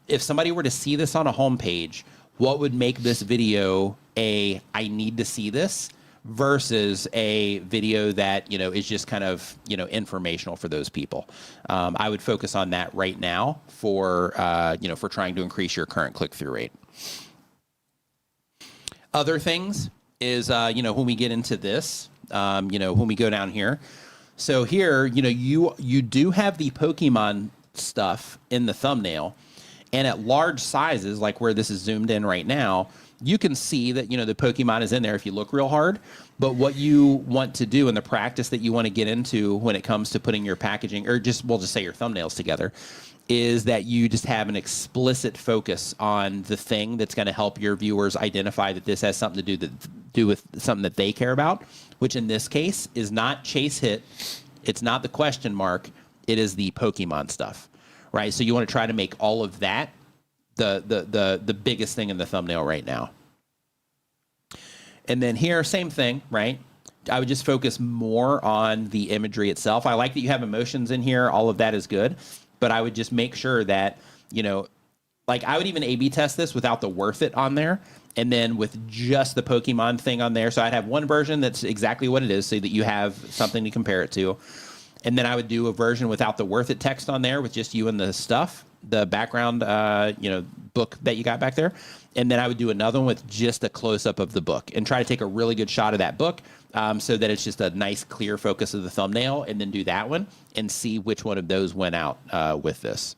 if somebody were to see this on a homepage, what would make this video I need to see this versus a video that, is just kind of, informational for those people. I would focus on that right now for trying to increase your current click-through rate. Other things is, when we get into this, when we go down here. So here, you do have the Pokemon stuff in the thumbnail, and at large sizes, like where this is zoomed in right now, you can see that, the Pokemon is in there if you look real hard. But what you want to do and the practice that you want to get into when it comes to putting your packaging, or we'll just say your thumbnails together, is that you just have an explicit focus on the thing that's going to help your viewers identify that this has something to do with something that they care about, which in this case is not chase hit. It's not the question mark. It is the Pokemon stuff, right? So you want to try to make all of that the biggest thing in the thumbnail right now. And then here, same thing, right? I would just focus more on the imagery itself. I like that you have emotions in here. All of that is good. But I would just make sure that, like I would even A/B test this without the worth it on there. And then with just the Pokemon thing on there. So I'd have one version that's exactly what it is so that you have something to compare it to. And then I would do a version without the worth it text on there with just you and the stuff, the background, book that you got back there. And then I would do another one with just a close-up of the book and try to take a really good shot of that book so that it's just a nice, clear focus of the thumbnail, and then do that one and see which one of those went out with this.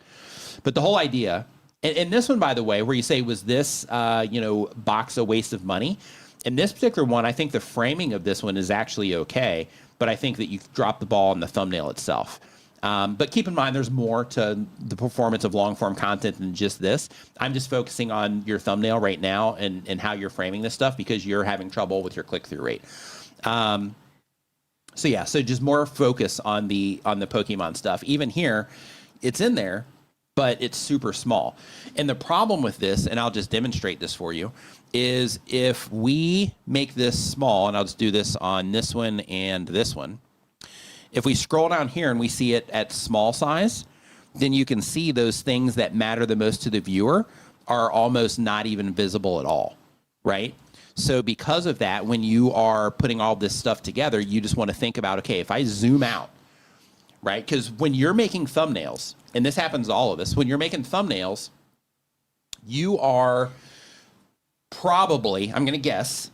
But the whole idea, and this one, by the way, where you say, was this, box a waste of money? In this particular one, I think the framing of this one is actually okay, but I think that you dropped the ball on the thumbnail itself. But keep in mind, there's more to the performance of long-form content than just this. I'm just focusing on your thumbnail right now and how you're framing this stuff because you're having trouble with your click-through rate. So just more focus on the Pokemon stuff. Even here, it's in there, but it's super small. And the problem with this, and I'll just demonstrate this for you, is if we make this small, and I'll just do this on this one and this one, if we scroll down here and we see it at small size, then you can see those things that matter the most to the viewer are almost not even visible at all, right? So because of that, when you are putting all this stuff together, you just want to think about, okay, if I zoom out, right? Because when you're making thumbnails, and this happens to all of us, when you're making thumbnails, you are probably, I'm going to guess,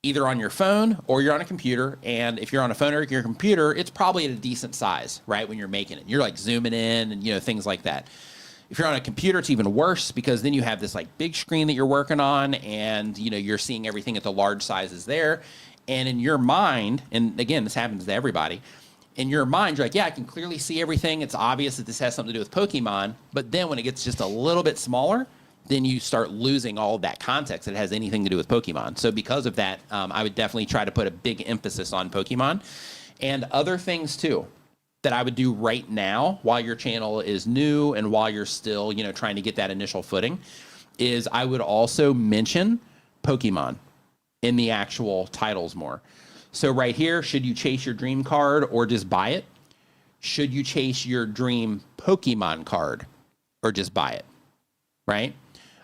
either on your phone or you're on a computer. And if you're on a phone or your computer, it's probably at a decent size, right? When you're making it, you're like zooming in and, things like that. If you're on a computer, it's even worse because then you have this like big screen that you're working on and, you're seeing everything at the large sizes there. And in your mind, and again, this happens to everybody, in your mind, you're like, yeah, I can clearly see everything. It's obvious that this has something to do with Pokemon. But then when it gets just a little bit smaller, then you start losing all of that context that has anything to do with Pokemon. So because of that, I would definitely try to put a big emphasis on Pokemon. And other things too that I would do right now while your channel is new and while you're still, trying to get that initial footing is I would also mention Pokemon in the actual titles more. So right here, should you chase your dream card or just buy it? Should you chase your dream Pokemon card or just buy it? Right?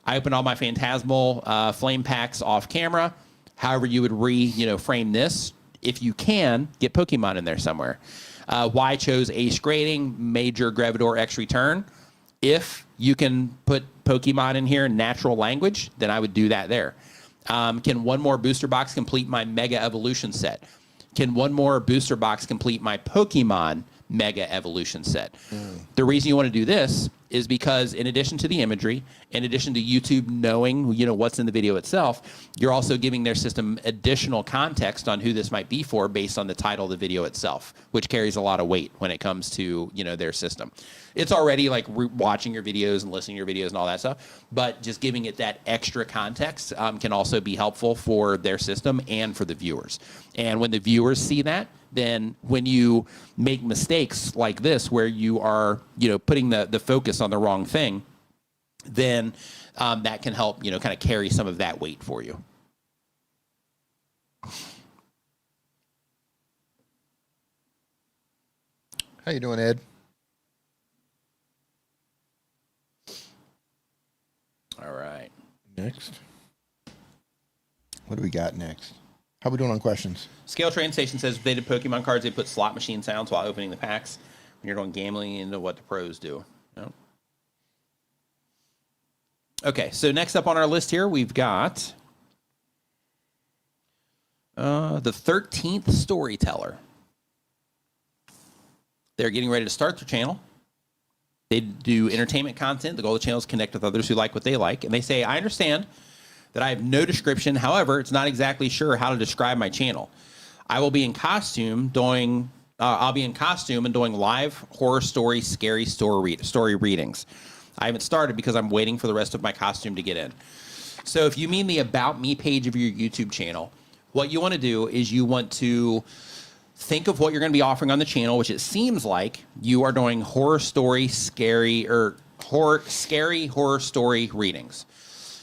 I opened all my Phantasmal flame packs off camera. However you would frame this, if you can, get Pokemon in there somewhere. Why I chose Ace Grading, Major Gravidor X Return. If you can put Pokemon in here in natural language, then I would do that there. Can one more booster box complete my Mega Evolution set? Can one more booster box complete my Pokemon mega evolution set. The reason you want to do this is because in addition to the imagery, in addition to YouTube knowing, what's in the video itself, you're also giving their system additional context on who this might be for based on the title of the video itself, which carries a lot of weight when it comes to, their system. It's already like watching your videos and listening to your videos and all that stuff, but just giving it that extra context can also be helpful for their system and for the viewers. And when the viewers see that, then when you make mistakes like this, where you are, putting the focus on the wrong thing, then that can help, kind of carry some of that weight for you. How you doing, Ed? All right. Next. What do we got next? How we doing on questions? Scale Train Station says if they did Pokemon cards, they put slot machine sounds while opening the packs when you're going gambling into what the pros do. No. Okay, so next up on our list here, we've got the 13th Storyteller. They're getting ready to start their channel. They do entertainment content. The goal of the channel is to connect with others who like what they like. And they say, I understand that I have no description. However, it's not exactly sure how to describe my channel. I will be in costume doing, and doing live horror story, scary story readings. I haven't started because I'm waiting for the rest of my costume to get in. So if you mean the About Me page of your YouTube channel, what you want to do is you want to think of what you're going to be offering on the channel, which it seems like you are doing horror story, scary horror story readings.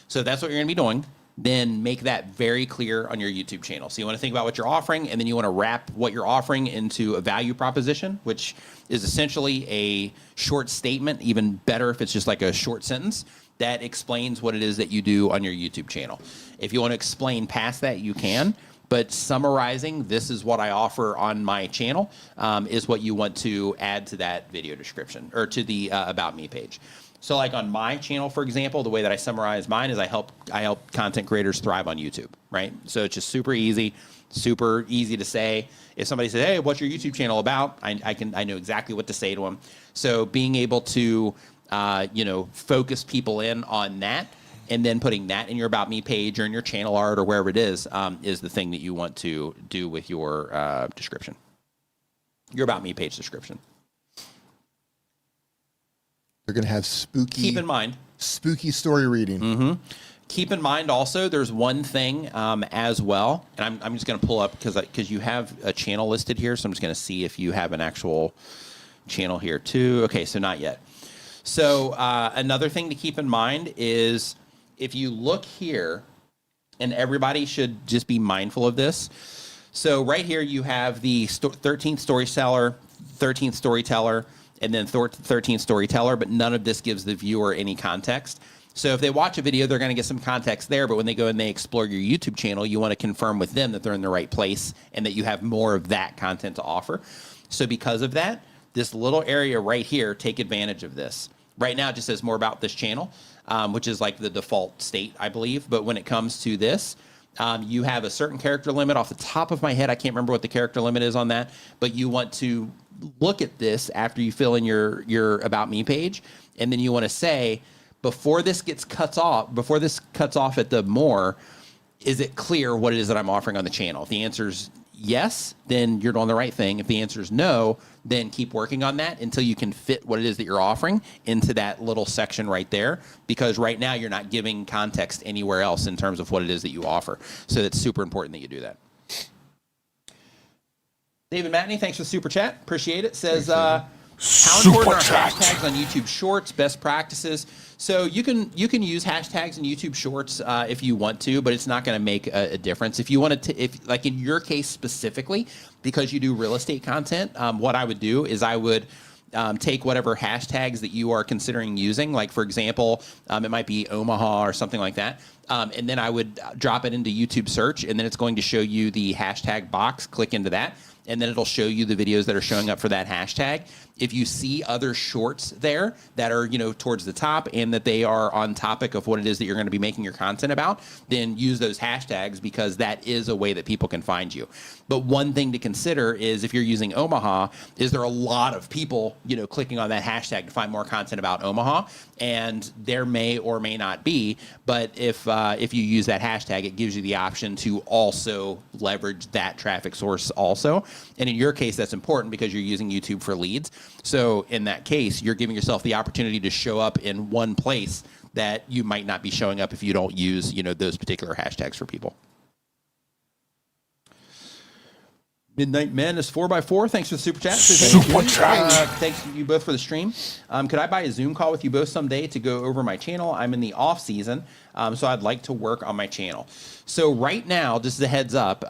So if that's what you're going to be doing, then make that very clear on your YouTube channel. So you want to think about what you're offering, and then you want to wrap what you're offering into a value proposition, which is essentially a short statement, even better if it's just like a short sentence that explains what it is that you do on your YouTube channel. If you want to explain past that, you can. But summarizing, this is what I offer on my channel, is what you want to add to that video description or to the About Me page. So like on my channel, for example, the way that I summarize mine is I help content creators thrive on YouTube, right? So it's just super easy to say. If somebody says, hey, what's your YouTube channel about? I know exactly what to say to them. So being able to, focus people in on that, and then putting that in your About Me page or in your channel art or wherever it is the thing that you want to do with your description, your About Me page description. They're going to have spooky. Keep in mind. Spooky story reading. Mm-hmm. Keep in mind also, there's one thing as well, and I'm just going to pull up because you have a channel listed here, so I'm just going to see if you have an actual channel here too. Okay, so not yet. So another thing to keep in mind is if you look here, and everybody should just be mindful of this. So right here you have the 13th Storyteller, and then 13th Storyteller, but none of this gives the viewer any context. So if they watch a video, they're going to get some context there, but when they go and they explore your YouTube channel, you want to confirm with them that they're in the right place and that you have more of that content to offer. So because of that, this little area right here, take advantage of this. Right now it just says more about this channel, which is like the default state, I believe. But when it comes to this, you have a certain character limit. Off the top of my head, I can't remember what the character limit is on that, but you want to look at this after you fill in your About Me page, and then you want to say, before this cuts off at the more, is it clear what it is that I'm offering on the channel? If the answer is yes, then you're doing the right thing. If the answer is no, then keep working on that until you can fit what it is that you're offering into that little section right there, because right now you're not giving context anywhere else in terms of what it is that you offer. So it's super important that you do that. David Matney, thanks for the super chat. Appreciate it. Says, how important are hashtags on YouTube Shorts, best practices? So you can use hashtags in YouTube Shorts if you want to, but it's not going to make a difference. If you want to, if like in your case specifically, because you do real estate content, what I would do is I would take whatever hashtags that you are considering using. Like for example, it might be Omaha or something like that. And then I would drop it into YouTube search, and then it's going to show you the hashtag box. Click into that, and then it'll show you the videos that are showing up for that hashtag. If you see other shorts there that are, towards the top and that they are on topic of what it is that you're going to be making your content about, then use those hashtags, because that is a way that people can find you. But one thing to consider is, if you're using Omaha, is there a lot of people, clicking on that hashtag to find more content about Omaha? And there may or may not be, but if you use that hashtag, it gives you the option to also leverage that traffic source also. And in your case, that's important because you're using YouTube for leads. So in that case, you're giving yourself the opportunity to show up in one place that you might not be showing up if you don't use, those particular hashtags for people. Midnight Men is 4x4. Thanks for the super chat. Super chat. Thanks to you both for the stream. Could I buy a Zoom call with you both someday to go over my channel? I'm in the off season, so I'd like to work on my channel. So right now, just as a heads up,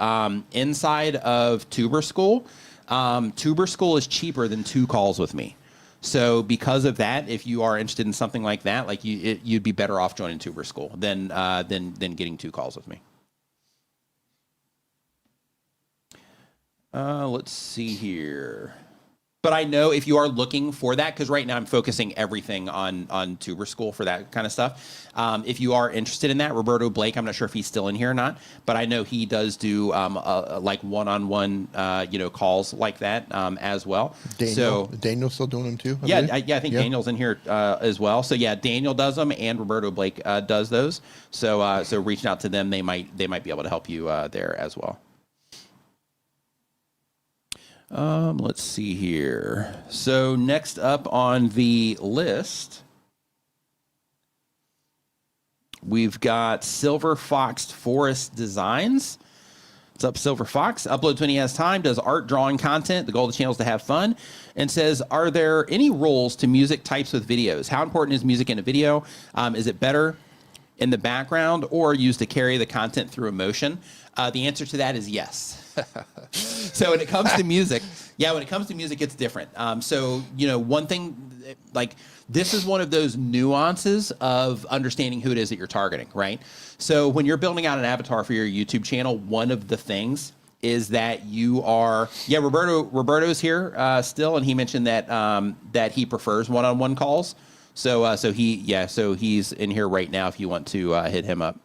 inside of Tuber School is cheaper than 2 calls with me. So because of that, if you are interested in something like that, you'd be better off joining Tuber School than getting 2 calls with me. Let's see here. But I know if you are looking for that, because right now I'm focusing everything on Tuber School for that kind of stuff. If you are interested in that, Roberto Blake, I'm not sure if he's still in here or not, but I know he does do like one-on-one calls like that as well. Daniel's still doing them too? I think Daniel's in here as well. So yeah, Daniel does them, and Roberto Blake does those. So reaching out to them, they might be able to help you there as well. Let's see here. So next up on the list, we've got Silver Fox Forest Designs. What's up, Silver Fox? Uploads when he has time, does art, drawing content. The goal of the channel is to have fun. And says, are there any rules to music types with videos? How important is music in a video? Is it better in the background or used to carry the content through emotion? The answer to that is yes. So when it comes to music, it's different. One thing, this is one of those nuances of understanding who it is that you're targeting, right? So when you're building out an avatar for your YouTube channel, one of the things is that you are, Roberto's here still, and he mentioned that he prefers one-on-one calls. So he's in here right now if you want to hit him up.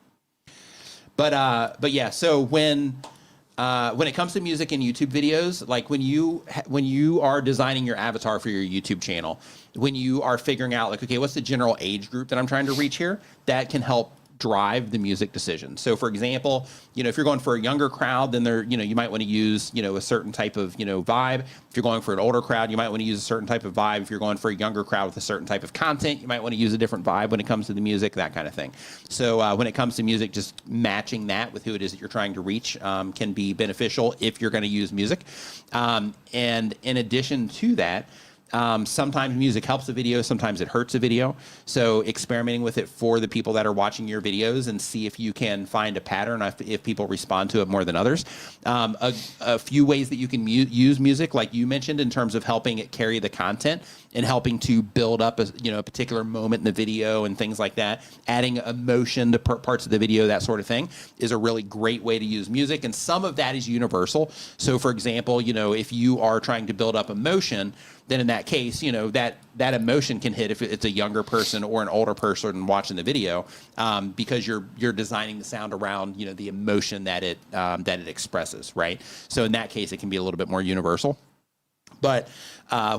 So when it comes to music and YouTube videos, like when you are designing your avatar for your YouTube channel, when you are figuring out okay, what's the general age group that I'm trying to reach here, that can help drive the music decision. So for example, if you're going for a younger crowd, then you might want to use, a certain type of, vibe. If you're going for an older crowd, you might want to use a certain type of vibe. If you're going for a younger crowd with a certain type of content, you might want to use a different vibe when it comes to the music, that kind of thing. So when it comes to music, just matching that with who it is that you're trying to reach can be beneficial if you're going to use music. And in addition to that, sometimes music helps a video, sometimes it hurts a video. So experimenting with it for the people that are watching your videos and see if you can find a pattern, if people respond to it more than others. A few ways that you can use music, like you mentioned, in terms of helping it carry the content and helping to build up a particular moment in the video and things like that. Adding emotion to parts of the video, that sort of thing, is a really great way to use music. And some of that is universal. So for example, if you are trying to build up emotion, then in that case, that emotion can hit if it's a younger person or an older person watching the video, because you're designing the sound around the emotion that it expresses, right? So in that case, it can be a little bit more universal. But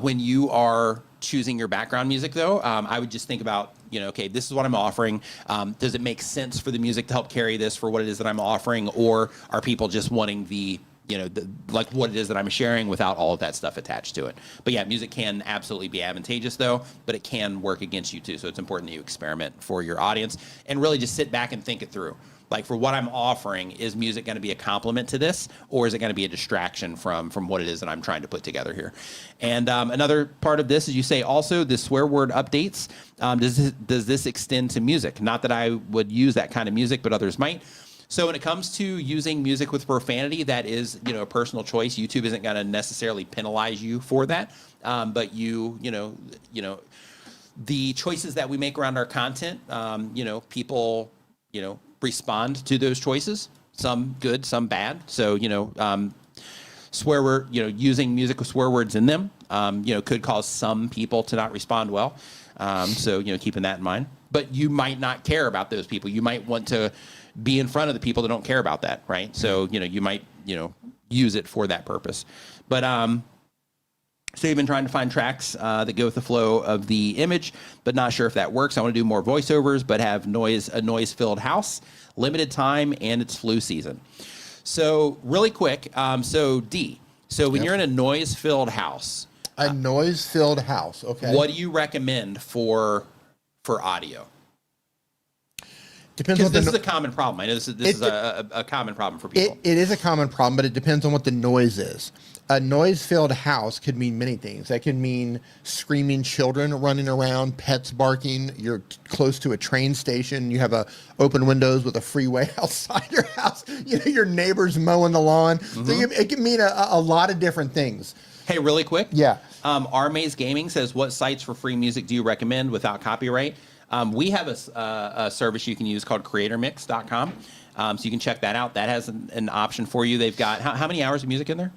when you are choosing your background music, though, I would just think about, okay, this is what I'm offering. Does it make sense for the music to help carry this for what it is that I'm offering, or are people just wanting what it is that I'm sharing without all of that stuff attached to it? But yeah, music can absolutely be advantageous though, but it can work against you too. So it's important that you experiment for your audience and really just sit back and think it through. Like, for what I'm offering, is music going to be a complement to this, or is it going to be a distraction from what it is that I'm trying to put together here? And another part of this is, you say also the swear word updates. Does this extend to music? Not that I would use that kind of music, but others might. So when it comes to using music with profanity, that is, a personal choice. YouTube isn't going to necessarily penalize you for that. But the choices that we make around our content, people, respond to those choices. Some good, some bad. So, swear word, using music with swear words in them, could cause some people to not respond well. So, keeping that in mind. But you might not care about those people. You might want to be in front of the people that don't care about that, right? So, you might, use it for that purpose. But so you've been trying to find tracks that go with the flow of the image, but not sure if that works. I want to do more voiceovers, but have a noise-filled house, limited time, and it's flu season. So really quick, D, when you're in a noise-filled house. A noise-filled house, okay. What do you recommend for audio? Depends. Because this is a common problem. I know this is a common problem for people. It is a common problem, but it depends on what the noise is. A noise-filled house could mean many things. That could mean screaming children running around, pets barking. You're close to a train station. You have open windows with a freeway outside your house. Your neighbors mowing the lawn. Mm-hmm. So it can mean a lot of different things. Hey, really quick. Yeah. Maze Gaming says, what sites for free music do you recommend without copyright? We have a service you can use called creatormix.com. So you can check that out. That has an option for you. They've got, how many hours of music in there?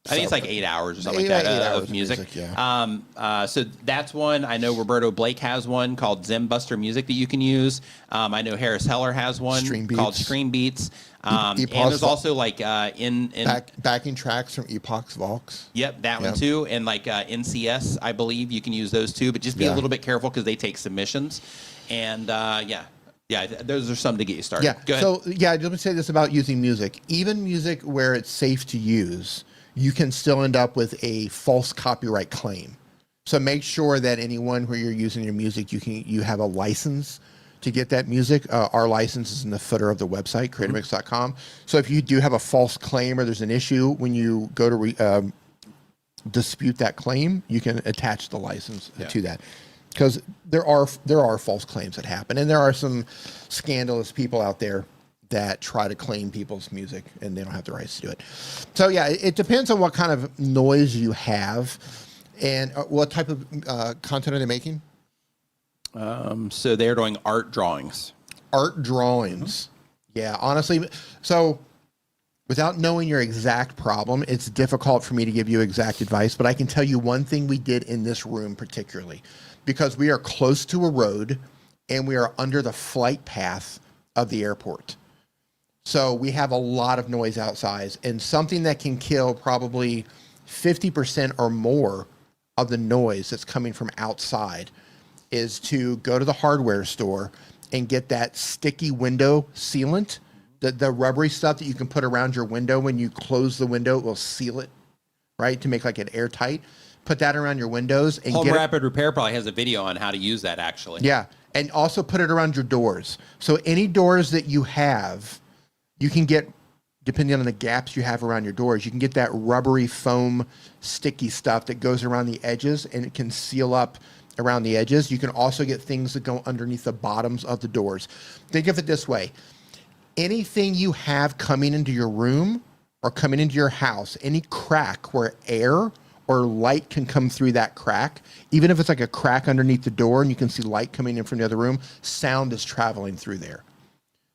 I think it's like 8 hours or something like that of music. Yeah. So that's one. I know Roberto Blake has one called Zenbuster Music that you can use. I know Harris Heller has one called Stream Beats. And there's also like backing tracks from Epoch's Vox. Yep, that one too. And like NCS, I believe you can use those too. But just be a little bit careful because they take submissions. And those are some to get you started. Yeah. Go ahead. So let me say this about using music. Even music where it's safe to use, you can still end up with a false copyright claim. So make sure that anyone where you're using your music, you have a license to get that music. Our license is in the footer of the website, creatormix.com. So if you do have a false claim or there's an issue, when you go to dispute that claim, you can attach the license to that. Because there are false claims that happen, and there are some scandalous people out there that try to claim people's music and they don't have the rights to do it. So it depends on what kind of noise you have and what type of content are they making? So they're doing art drawings. Art drawings. Mm-hmm. Yeah, honestly. So without knowing your exact problem, it's difficult for me to give you exact advice, but I can tell you one thing we did in this room particularly, because we are close to a road and we are under the flight path of the airport. So we have a lot of noise outside, and something that can kill probably 50% or more of the noise that's coming from outside is to go to the hardware store and get that sticky window sealant, the rubbery stuff that you can put around your window. When you close the window, it will seal it, right, to make like it airtight. Put that around your windows. And Home Rapid Repair probably has a video on how to use that, actually. Yeah, and also put it around your doors. So any doors that you have, you can get, depending on the gaps you have around your doors, you can get that rubbery foam sticky stuff that goes around the edges and it can seal up around the edges. You can also get things that go underneath the bottoms of the doors. Think of it this way. Anything you have coming into your room or coming into your house, any crack where air or light can come through that crack, even if it's like a crack underneath the door and you can see light coming in from the other room, sound is traveling through there.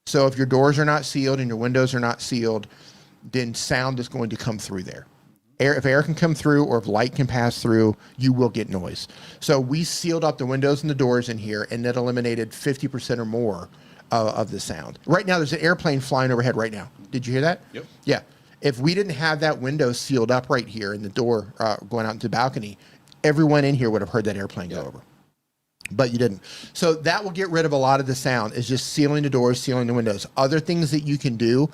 So if your doors are not sealed and your windows are not sealed, then sound is going to come through there. If air can come through or if light can pass through, you will get noise. So we sealed up the windows and the doors in here, and that eliminated 50% or more of the sound. Right now, there's an airplane flying overhead right now. Did you hear that? Yep. Yeah. If we didn't have that window sealed up right here and the door going out into the balcony, everyone in here would have heard that airplane go over. But you didn't. So that will get rid of a lot of the sound, is just sealing the doors, sealing the windows. Other things that you can do,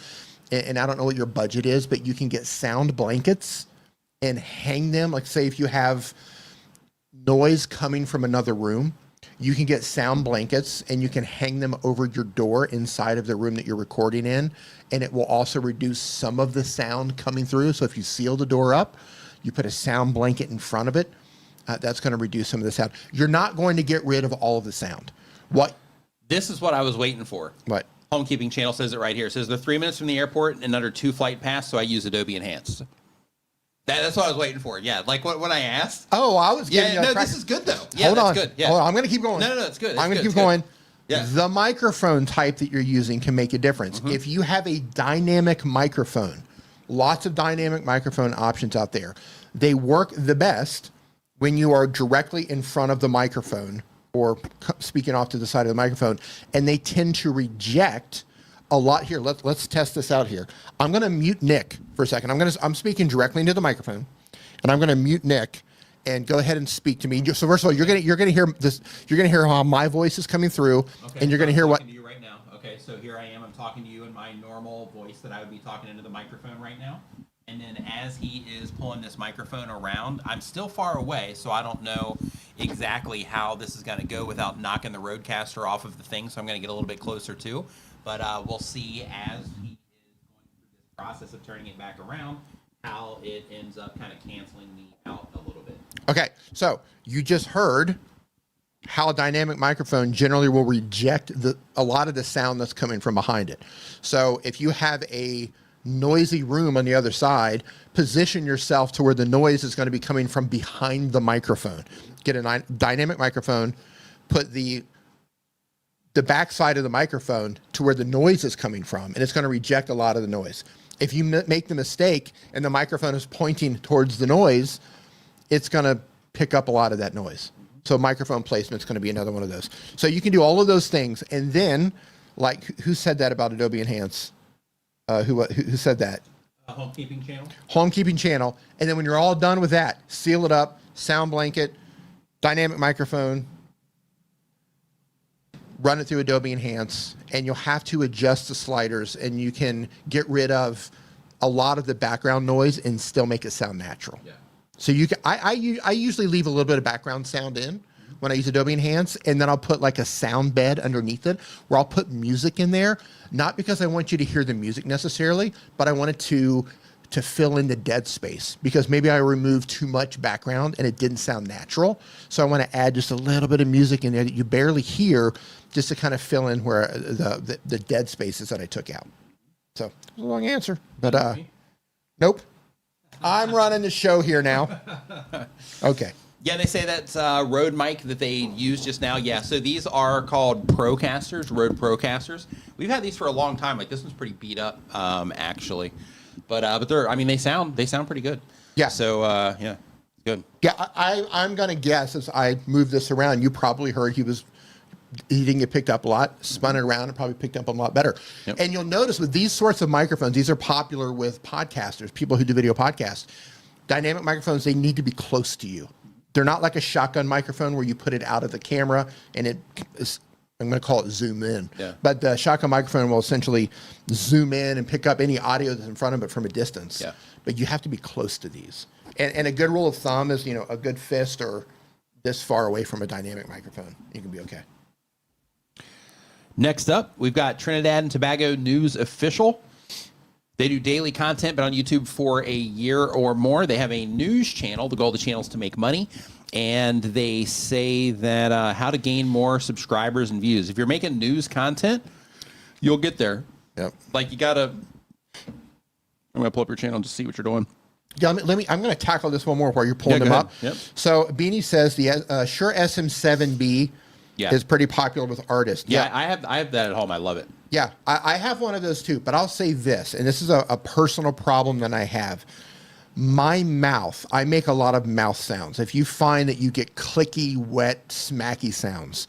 and I don't know what your budget is, but you can get sound blankets and hang them. Like say if you have noise coming from another room, you can get sound blankets and you can hang them over your door inside of the room that you're recording in, and it will also reduce some of the sound coming through. So if you seal the door up, you put a sound blanket in front of it, that's going to reduce some of the sound. You're not going to get rid of all of the sound. This is what I was waiting for. What? Homekeeping Channel says it right here. It says they're 3 minutes from the airport and under 2 flight paths, so I use Adobe Enhanced. That's what I was waiting for. Yeah, like when I asked. Oh, I was getting this is good though. Yeah, Hold on. Good. Yeah. Hold on. I'm going to keep going. No, it's good. I'm going to keep going. Yeah. The microphone type that you're using can make a difference. If you have a dynamic microphone, lots of dynamic microphone options out there. They work the best when you are directly in front of the microphone or speaking off to the side of the microphone, and they tend to reject a lot. Here, let's test this out here. I'm going to mute Nick for a second. I'm speaking directly into the microphone, and I'm going to mute Nick and go ahead and speak to me. So first of all, you're going to hear this. You're going to hear how my voice is coming through, and you're going to hear what. To you right now. Okay, so here I am. I'm talking to you in my normal voice that I would be talking into the microphone right now. And then as he is pulling this microphone around, I'm still far away, so I don't know exactly how this is going to go without knocking the roadcaster off of the thing. So I'm going to get a little bit closer too. But we'll see as he is going through this process of turning it back around, how it ends up kind of canceling me out a little bit. Okay, so you just heard how a dynamic microphone generally will reject a lot of the sound that's coming from behind it. So if you have a noisy room on the other side, position yourself to where the noise is going to be coming from behind the microphone. Get a dynamic microphone, put the back side of the microphone to where the noise is coming from, and it's going to reject a lot of the noise. If you make the mistake and the microphone is pointing towards the noise, it's going to pick up a lot of that noise. So microphone placement is going to be another one of those. So you can do all of those things, and then, like, who said that about Adobe Enhance? Who said that? Homekeeping channel. Homekeeping channel. And then when you're all done with that, seal it up, sound blanket, dynamic microphone, run it through Adobe Enhance, and you'll have to adjust the sliders, and you can get rid of a lot of the background noise and still make it sound natural. Yeah. So you can, I usually leave a little bit of background sound in when I use Adobe Enhance, and then I'll put like a sound bed underneath it where I'll put music in there, not because I want you to hear the music necessarily, but I want it to fill in the dead space, because maybe I removed too much background and it didn't sound natural. So I want to add just a little bit of music in there that you barely hear, just to kind of fill in where the dead spaces that I took out. So a long answer, but nope. I'm running the show here now. Okay. Yeah, they say that's Rode mic that they used just now. Yeah, so these are called Procasters, Rode Procasters. We've had these for a long time. Like, this one's pretty beat up, actually, but they're, I mean, they sound pretty good. Yeah. So yeah, good. Yeah, I'm gonna guess as I move this around, you probably heard he didn't get picked up a lot, spun it around and probably picked up a lot better. Yep. And you'll notice with these sorts of microphones, these are popular with podcasters, people who do video podcasts. Dynamic microphones, they need to be close to you. They're not like a shotgun microphone where you put it out of the camera and it is, I'm going to call it zoom in. Yeah. But the shotgun microphone will essentially zoom in and pick up any audio that's in front of it from a distance. Yeah. But you have to be close to these. And a good rule of thumb is, a good fist or this far away from a dynamic microphone. You can be okay. Next up, we've got Trinidad and Tobago News Official. They do daily content, but on YouTube for a year or more. They have a news channel. The goal of the channel is to make money. And they say that how to gain more subscribers and views. If you're making news content, you'll get there. Yep. Like, you got to... I'm going to pull up your channel and just see what you're doing. Yeah, I'm going to tackle this one more while you're pulling them up. Yep. So Beanie says the Shure SM7B is pretty popular with artists. Yeah, I have that at home. I love it. Yeah, I have one of those too, but I'll say this, and this is a personal problem that I have. My mouth, I make a lot of mouth sounds. If you find that you get clicky, wet, smacky sounds,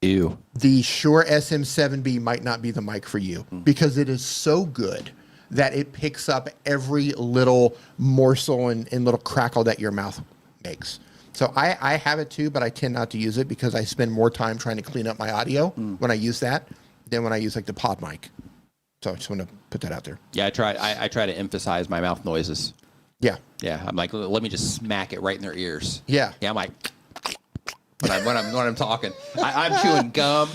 ew, the Shure SM7B might not be the mic for you, because it is so good that it picks up every little morsel and little crackle that your mouth makes. So I have it too, but I tend not to use it because I spend more time trying to clean up my audio when I use that than when I use like the pod mic. So I just want to put that out there. Yeah, I try to emphasize my mouth noises. Yeah. Yeah, I'm like, let me just smack it right in their ears. Yeah. Yeah, I'm like, when I'm talking, I'm chewing gum,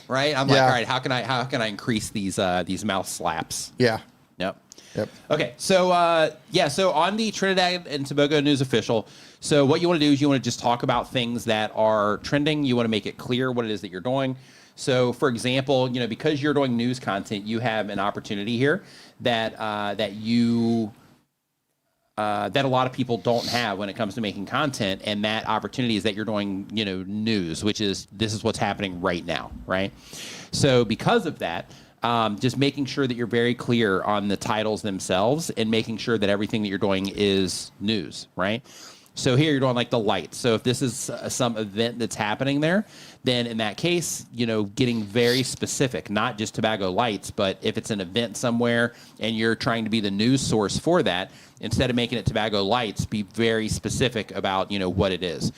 right? I'm like, all right, how can I increase these mouth slaps? Yeah. Yep. Yep. Okay, so so on the Trinidad and Tobago News Official, so what you want to do is you want to just talk about things that are trending. You want to make it clear what it is that you're doing. So, for example, because you're doing news content, you have an opportunity here that you that a lot of people don't have when it comes to making content, and that opportunity is that you're doing, news, which is this is what's happening right now, right? So because of that, just making sure that you're very clear on the titles themselves and making sure that everything that you're doing is news, right? So here you're doing like the lights. So if this is some event that's happening there, then in that case, getting very specific, not just Tobago Lights, but if it's an event somewhere and you're trying to be the news source for that, instead of making it Tobago Lights, be very specific about, what it is.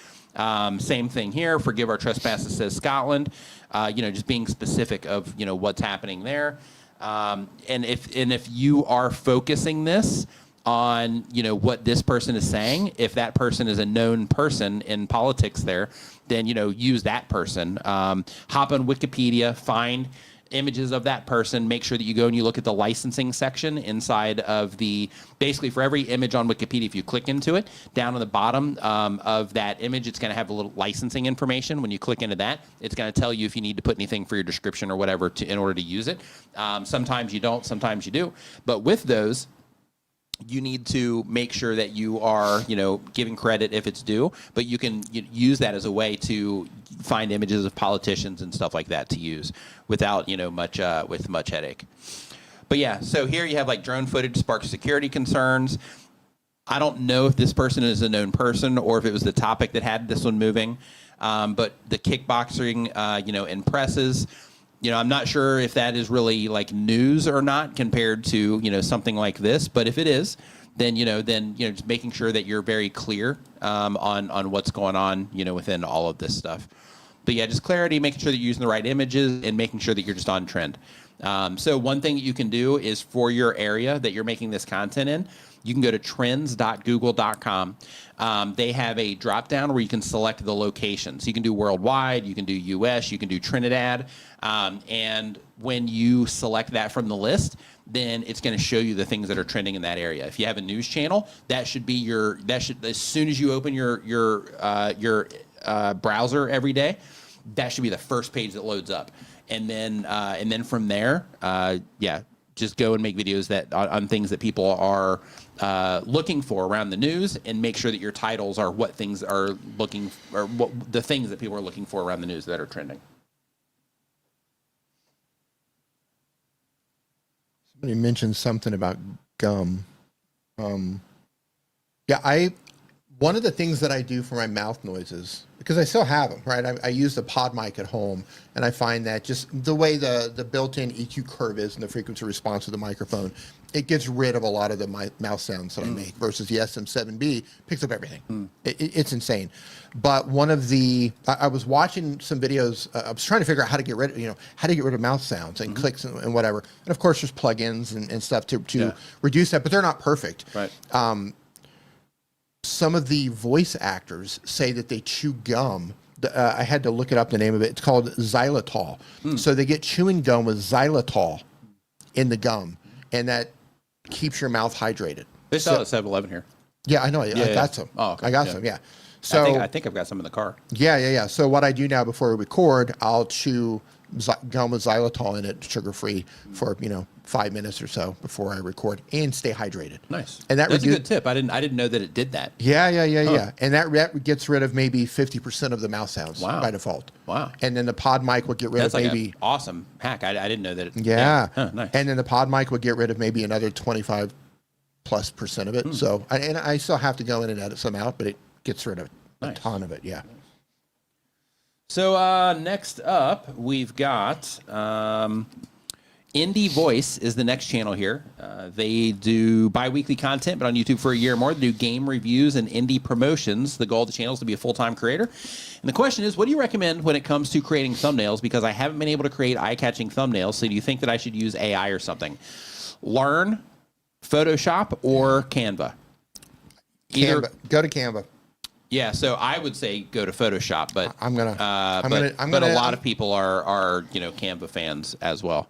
Same thing here. Forgive our trespasses, says Scotland. Just being specific of, what's happening there. And if you are focusing this on, what this person is saying, if that person is a known person in politics there, then, use that person. Hop on Wikipedia, find images of that person, make sure that you go and you look at the licensing section inside of basically for every image on Wikipedia, if you click into it, down on the bottom of that image, it's going to have a little licensing information. When you click into that, it's going to tell you if you need to put anything for your description or whatever in order to use it. Sometimes you don't, sometimes you do. But with those, you need to make sure that you are, giving credit if it's due, but you can use that as a way to find images of politicians and stuff like that to use without, much headache. But yeah, so here you have like drone footage sparks security concerns. I don't know if this person is a known person or if it was the topic that had this one moving, but the kickboxing, impresses. I'm not sure if that is really like news or not compared to, something like this. But if it is, then, just making sure that you're very clear on what's going on, within all of this stuff. But yeah, just clarity, making sure that you're using the right images and making sure that you're just on trend. So one thing that you can do is for your area that you're making this content in, you can go to trends.google.com. They have a drop down where you can select the locations. You can do worldwide, you can do US, you can do Trinidad. And when you select that from the list, then it's going to show you the things that are trending in that area. If you have a news channel, that should be as soon as you open your browser every day, that should be the first page that loads up. And then from there, just go and make videos on things that people are looking for around the news, and make sure that your titles are what things are looking, or what the things that people are looking for around the news that are trending. Somebody mentioned something about gum. One of the things that I do for my mouth noises, because I still have them, right? I use the pod mic at home, and I find that just the way the built-in EQ curve is and the frequency response of the microphone, it gets rid of a lot of the mouth sounds that I make, versus the SM7B picks up everything. It's insane. But one of I was watching some videos. I was trying to figure out how to get rid of mouth sounds and clicks and whatever. And of course, there's plugins and stuff to reduce that, but they're not perfect. Right. Some of the voice actors say that they chew gum. I had to look it up, the name of it. It's called xylitol. So they get chewing gum with xylitol in the gum, and that keeps your mouth hydrated. They sell it at 7-Eleven here. Yeah, I know. I got some. Oh, okay. I got some, yeah. So I think I've got some in the car. Yeah. So what I do now before we record, I'll chew gum with xylitol in it, sugar-free, for 5 minutes or so before I record, and stay hydrated. Nice. And that's a good tip. I didn't know that it did that. Yeah. And that gets rid of maybe 50% of the mouth sounds by default. Wow. And then the pod mic will get rid of maybe an awesome hack. I didn't know that. Nice. And then the pod mic will get rid of maybe another 25+% of it. So I still have to go in and edit some out, but it gets rid of a ton of it. Yeah. So next up, we've got Indie Voice is the next channel here. They do bi-weekly content, but on YouTube for a year or more. They do game reviews and indie promotions. The goal of the channel is to be a full-time creator. And the question is, what do you recommend when it comes to creating thumbnails? Because I haven't been able to create eye-catching thumbnails, so do you think that I should use AI or something? Learn, Photoshop, or Canva? Canva. Go to Canva. Yeah, so I would say go to Photoshop, but but a lot of people are Canva fans as well.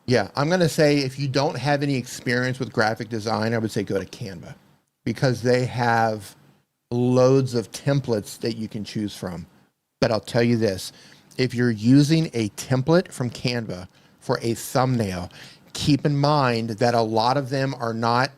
Yeah, I'm gonna say if you don't have any experience with graphic design, I would say go to Canva, because they have loads of templates that you can choose from. But I'll tell you this: if you're using a template from Canva for a thumbnail, keep in mind that a lot of them are not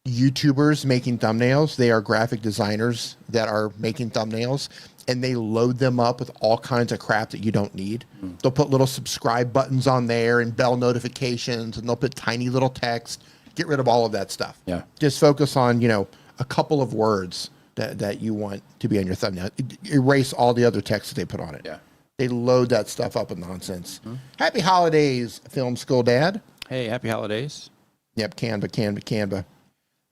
YouTubers making thumbnails. They are graphic designers that are making thumbnails, and they load them up with all kinds of crap that you don't need. They'll put little subscribe buttons on there and bell notifications, and they'll put tiny little text. Get rid of all of that stuff. Yeah. Just focus on, a couple of words that you want to be on your thumbnail. Erase all the other text that they put on it. Yeah. They load that stuff up with nonsense. Happy holidays, Film School Dad. Hey, happy holidays. Yep, Canva.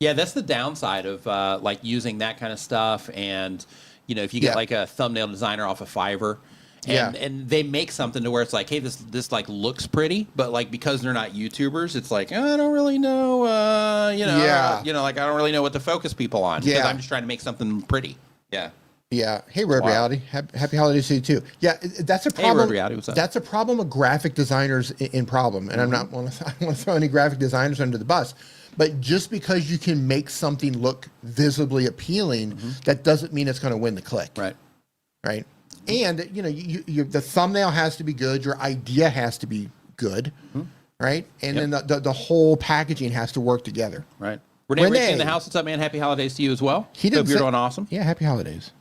Yeah, that's the downside of like using that kind of stuff. And, if you get like a thumbnail designer off of Fiverr and they make something to where it's like, hey, this like looks pretty, but like because they're not YouTubers, it's like, I don't really know, like I don't really know what to focus people on because I'm just trying to make something pretty. Yeah. Yeah. Hey, Road Reality. Happy holidays to you too. Yeah, that's a problem. Hey, Road Reality, what's up? That's a problem of graphic designers in problem. And I don't want to throw any graphic designers under the bus. But just because you can make something look visibly appealing, that doesn't mean it's going to win the click. Right. Right. And the thumbnail has to be good. Your idea has to be good. Right. And then the whole packaging has to work together. Right. Renee in the house. What's up, man? Happy holidays to you as well. Hope you're doing awesome. Yeah. Happy holidays.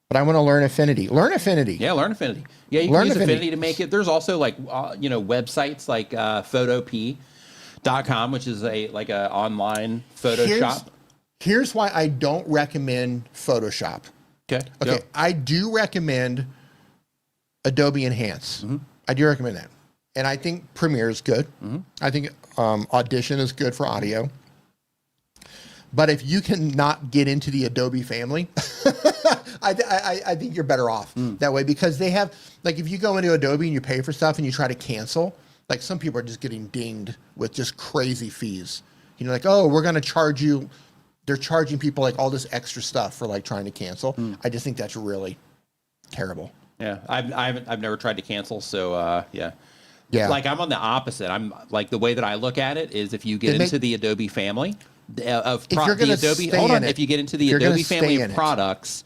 But I want to learn Affinity. Learn Affinity. Yeah, learn Affinity. Yeah, you can use Affinity to make it. There's also like websites like photop.com, which is a online Photoshop. Here's why I don't recommend Photoshop. Okay. Okay. I do recommend Adobe Enhance. I do recommend that. And I think Premiere is good. I think Audition is good for audio. But if you cannot get into the Adobe family, I think you're better off that way, because they have, like, if you go into Adobe and you pay for stuff and you try to cancel, like some people are just getting dinged with just crazy fees. Like, oh, we're going to charge you. They're charging people like all this extra stuff for like trying to cancel. I just think that's really terrible. Yeah. I've never tried to cancel. So, yeah. Like I'm on the opposite. I'm like, the way that I look at it is if you get into the Adobe family, if you get into the Adobe family of products,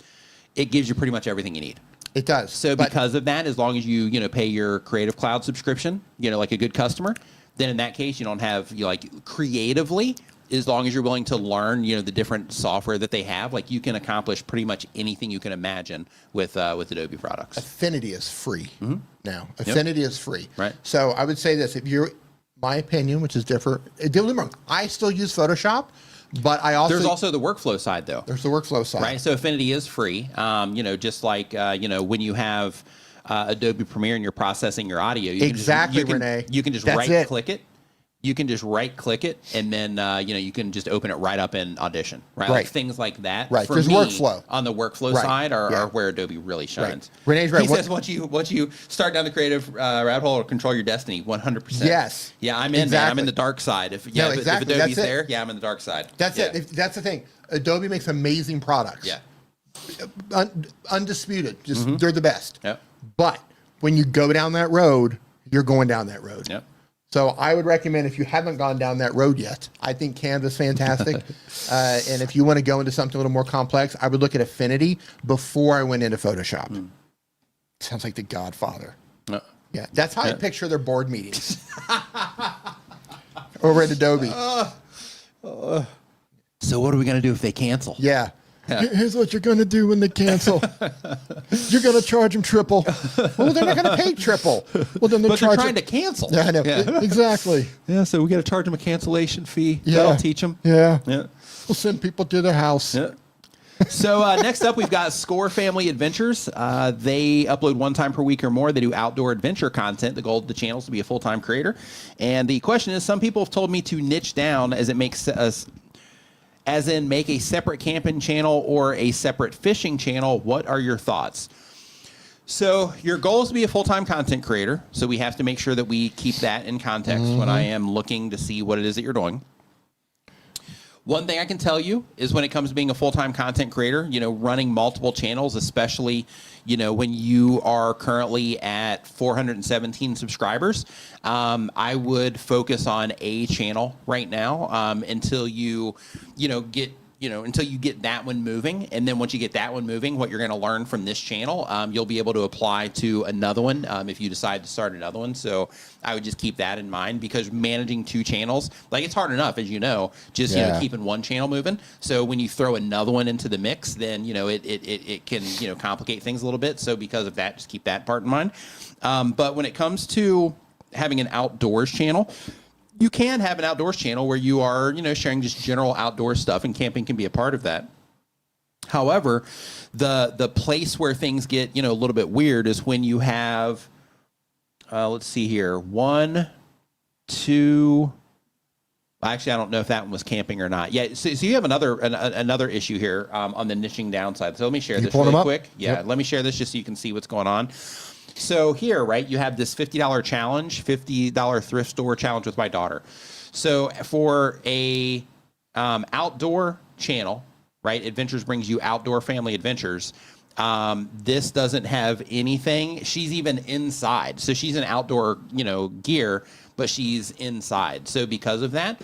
it gives you pretty much everything you need. It does. So because of that, as long as you pay your Creative Cloud subscription, like a good customer, then in that case you don't have creatively, as long as you're willing to learn the different software that they have, like you can accomplish pretty much anything you can imagine with Adobe products. Affinity is free now. Affinity is free. Right. So I would say this: if you're my opinion, which is different. I still use Photoshop, but there's also the workflow side though. There's the workflow side, right? So Affinity is free. Just like when you have Adobe Premiere and you're processing your audio, Renee. You can just right click it. You can just right click it, and then you can just open it right up in Audition, right? Like things like that. Right. For There's me, workflow on the workflow side are where Adobe really shines. Right. Renee's right. He says once you start down the creative rabbit hole, or control your destiny, 100%. Yes. Yeah, I'm in. Exactly. Man. I'm in the dark side. If Adobe's there, I'm in the dark side. That's it. That's the thing. Adobe makes amazing products. Yeah. Undisputed. Just they're the best. Yep. But when you go down that road, you're going down that road. Yep. So I would recommend, if you haven't gone down that road yet, I think Canva's fantastic. And if you want to go into something a little more complex, I would look at Affinity before I went into Photoshop. Sounds like the Godfather. Yeah, that's how I picture their board meetings. Over at Adobe. So what are we going to do if they cancel? Yeah. Here's what you're going to do when they cancel. You're going to charge them triple. Well, they're not going to pay triple. Well, then they're trying to cancel. Yeah, I know. Yeah. Exactly. Yeah, so we got to charge them a cancellation fee. Yeah. That'll teach them. Yeah. We'll send people to their house. Yeah. So next up, we've got Score Family Adventures. They upload one time per week or more. They do outdoor adventure content. The goal of the channel is to be a full-time creator. And the question is, some people have told me to niche down as it makes us... As in, make a separate camping channel or a separate fishing channel. What are your thoughts? So your goal is to be a full-time content creator. So we have to make sure that we keep that in context when I am looking to see what it is that you're doing. One thing I can tell you is when it comes to being a full-time content creator, running multiple channels, especially, when you are currently at 417 subscribers, I would focus on a channel right now until you, get, until you get that one moving. And then once you get that one moving, what you're going to learn from this channel, you'll be able to apply to another one if you decide to start another one. So I would just keep that in mind, because managing 2 channels, like, it's hard enough, as you know, just keeping one channel moving. So when you throw another one into the mix, then it can complicate things a little bit. So because of that, just keep that part in mind. But when it comes to having an outdoors channel, you can have an outdoors channel where you are, sharing just general outdoor stuff, and camping can be a part of that. However, the place where things get, a little bit weird is when you have, let's see here, 1, 2. Actually, I don't know if that one was camping or not. Yeah, so you have another issue here on the niching downside. So let me share this really quick. Yeah, let me share this just so you can see what's going on. So here, right, you have this $50 challenge, $50 thrift store challenge with my daughter. So for a outdoor channel, right, Adventures brings you outdoor family adventures. This doesn't have anything. She's even inside. So she's in outdoor, gear, but she's inside. So because of that,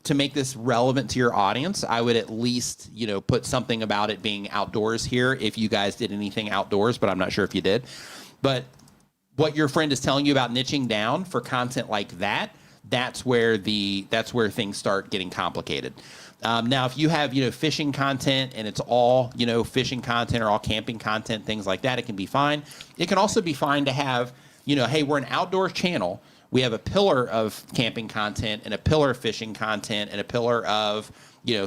to make this relevant to your audience, I would at least, put something about it being outdoors here if you guys did anything outdoors, but I'm not sure if you did. But what your friend is telling you about niching down for content like that, that's where things start getting complicated. Now, if you have, fishing content and it's all, fishing content or all camping content, things like that, it can be fine. It can also be fine to have, hey, we're an outdoor channel. We have a pillar of camping content and a pillar of fishing content and a pillar of,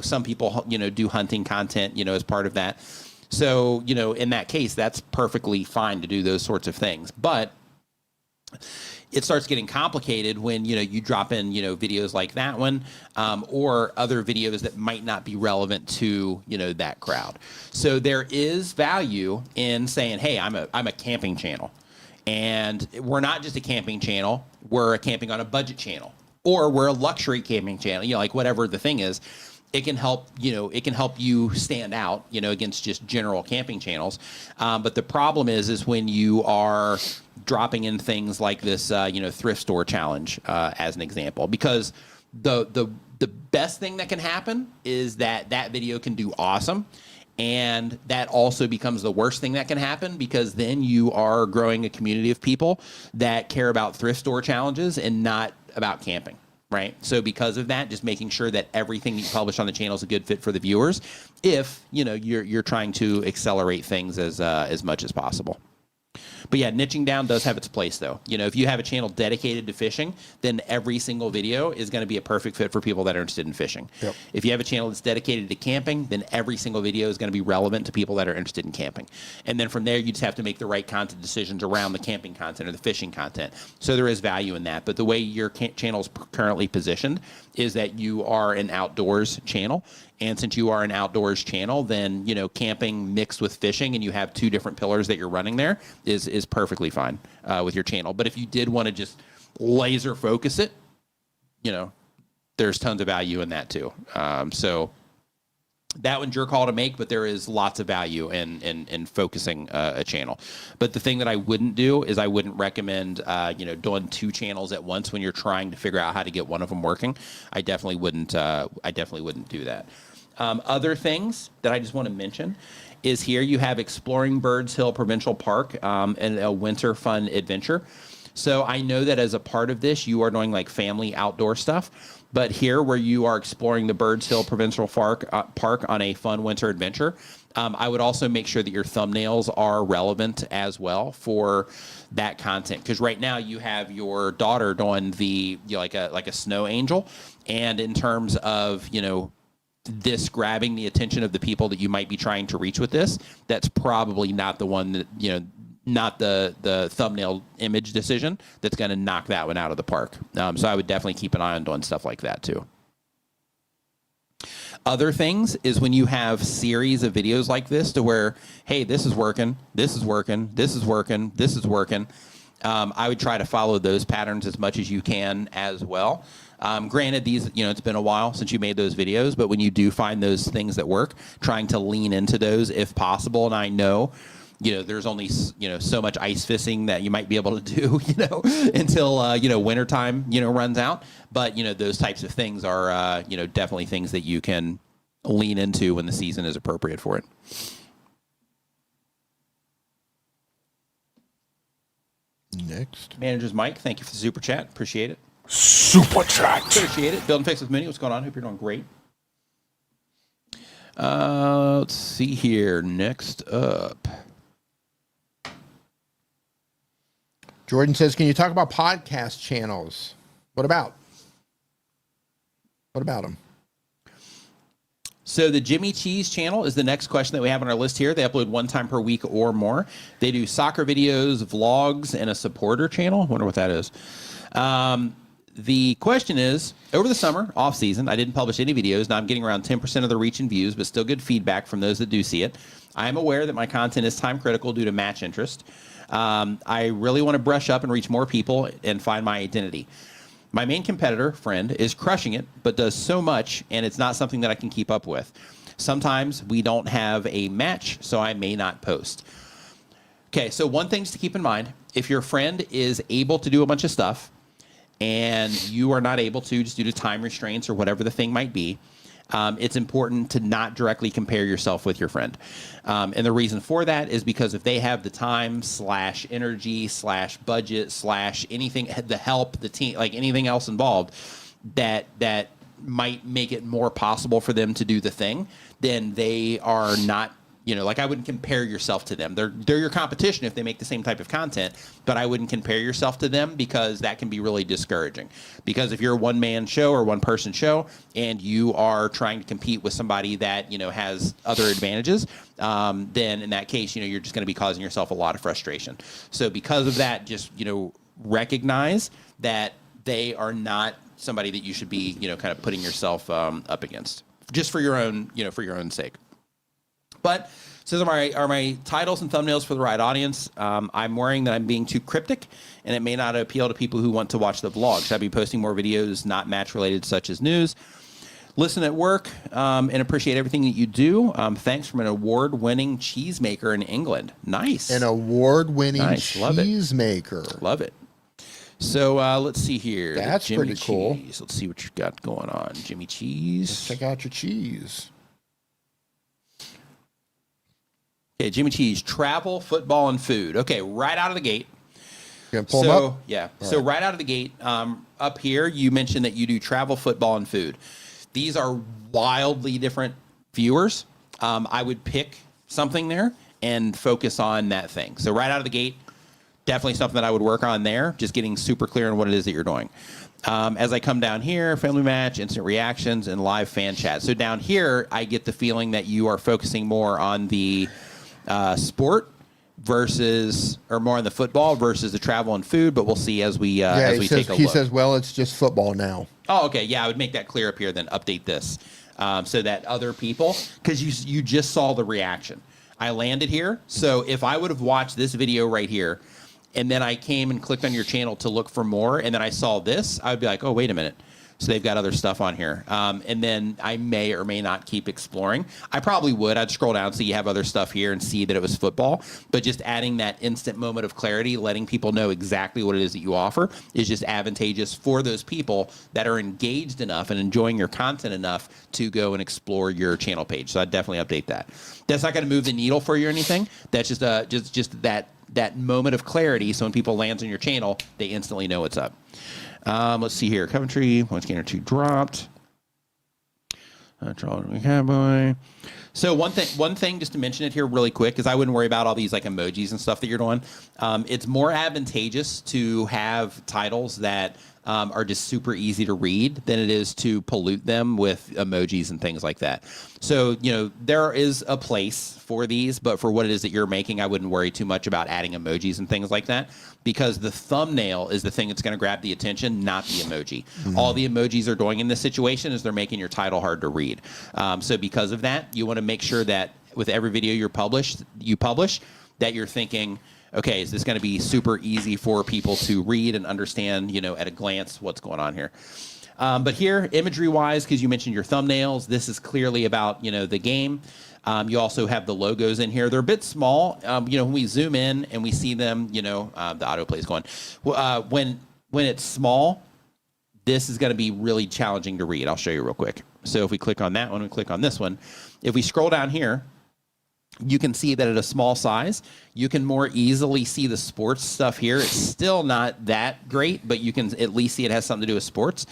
some people, do hunting content, as part of that. So, in that case, that's perfectly fine to do those sorts of things. But it starts getting complicated when, you drop in, videos like that one or other videos that might not be relevant to, that crowd. So there is value in saying, hey, I'm a camping channel. And we're not just a camping channel, we're a camping on a budget channel, or we're a luxury camping channel, like whatever the thing is. It can help, you stand out, against just general camping channels. But the problem is when you are dropping in things like this, thrift store challenge, as an example, because the best thing that can happen is that video can do awesome. And that also becomes the worst thing that can happen, because then you are growing a community of people that care about thrift store challenges and not about camping, right? So because of that, just making sure that everything you publish on the channel is a good fit for the viewers, if you're trying to accelerate things as much as possible. But yeah, niching down does have its place, though. If you have a channel dedicated to fishing, then every single video is going to be a perfect fit for people that are interested in fishing. Yep. If you have a channel that's dedicated to camping, then every single video is going to be relevant to people that are interested in camping. And then from there, you just have to make the right content decisions around the camping content or the fishing content. So there is value in that. But the way your channel is currently positioned is that you are an outdoors channel. And since you are an outdoors channel, then, camping mixed with fishing, and you have 2 different pillars that you're running there is perfectly fine with your channel. But if you did want to just laser focus it, there's tons of value in that too. So that one's your call to make, but there is lots of value in focusing a channel. But the thing that I wouldn't do is I wouldn't recommend, doing 2 channels at once when you're trying to figure out how to get one of them working. I definitely wouldn't do that. Other things that I just want to mention is here you have Exploring Birds Hill Provincial Park and a winter fun adventure. So I know that as a part of this, you are doing like family outdoor stuff. But here where you are exploring the Birds Hill Provincial Park on a fun winter adventure, I would also make sure that your thumbnails are relevant as well for that content. Because right now you have your daughter doing the like a snow angel. And in terms of, this grabbing the attention of the people that you might be trying to reach with this, that's probably not the one that, not the thumbnail image decision that's going to knock that one out of the park. So I would definitely keep an eye on doing stuff like that too. Other things is when you have series of videos like this to where, hey, this is working, this is working, this is working, this is working. I would try to follow those patterns as much as you can as well. Granted, these, it's been a while since you made those videos, but when you do find those things that work, trying to lean into those if possible. And I know, there's only, so much ice fishing that you might be able to do, until, wintertime, runs out. But, those types of things are, definitely things that you can lean into when the season is appropriate for it. Next. Manager's Mike, thank you for the super chat. Appreciate it. Super chat. Appreciate it. Build and Fix with Mooney. What's going on? Hope you're doing great. Let's see here. Next up. Jordan says, can you talk about podcast channels? What about? What about them? So the Jimmy Cheese channel is the next question that we have on our list here. They upload one time per week or more. They do soccer videos, vlogs, and a supporter channel. Wonder what that is. The question is, over the summer, off season, I didn't publish any videos. Now I'm getting around 10% of the reach and views, but still good feedback from those that do see it. I am aware that my content is time critical due to match interest. I really want to brush up and reach more people and find my identity. My main competitor, friend, is crushing it, but does so much, and it's not something that I can keep up with. Sometimes we don't have a match, so I may not post. Okay, so one thing to keep in mind, if your friend is able to do a bunch of stuff and you are not able to just due to time restraints or whatever the thing might be, it's important to not directly compare yourself with your friend. And the reason for that is because if they have the time / energy / budget / anything, the help, the team, like anything else involved, that might make it more possible for them to do the thing, then they are not, like I wouldn't compare yourself to them. They're your competition if they make the same type of content, but I wouldn't compare yourself to them because that can be really discouraging. Because if you're a one-man show or one-person show and you are trying to compete with somebody that, has other advantages, then in that case, you're just going to be causing yourself a lot of frustration. So because of that, just, recognize that they are not somebody that you should be, kind of putting yourself up against just for your own, for your own sake. But says, are my titles and thumbnails for the right audience? I'm worrying that I'm being too cryptic, and it may not appeal to people who want to watch the vlog. Should I be posting more videos not match-related, such as news? Listen at work and appreciate everything that you do. Thanks from an award-winning cheesemaker in England. Nice. An award-winning nice. cheesemaker. Love it. So let's see here. That's Jimmy pretty cool. Cheese. Let's see what you've got going on. Jimmy Cheese. Let's check out your cheese. Okay, Jimmy Cheese, travel, football, and food. Okay, right out of the gate. You gonna pull them up? Yeah. So right out of the gate, up here, you mentioned that you do travel, football, and food. These are wildly different viewers. I would pick something there and focus on that thing. So right out of the gate, definitely something that I would work on there, just getting super clear on what it is that you're doing. As I come down here, family match, instant reactions, and live fan chat. So down here, I get the feeling that you are focusing more on the sport versus, or more on the football versus the travel and food, but we'll see as we take a look. He says, well, it's just football now. Oh, okay. Yeah, I would make that clear up here, then update this so that other people, because you just saw the reaction. I landed here, so if I would have watched this video right here, and then I came and clicked on your channel to look for more, and then I saw this, I would be like, oh, wait a minute. So they've got other stuff on here. And then I may or may not keep exploring. I probably would. I'd scroll down so you have other stuff here and see that it was football. But just adding that instant moment of clarity, letting people know exactly what it is that you offer is just advantageous for those people that are engaged enough and enjoying your content enough to go and explore your channel page. So I'd definitely update that. That's not going to move the needle for you or anything. That's just that moment of clarity. So when people land on your channel, they instantly know what's up. Let's see here. Coventry, one scanner 2 dropped. Cowboy. So one thing just to mention it here really quick, because I wouldn't worry about all these like emojis and stuff that you're doing. It's more advantageous to have titles that are just super easy to read than it is to pollute them with emojis and things like that. So, there is a place for these, but for what it is that you're making, I wouldn't worry too much about adding emojis and things like that, because the thumbnail is the thing that's going to grab the attention, not the emoji. Mm-hmm. All the emojis are doing in this situation is they're making your title hard to read. So because of that, you want to make sure that with every video you publish, that you're thinking, okay, is this going to be super easy for people to read and understand, at a glance what's going on here? But here, imagery-wise, because you mentioned your thumbnails, this is clearly about, the game. You also have the logos in here. They're a bit small. When we zoom in and we see them, the autoplay is going. When it's small, this is going to be really challenging to read. I'll show you real quick. So if we click on that one and click on this one, if we scroll down here, you can see that at a small size, you can more easily see the sports stuff here. It's still not that great, but you can at least see it has something to do with sports.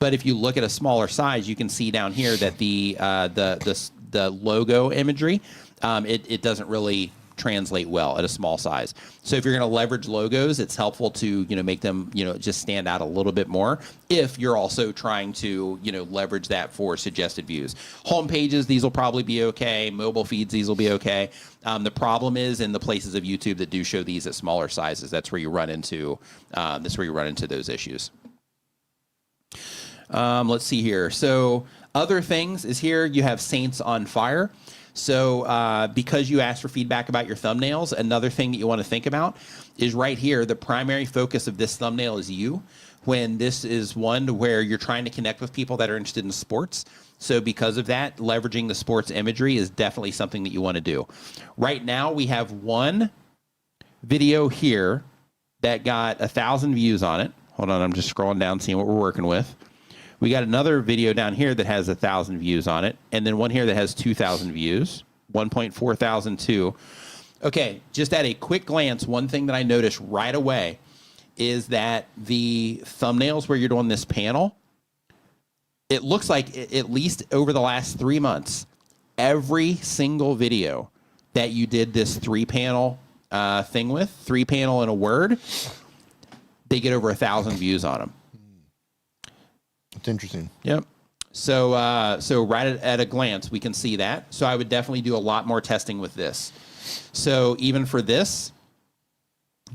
But if you look at a smaller size, you can see down here that the logo imagery, it doesn't really translate well at a small size. So if you're going to leverage logos, it's helpful to, make them, just stand out a little bit more if you're also trying to, leverage that for suggested views. Home pages, these will probably be okay. Mobile feeds, these will be okay. The problem is in the places of YouTube that do show these at smaller sizes. That's where you run into, those issues. Let's see here. So other things is here. You have Saints on Fire. So because you asked for feedback about your thumbnails, another thing that you want to think about is right here. The primary focus of this thumbnail is you, when this is one where you're trying to connect with people that are interested in sports. So because of that, leveraging the sports imagery is definitely something that you want to do. Right now, we have one video here that got 1,000 views on it. Hold on, I'm just scrolling down, seeing what we're working with. We got another video down here that has 1,000 views on it, and then one here that has 2,000 views, 1.4 thousand too. Okay, just at a quick glance, one thing that I noticed right away is that the thumbnails where you're doing this panel, it looks like at least over the last 3 months, every single video that you did this 3-panel thing with, 3-panel in a word, they get over 1,000 views on them. It's interesting. Yep. So right at a glance, we can see that. So I would definitely do a lot more testing with this. So even for this,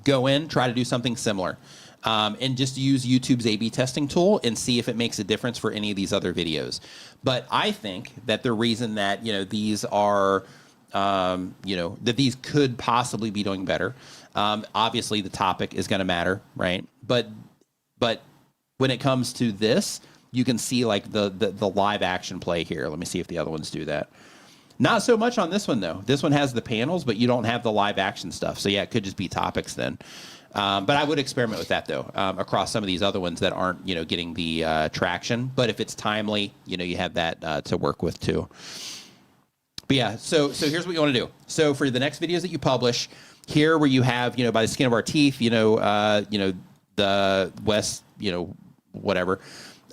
go in, try to do something similar, and just use YouTube's A/B testing tool and see if it makes a difference for any of these other videos. But I think that the reason that these are that these could possibly be doing better. Obviously, the topic is going to matter, right? But when it comes to this, you can see like the live action play here. Let me see if the other ones do that. Not so much on this one, though. This one has the panels, but you don't have the live action stuff. So, yeah, it could just be topics then. But I would experiment with that, though, across some of these other ones that aren't, getting the traction. But if it's timely, you have that to work with, too. But, yeah, so here's what you want to do. So for the next videos that you publish, here where you have, by the skin of our teeth, the West, whatever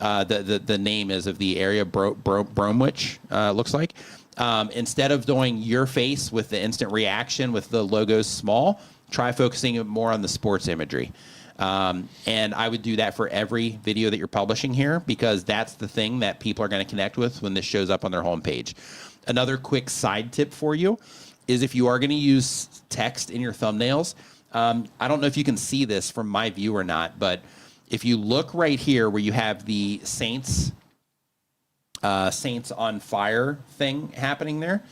the name is of the area, Bromwich, looks like. Instead of doing your face with the instant reaction with the logos small, try focusing more on the sports imagery. And I would do that for every video that you're publishing here, because that's the thing that people are going to connect with when this shows up on their homepage. Another quick side tip for you is if you are going to use text in your thumbnails, I don't know if you can see this from my view or not, but if you look right here where you have the Saints on Fire thing happening there,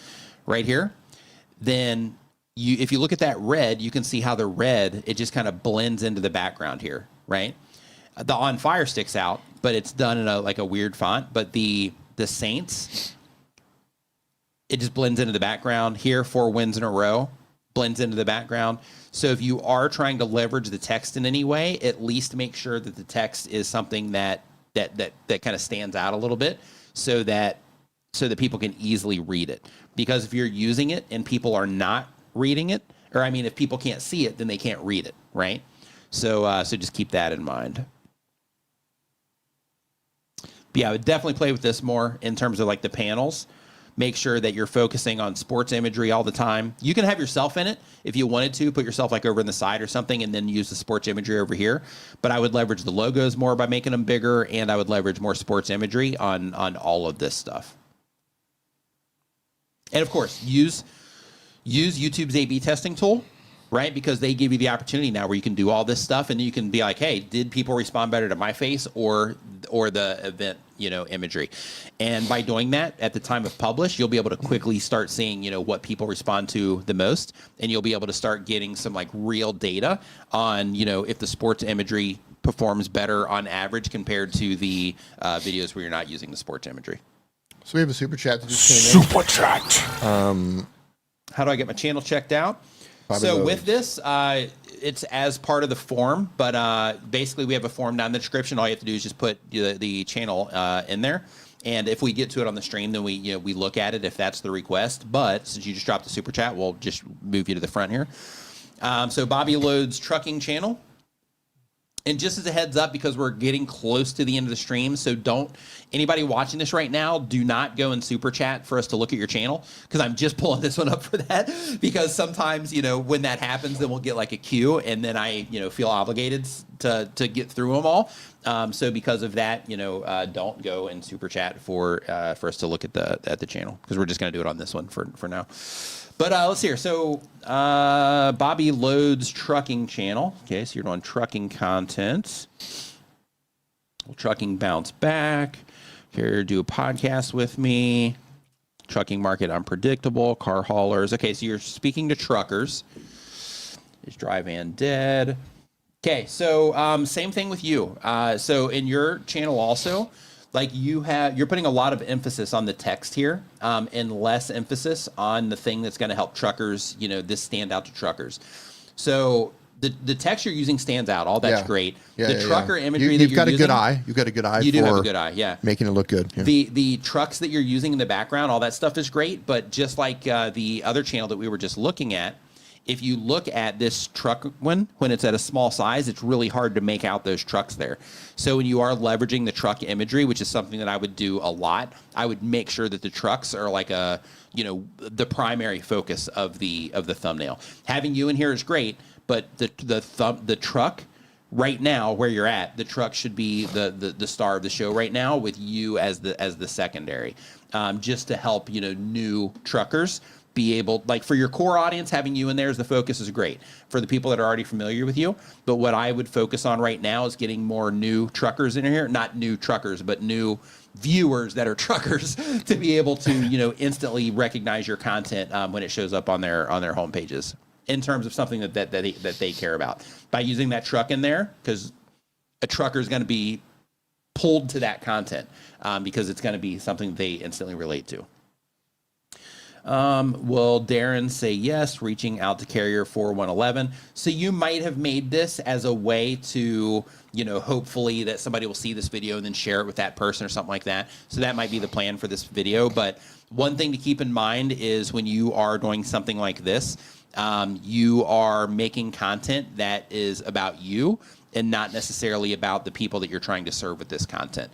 right here, then if you look at that red, you can see how the red, it just kind of blends into the background here, right? The On Fire sticks out, but it's done in a weird font. But the Saints, it just blends into the background. Here, 4 wins in a row, blends into the background. So if you are trying to leverage the text in any way, at least make sure that the text is something that kind of stands out a little bit, so that people can easily read it. Because if you're using it and people are not reading it, or if people can't see it, then they can't read it, right? So just keep that in mind. But yeah, I would definitely play with this more in terms of like the panels. Make sure that you're focusing on sports imagery all the time. You can have yourself in it if you wanted to, put yourself like over in the side or something, and then use the sports imagery over here. But I would leverage the logos more by making them bigger, and I would leverage more sports imagery on all of this stuff. And of course, use YouTube's A/B testing tool, right? Because they give you the opportunity now where you can do all this stuff, and you can be like, hey, did people respond better to my face or the event, imagery? And by doing that at the time of publish, you'll be able to quickly start seeing, what people respond to the most, and you'll be able to start getting some like real data on, if the sports imagery performs better on average compared to the videos where you're not using the sports imagery. So we have a super chat that just came in. Super chat. How do I get my channel checked out? So with this, it's as part of the form, but basically we have a form down in the description. All you have to do is just put the channel in there. And if we get to it on the stream, then we look at it if that's the request. But since you just dropped the super chat, we'll just move you to the front here. So Bobby Loads trucking channel. And just as a heads up, because we're getting close to the end of the stream, so anybody watching this right now, do not go in super chat for us to look at your channel, because I'm just pulling this one up for that. Because sometimes, when that happens, then we'll get like a queue, and then I, feel obligated to get through them all. So because of that, don't go in super chat for us to look at the channel, because we're just going to do it on this one for now. But let's see here. So Bobby Loads trucking channel. Okay, so you're doing trucking content. Will trucking bounce back? Here, do a podcast with me. Trucking market unpredictable. Car haulers. Okay, so you're speaking to truckers. Is dry van dead? Okay, so same thing with you. So in your channel also, like you're putting a lot of emphasis on the text here, and less emphasis on the thing that's going to help truckers. This stand out to truckers. So the text you're using stands out. All that's great. The trucker imagery you've that you're got a using, good eye. You've got a good eye. You do have a good eye. Yeah, making it look good. Yeah. The trucks that you're using in the background, all that stuff is great. But just like the other channel that we were just looking at, if you look at this truck one, when it's at a small size, it's really hard to make out those trucks there. So when you are leveraging the truck imagery, which is something that I would do a lot, I would make sure that the trucks are like the primary focus of the thumbnail. Having you in here is great, but the truck right now where you're at, the truck should be the star of the show right now, with you as the secondary, just to help new truckers be able, like for your core audience, having you in there as the focus is great for the people that are already familiar with you. But what I would focus on right now is getting more new truckers in here, not new truckers, but new viewers that are truckers to be able to, instantly recognize your content when it shows up on their home pages in terms of something that they care about. By using that truck in there, because a trucker is going to be pulled to that content because it's going to be something they instantly relate to. Will Darren say yes, reaching out to carrier 4111. So you might have made this as a way to, hopefully that somebody will see this video and then share it with that person or something like that. So that might be the plan for this video. But one thing to keep in mind is when you are doing something like this, you are making content that is about you and not necessarily about the people that you're trying to serve with this content.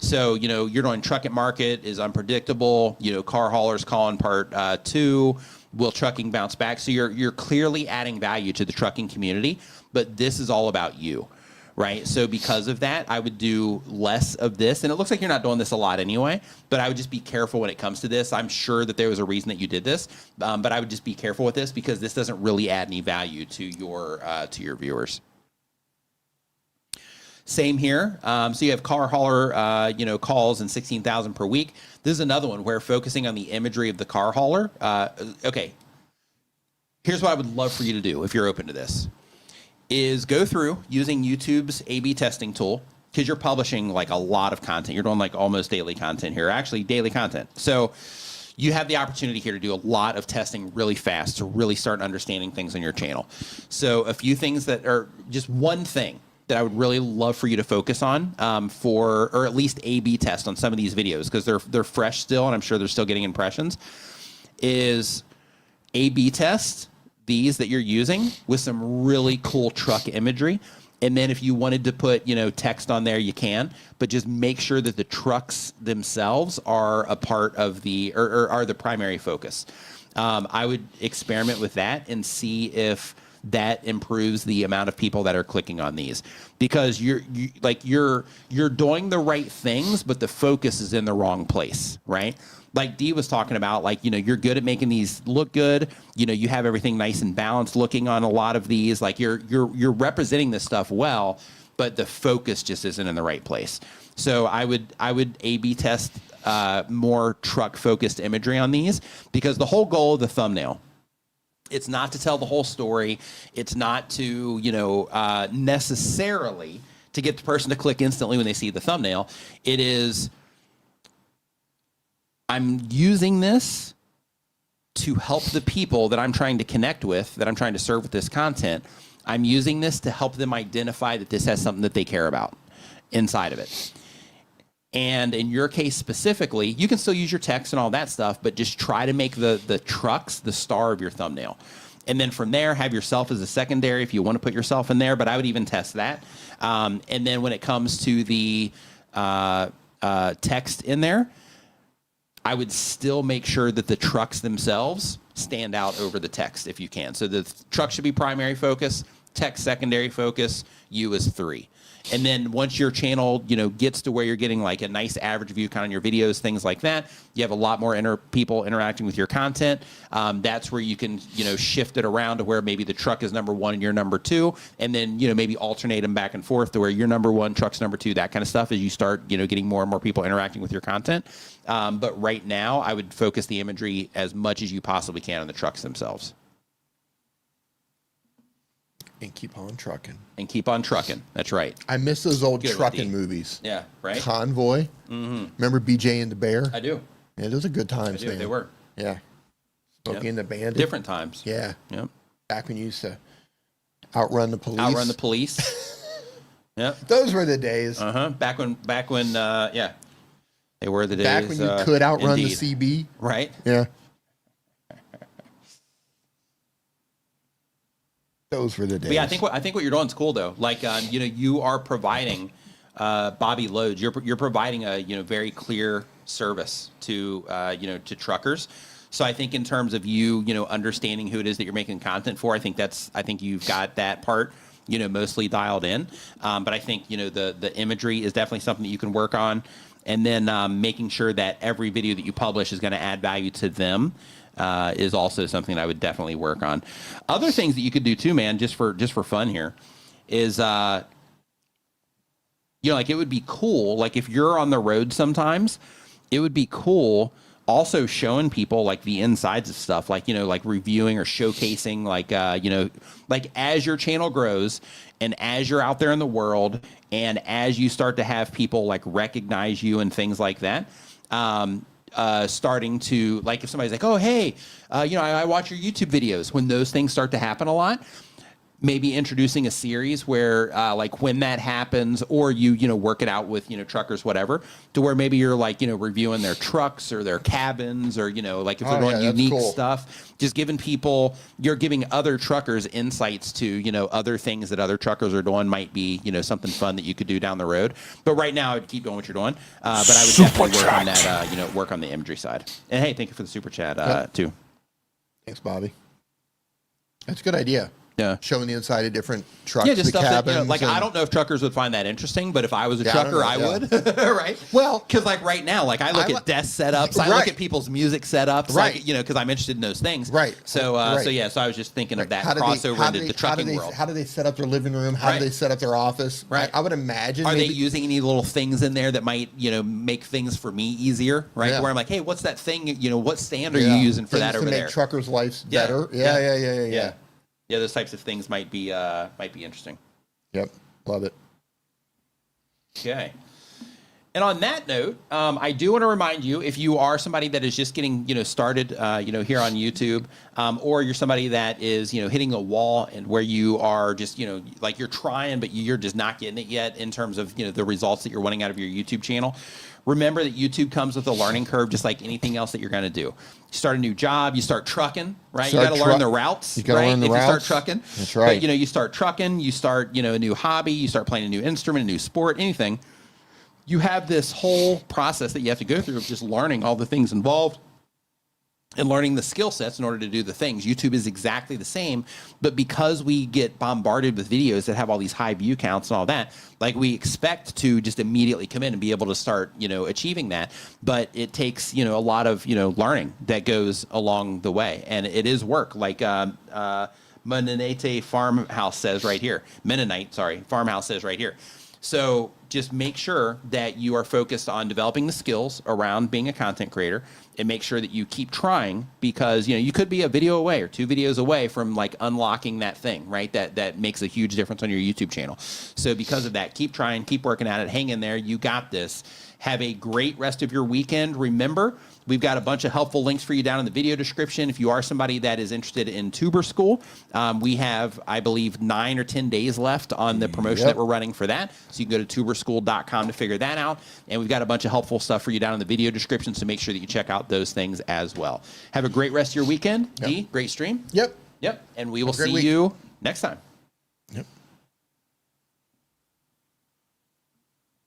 So, you're doing truck at market is unpredictable, car haulers calling part 2, will trucking bounce back? So you're clearly adding value to the trucking community, but this is all about you, right? So because of that, I would do less of this. And it looks like you're not doing this a lot anyway, but I would just be careful when it comes to this. I'm sure that there was a reason that you did this, but I would just be careful with this because this doesn't really add any value to your viewers. Same here. So you have car hauler, calls and 16,000 per week. This is another one where focusing on the imagery of the car hauler. Okay. Here's what I would love for you to do if you're open to this, is go through using YouTube's A/B testing tool, because you're publishing like a lot of content. You're doing like almost daily content here, actually daily content. So you have the opportunity here to do a lot of testing really fast to really start understanding things on your channel. So a few things that are just one thing that I would really love for you to focus on or at least A/B test on some of these videos, because they're fresh still and I'm sure they're still getting impressions, is A/B test these that you're using with some really cool truck imagery. And then if you wanted to put, text on there, you can, but just make sure that the trucks themselves are a part of or are the primary focus. I would experiment with that and see if that improves the amount of people that are clicking on these, because you're doing the right things, but the focus is in the wrong place, right? Like Dee was talking about, you're good at making these look good. You have everything nice and balanced looking on a lot of these. Like you're representing this stuff well, but the focus just isn't in the right place. So I would A/B test more truck focused imagery on these, because the whole goal of the thumbnail, it's not to tell the whole story. It's not to, necessarily to get the person to click instantly when they see the thumbnail. It is, I'm using this to help the people that I'm trying to connect with, that I'm trying to serve with this content, I'm using this to help them identify that this has something that they care about inside of it. And in your case specifically, you can still use your text and all that stuff, but just try to make the trucks the star of your thumbnail. And then from there, have yourself as a secondary if you want to put yourself in there, but I would even test that. And then when it comes to the text in there, I would still make sure that the trucks themselves stand out over the text if you can. So the truck should be primary focus, text secondary focus, you as 3. And then once your channel, gets to where you're getting like a nice average view count on your videos, things like that, you have a lot more people interacting with your content. That's where you can, shift it around to where maybe the truck is number 1 and you're number 2. And then, maybe alternate them back and forth to where you're number 1, truck's number 2, that kind of stuff as you start, getting more and more people interacting with your content. But right now, I would focus the imagery as much as you possibly can on the trucks themselves. And keep on trucking. And keep on trucking. That's right. I miss those old Good trucking movies. Yeah, right? Convoy. Mm-hmm. Remember BJ and the Bear? I do. Yeah, those are good times, man. They were. Yeah. Smokey and the Bandit. Different times. Yeah. Yep. Back when you used to outrun the police. Outrun the police. Yep. Those were the days. Uh-huh. Back when, yeah. They were the days. Back when you could outrun indeed. the CB. Right. Yeah. Those were the days. But yeah, I think what you're doing is cool though. Like, you are providing Bobby Loads. You're providing a very clear service to to truckers. So I think in terms of you understanding who it is that you're making content for, I think you've got that part mostly dialed in. But I think the imagery is definitely something that you can work on, and then making sure that every video that you publish is going to add value to them. Is also something that I would definitely work on. Other things that you could do too, man, just for fun here, is like it would be cool. Like if you're on the road sometimes, it would be cool also showing people like the insides of stuff, like like reviewing or showcasing, like like as your channel grows and as you're out there in the world and as you start to have people like recognize you and things like that. Starting to, like, if somebody's like, oh, hey, I watch your YouTube videos. When those things start to happen a lot, maybe introducing a series where, like, when that happens, or you work it out with, truckers, whatever, to where maybe you're, like, reviewing their trucks or their cabins or, like, if they're doing unique stuff, just giving people, you're giving other truckers insights to, other things that other truckers are doing might be, something fun that you could do down the road. But right now, I'd keep doing what you're doing. But I would definitely work on that, work on the imagery side. And hey, thank you for the super chat, too. Thanks, Bobby. That's a good idea. Yeah. Showing the inside of different trucks, yeah, just the stuff cabins. that, like, I don't know if truckers would find that interesting, but if I was a trucker, I would. Right? Well, because like right now, like I look at desk setups, I look at people's music setups, right? Like, because I'm interested in those things, right? So, so I was just thinking of that crossover into the trucking world. How do they set up their living room? How do they set up their office? Right. I would imagine. Are they using any little things in there that might, make things for me easier, right? Yeah. Where I'm like, hey, what's that thing? What stand are you using for that over there? To make truckers' lives better. Yeah. Yeah, those types of things might be interesting. Yep, love it. Okay. And on that note, I do want to remind you, if you are somebody that is just getting, started, here on YouTube, or you're somebody that is, hitting a wall and where you are just, like you're trying, but you're just not getting it yet in terms of, the results that you're wanting out of your YouTube channel. Remember that YouTube comes with a learning curve, just like anything else that you're going to do. You start a new job, you start trucking, right? You got to learn the routes, you gotta learn the routes. You start trucking. That's right. But, you start trucking, you start, a new hobby, you start playing a new instrument, a new sport, anything. You have this whole process that you have to go through of just learning all the things involved and learning the skill sets in order to do the things. YouTube is exactly the same, but because we get bombarded with videos that have all these high view counts and all that, like we expect to just immediately come in and be able to start, achieving that. But it takes, a lot of, learning that goes along the way. And it is work. Like Mennonite Farmhouse says right here. Farmhouse says right here. So just make sure that you are focused on developing the skills around being a content creator, and make sure that you keep trying, because you could be a video away or 2 videos away from like unlocking that thing, right? That makes a huge difference on your YouTube channel. So because of that, keep trying, keep working at it, hang in there. You got this. Have a great rest of your weekend. Remember, we've got a bunch of helpful links for you down in the video description. If you are somebody that is interested in Tuber School, we have, I believe, 9 or 10 days left on the promotion that we're running for that. So you can go to tuberschool.com to figure that out. And we've got a bunch of helpful stuff for you down in the video description, so make sure that you check out those things as well. Have a great rest of your weekend. D, great stream. Yep. Yep. And we will Have a great see week. you next time. Yep.